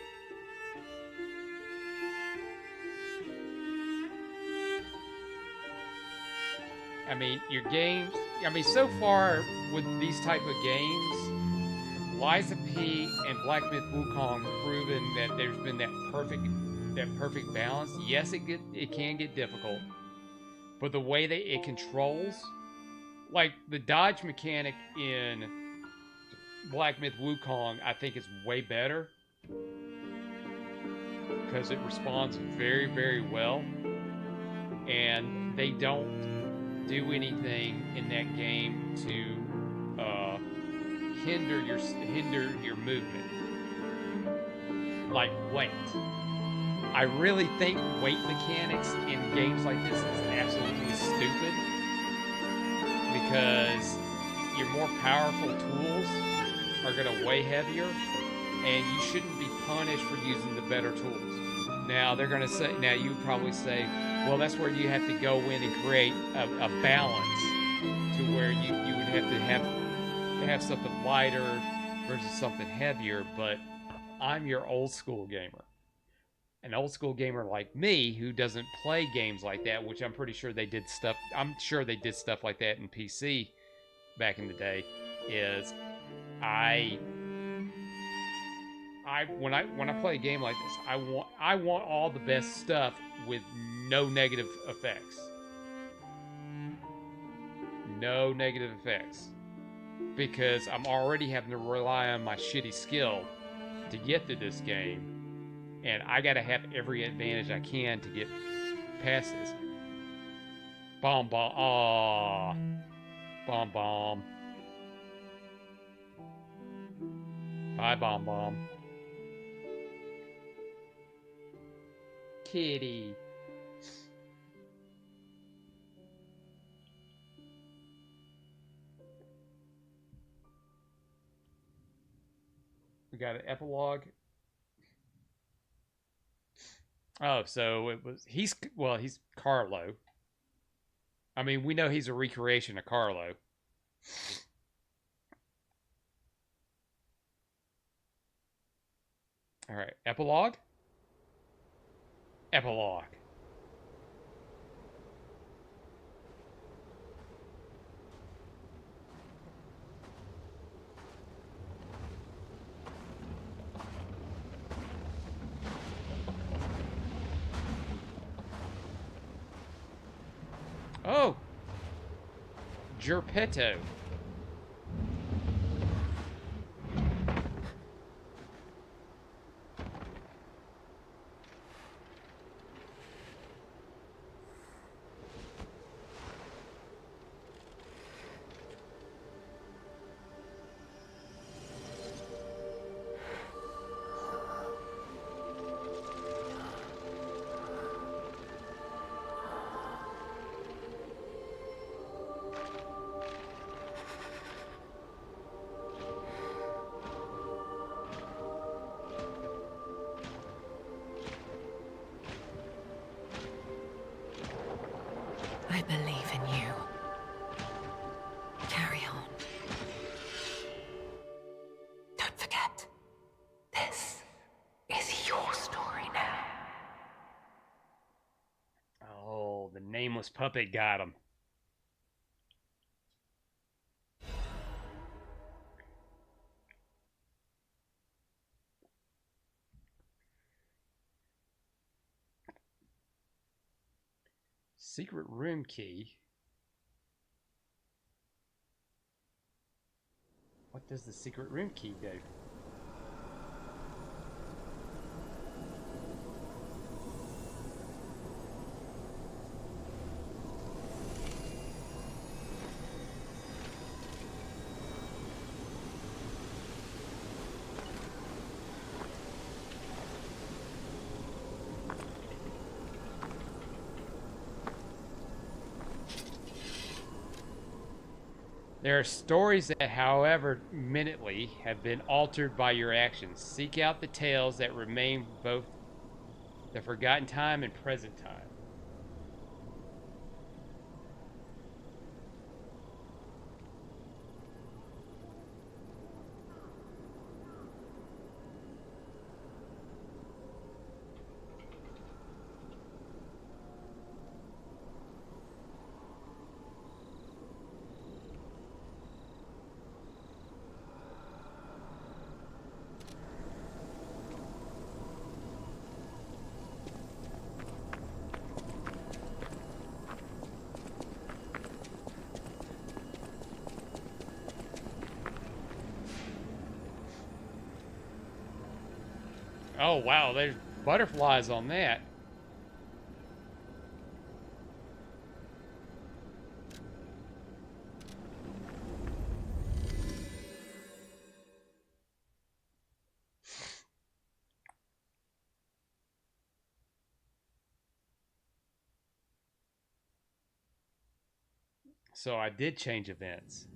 I mean, your games. I mean, so far with these type of games, Liza P and Black Myth Wukong proven that there's been that perfect balance. Yes, it can get difficult, but the way that it controls, like the dodge mechanic in Black Myth Wukong, I think is way better because it responds very, very well, and they don't do anything in that game to hinder your movement, like weight. I really think weight mechanics in games like this is absolutely stupid because your more powerful tools are going to weigh heavier, and you shouldn't be punished for using the better tools. Now they're going to say, now you probably say, well, that's where you have to go in and create a balance to where you would have to have something lighter versus something heavier. But I'm your old school gamer. An old school gamer like me who doesn't play games like that, which I'm pretty sure they did stuff. I'm sure they did stuff like that in PC back in the day. Is when I play a game like this, I want all the best stuff with no negative effects. No negative effects. Because I'm already having to rely on my shitty skill to get through this game. And I gotta have every advantage I can to get past this. Bomb bomb. Aww. Bomb bomb. Bye bomb bomb. Kitty. We got an epilogue. Oh, so he's Carlo. I mean, we know he's a recreation of Carlo. All right, epilogue. Epilogue. Oh, Geppetto.
believe in you. Carry on. Don't forget, this is your story now.
Oh, the nameless puppet got him. Secret room key. What does the secret room key do? There are stories that, however minutely, have been altered by your actions. Seek out the tales that remain both the forgotten time and present time. Oh, wow, there's butterflies on that. So I did change events.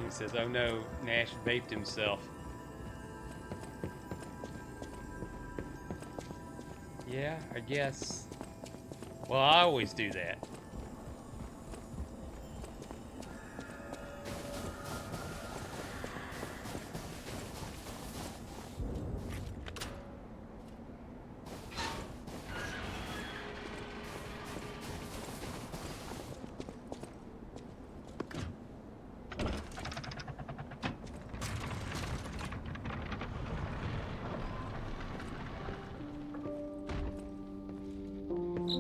He says, oh no, Nash vaped himself. Yeah, I guess. Well, I always do that.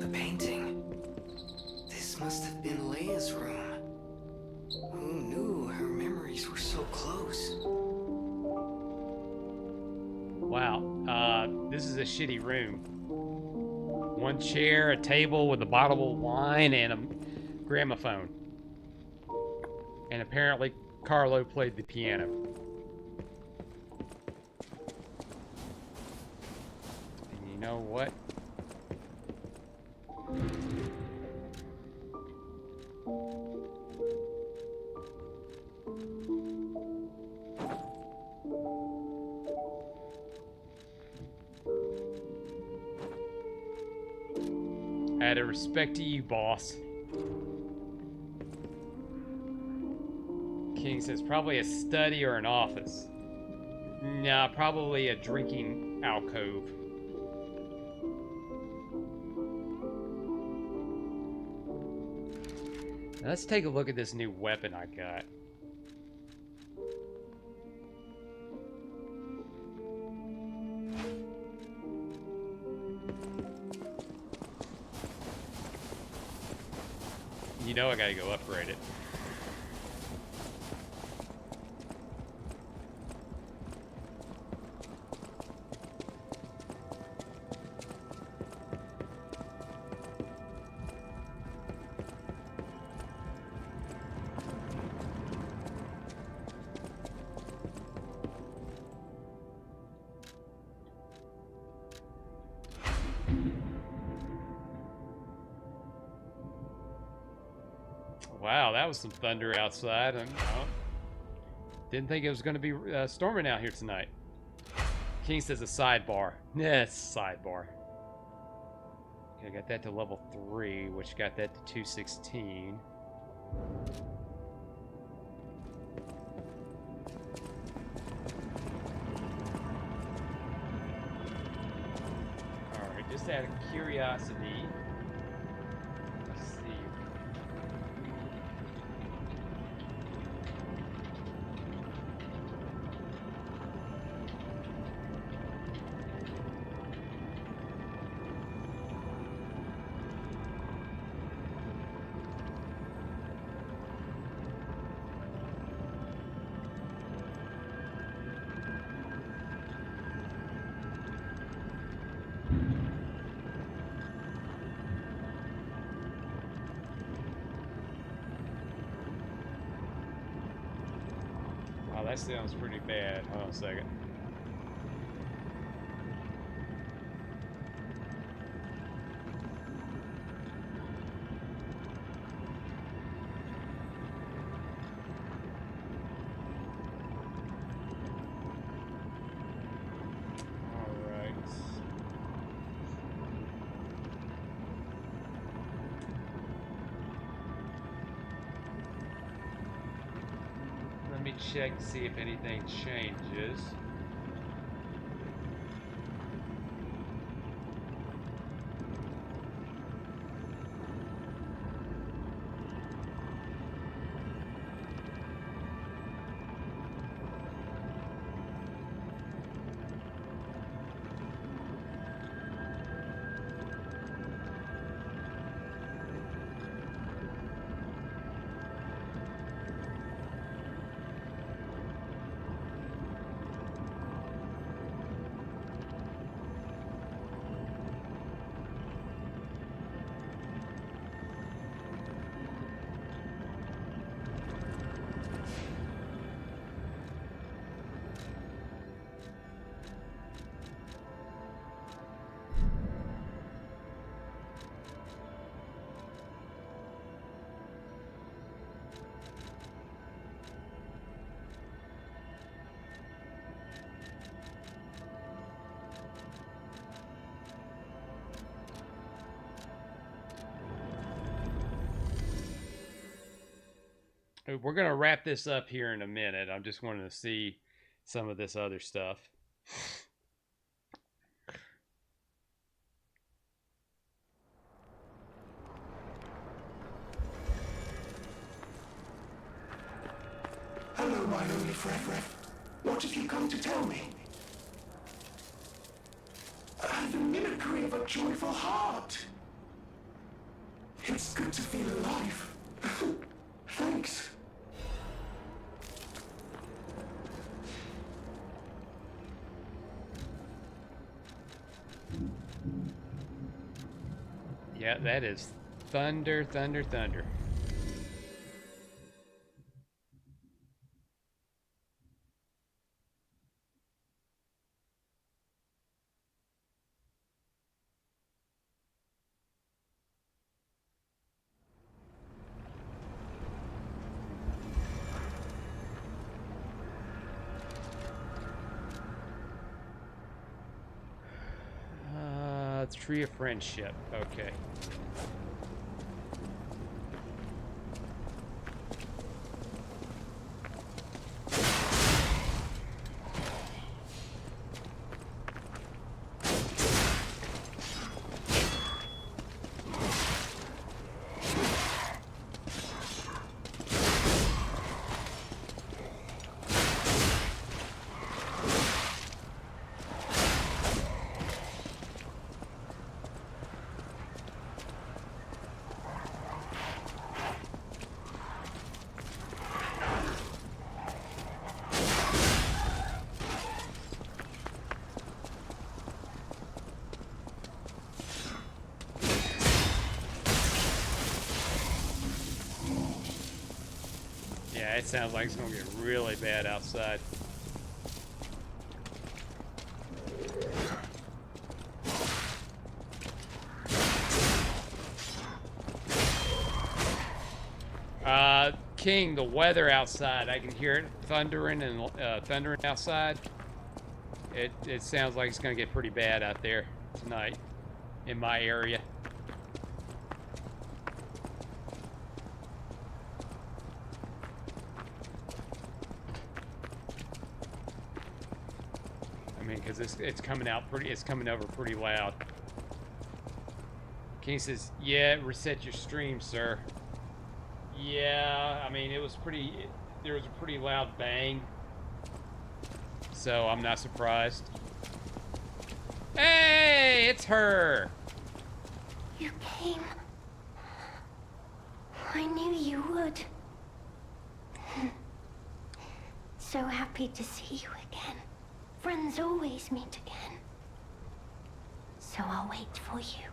The painting. This must have been Leia's room. Who knew her memories were so close?
Wow, this is a shitty room. One chair, a table with a bottle of wine, and a gramophone. And apparently Carlo played the piano. And you know what? Out of respect to you, boss. King says probably a study or an office. Nah, probably a drinking alcove. Now let's take a look at this new weapon I got. You know I gotta go upgrade it. Wow, that was some thunder outside. And didn't think it was going to be storming out here tonight. King says a sidebar. Yes, sidebar. Okay, I got that to level 3, which got that to 216. Alright, just out of curiosity. Let's see. Wow, that sounds pretty bad. Hold on a second. Alright. Let me check to see if anything changes. We're going to wrap this up here in a minute. I'm just wanting to see some of this other stuff.
Hello, my only friend. What have you come to tell me? The mimicry of a joyful heart. It's good to feel alive. Thanks.
Yeah, that is thunder, thunder, thunder. Tree of Friendship. Okay. Yeah, it sounds like it's gonna get really bad outside. King, the weather outside, I can hear it thundering and thundering outside. It sounds like it's gonna get pretty bad out there tonight in my area. I mean, because it's coming out pretty, it's coming over pretty loud. King says, yeah, reset your stream, sir. Yeah, I mean, it was pretty, there was a pretty loud bang. So I'm not surprised. Hey, it's her.
You came. I knew you would. So happy to see you again. Friends always meet again. So I'll wait for you.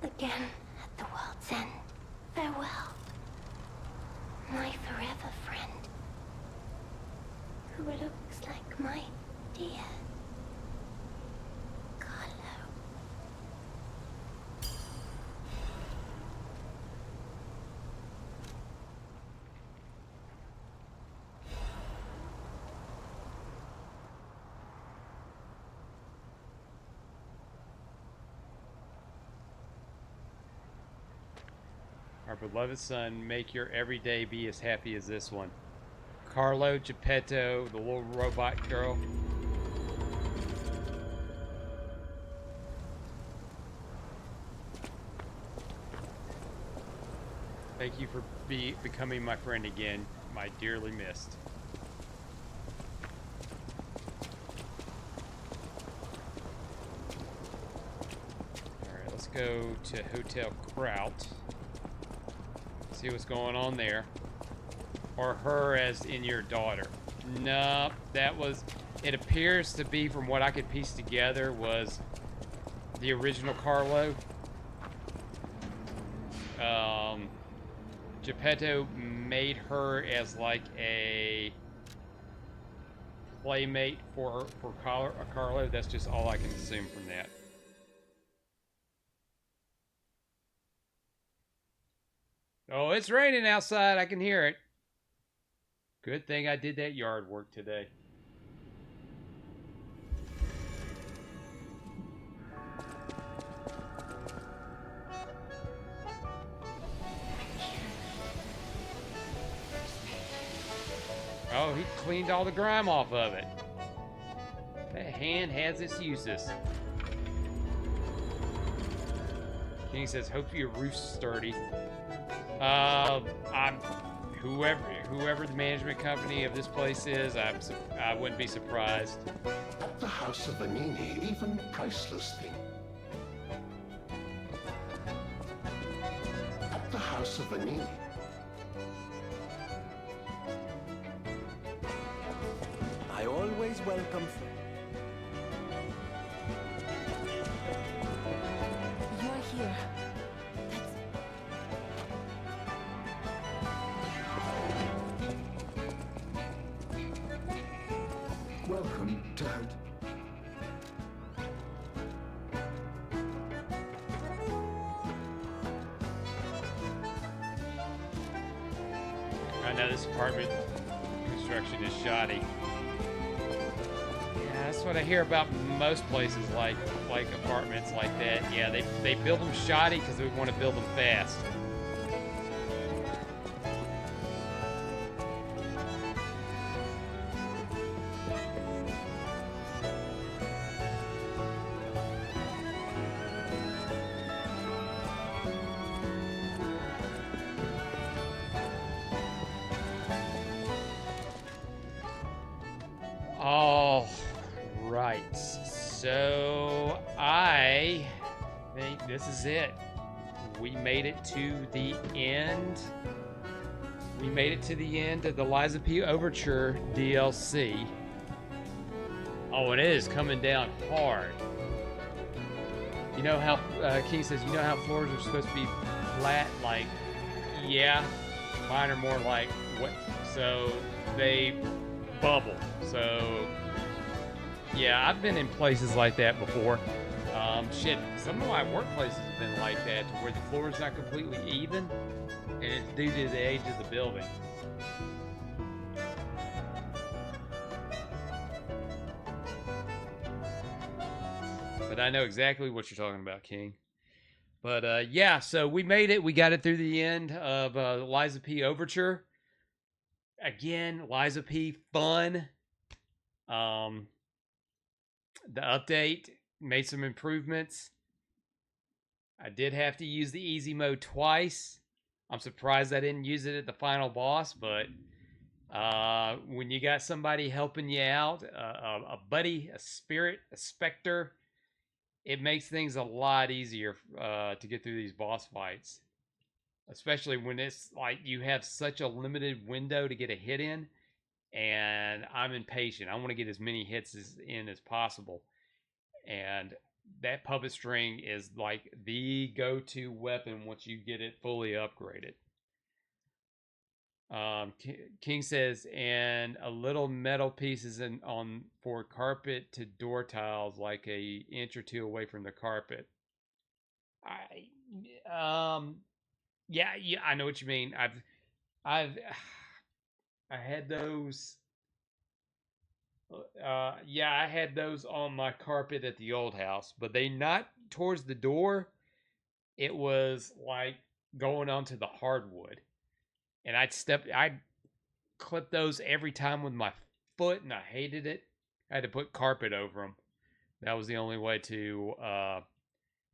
Again at the world's end. Farewell. My forever friend. Who looks like my dear Carlo.
Our beloved son, make your every day be as happy as this one. Carlo, Geppetto, the little robot girl. Thank you for becoming my friend again, my dearly missed. Alright, let's go to Hotel Kraut. See what's going on there. Or her as in your daughter. No, that was... It appears to be, from what I could piece together, was the original Carlo. Geppetto made her as like a playmate for Carlo. That's just all I can assume from that. Oh, it's raining outside. I can hear it. Good thing I did that yard work today. Oh, he cleaned all the grime off of it. That hand has its uses. King says, hope your roof's sturdy. I'm whoever the management company of this place is, I wouldn't be surprised.
At the House of Vanini, even priceless thing. At the House of Vanini.
I always welcome.
You're here.
Welcome, Dad.
I know this apartment construction is shoddy. Yeah, that's what I hear about most places like apartments like that. Yeah, they build them shoddy because they want to build them fast. All right, so I think this is it. We made it to the end. We made it to the end of the Liza P. Overture DLC. Oh, it is coming down hard. You know how King says, you know how floors are supposed to be flat? Like, yeah, Mine are more like what, so they bubble. So yeah, I've been in places like that before. Shit, some of my workplaces have been like that, to where the floor is not completely even, and it's due to the age of the building. But I know exactly what you're talking about, King. But yeah, so we made it. We got it through the end of Liza P. Overture. Again, Liza P. Fun. Um, the update made some improvements. I did have to use the easy mode twice. I'm surprised I didn't use it at the final boss, but when you got somebody helping you out, a buddy, a spirit, a specter, it makes things a lot easier to get through these boss fights. Especially when it's like you have such a limited window to get a hit in, and I'm impatient. I want to get as many hits in as possible. And that puppet string is like the go-to weapon once you get it fully upgraded. King says, and a little metal pieces on for carpet to door tiles, like a inch or two away from the carpet. Yeah, I know what you mean. I've, I had those. Yeah, I had those on my carpet at the old house, but they not towards the door. It was like going onto the hardwood, and I'd clip those every time with my foot, and I hated it. I had to put carpet over them. That was the only way to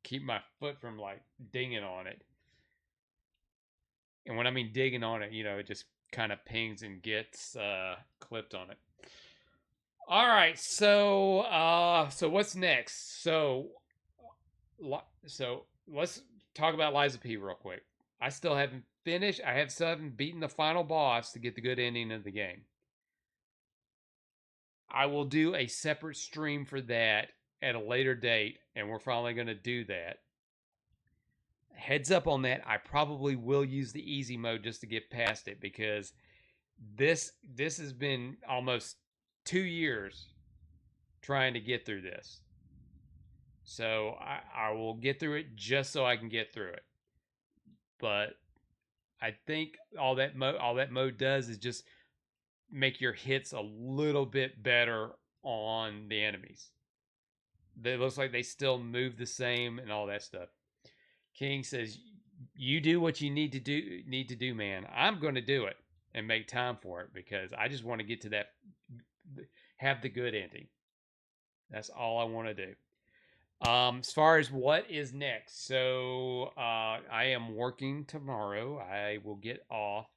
keep my foot from like dinging on it. And when I mean digging on it, it just kind of pings and gets clipped on it. All right, so what's next? So let's talk about Liza P real quick. I still haven't finished. Still haven't beaten the final boss to get the good ending of the game. I will do a separate stream for that at a later date, and we're finally going to do that. Heads up on that, I probably will use the easy mode just to get past it, because this has been almost 2 years trying to get through this. So I will get through it just so I can get through it. But I think all that mode does is just make your hits a little bit better on the enemies. It looks like they still move the same and all that stuff. King says, "You do what you need to do, man. I'm going to do it and make time for it, because I just want to get to that, have the good ending. That's all I want to do." As far as what is next, so I am working tomorrow. I will get off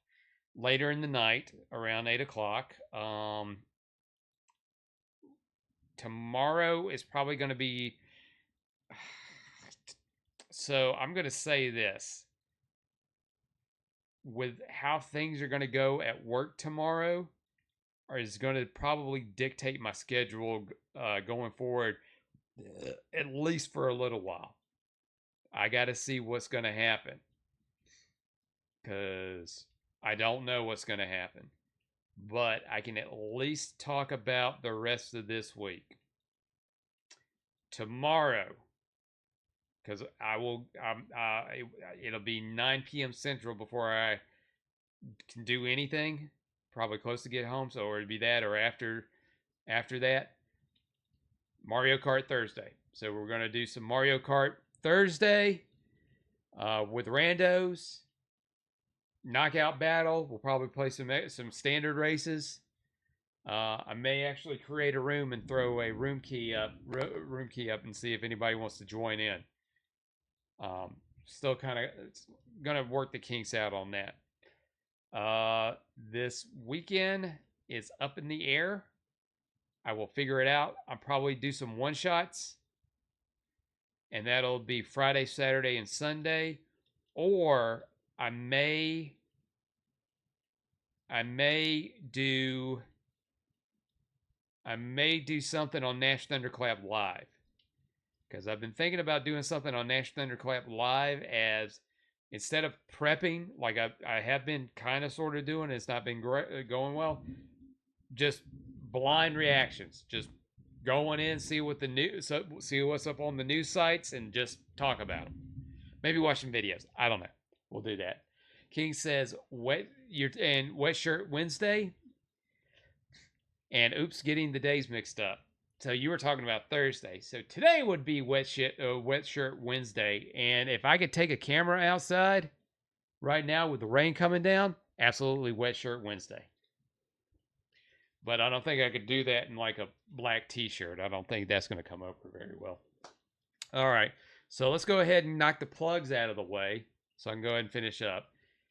later in the night, around 8 o'clock. Tomorrow is probably going to be. So I'm going to say this: with how things are going to go at work tomorrow, is going to probably dictate my schedule going forward, at least for a little while. I got to see what's going to happen, because I don't know what's going to happen. But I can at least talk about the rest of this week. Tomorrow, because it'll be 9 p.m. Central before I can do anything. Probably close to get home, so it'd be that or after that. Mario Kart Thursday. So we're gonna do some Mario Kart Thursday with randos. Knockout battle. We'll probably play some standard races. I may actually create a room and throw a room key up and see if anybody wants to join in. Still kind of gonna work the kinks out on that. This weekend is up in the air. I will figure it out. I'll probably do some one shots, and that'll be Friday, Saturday, and Sunday. Or I may do something on Nash Thunderclap Live, because I've been thinking about doing something on Nash Thunderclap Live as instead of prepping like I have been kind of sort of doing, it's not been going well. Just blind reactions, just going in, see what the news, see what's up on the news sites, and just talk about them. Maybe watch some videos. I don't know. We'll do that. King says wet shirt Wednesday, and oops, getting the days mixed up. So you were talking about Thursday. So today would be wet shirt Wednesday. And if I could take a camera outside right now with the rain coming down, absolutely wet shirt Wednesday. But I don't think I could do that in like a black t-shirt. I don't think that's going to come over very well. All right. So let's go ahead and knock the plugs out of the way so I can go ahead and finish up.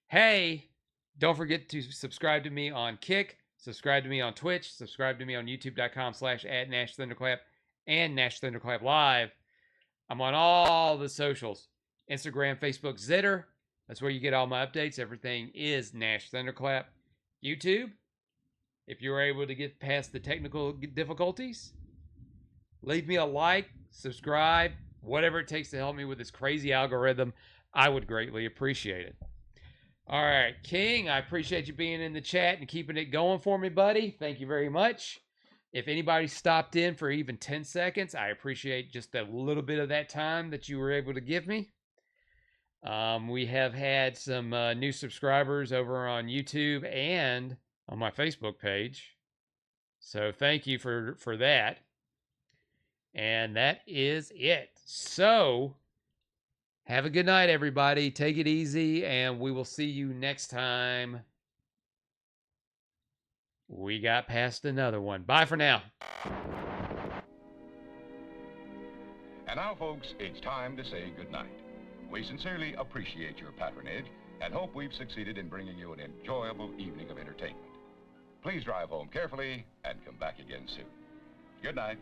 Hey, don't forget to subscribe to me on Kick, subscribe to me on Twitch, subscribe to me on youtube.com/@NashThunderclap and Nash Thunderclap Live. I'm on all the socials. Instagram, Facebook, Zitter. That's where you get all my updates. Everything is Nash Thunderclap. YouTube, if you were able to get past the technical difficulties, leave me a like, subscribe, whatever it takes to help me with this crazy algorithm. I would greatly appreciate it. All right, King, I appreciate you being in the chat and keeping it going for me, buddy. Thank you very much. If anybody stopped in for even 10 seconds, I appreciate just a little bit of that time that you were able to give me. We have had some new subscribers over on YouTube and on my Facebook page. So thank you for that. And that is it. So have a good night, everybody. Take it easy, and we will see you next time. We got past another one. Bye for now.
And now, folks, it's time to say goodnight. We sincerely appreciate your patronage and hope we've succeeded in bringing you an enjoyable evening of entertainment. Please drive home carefully and come back again soon. Good night.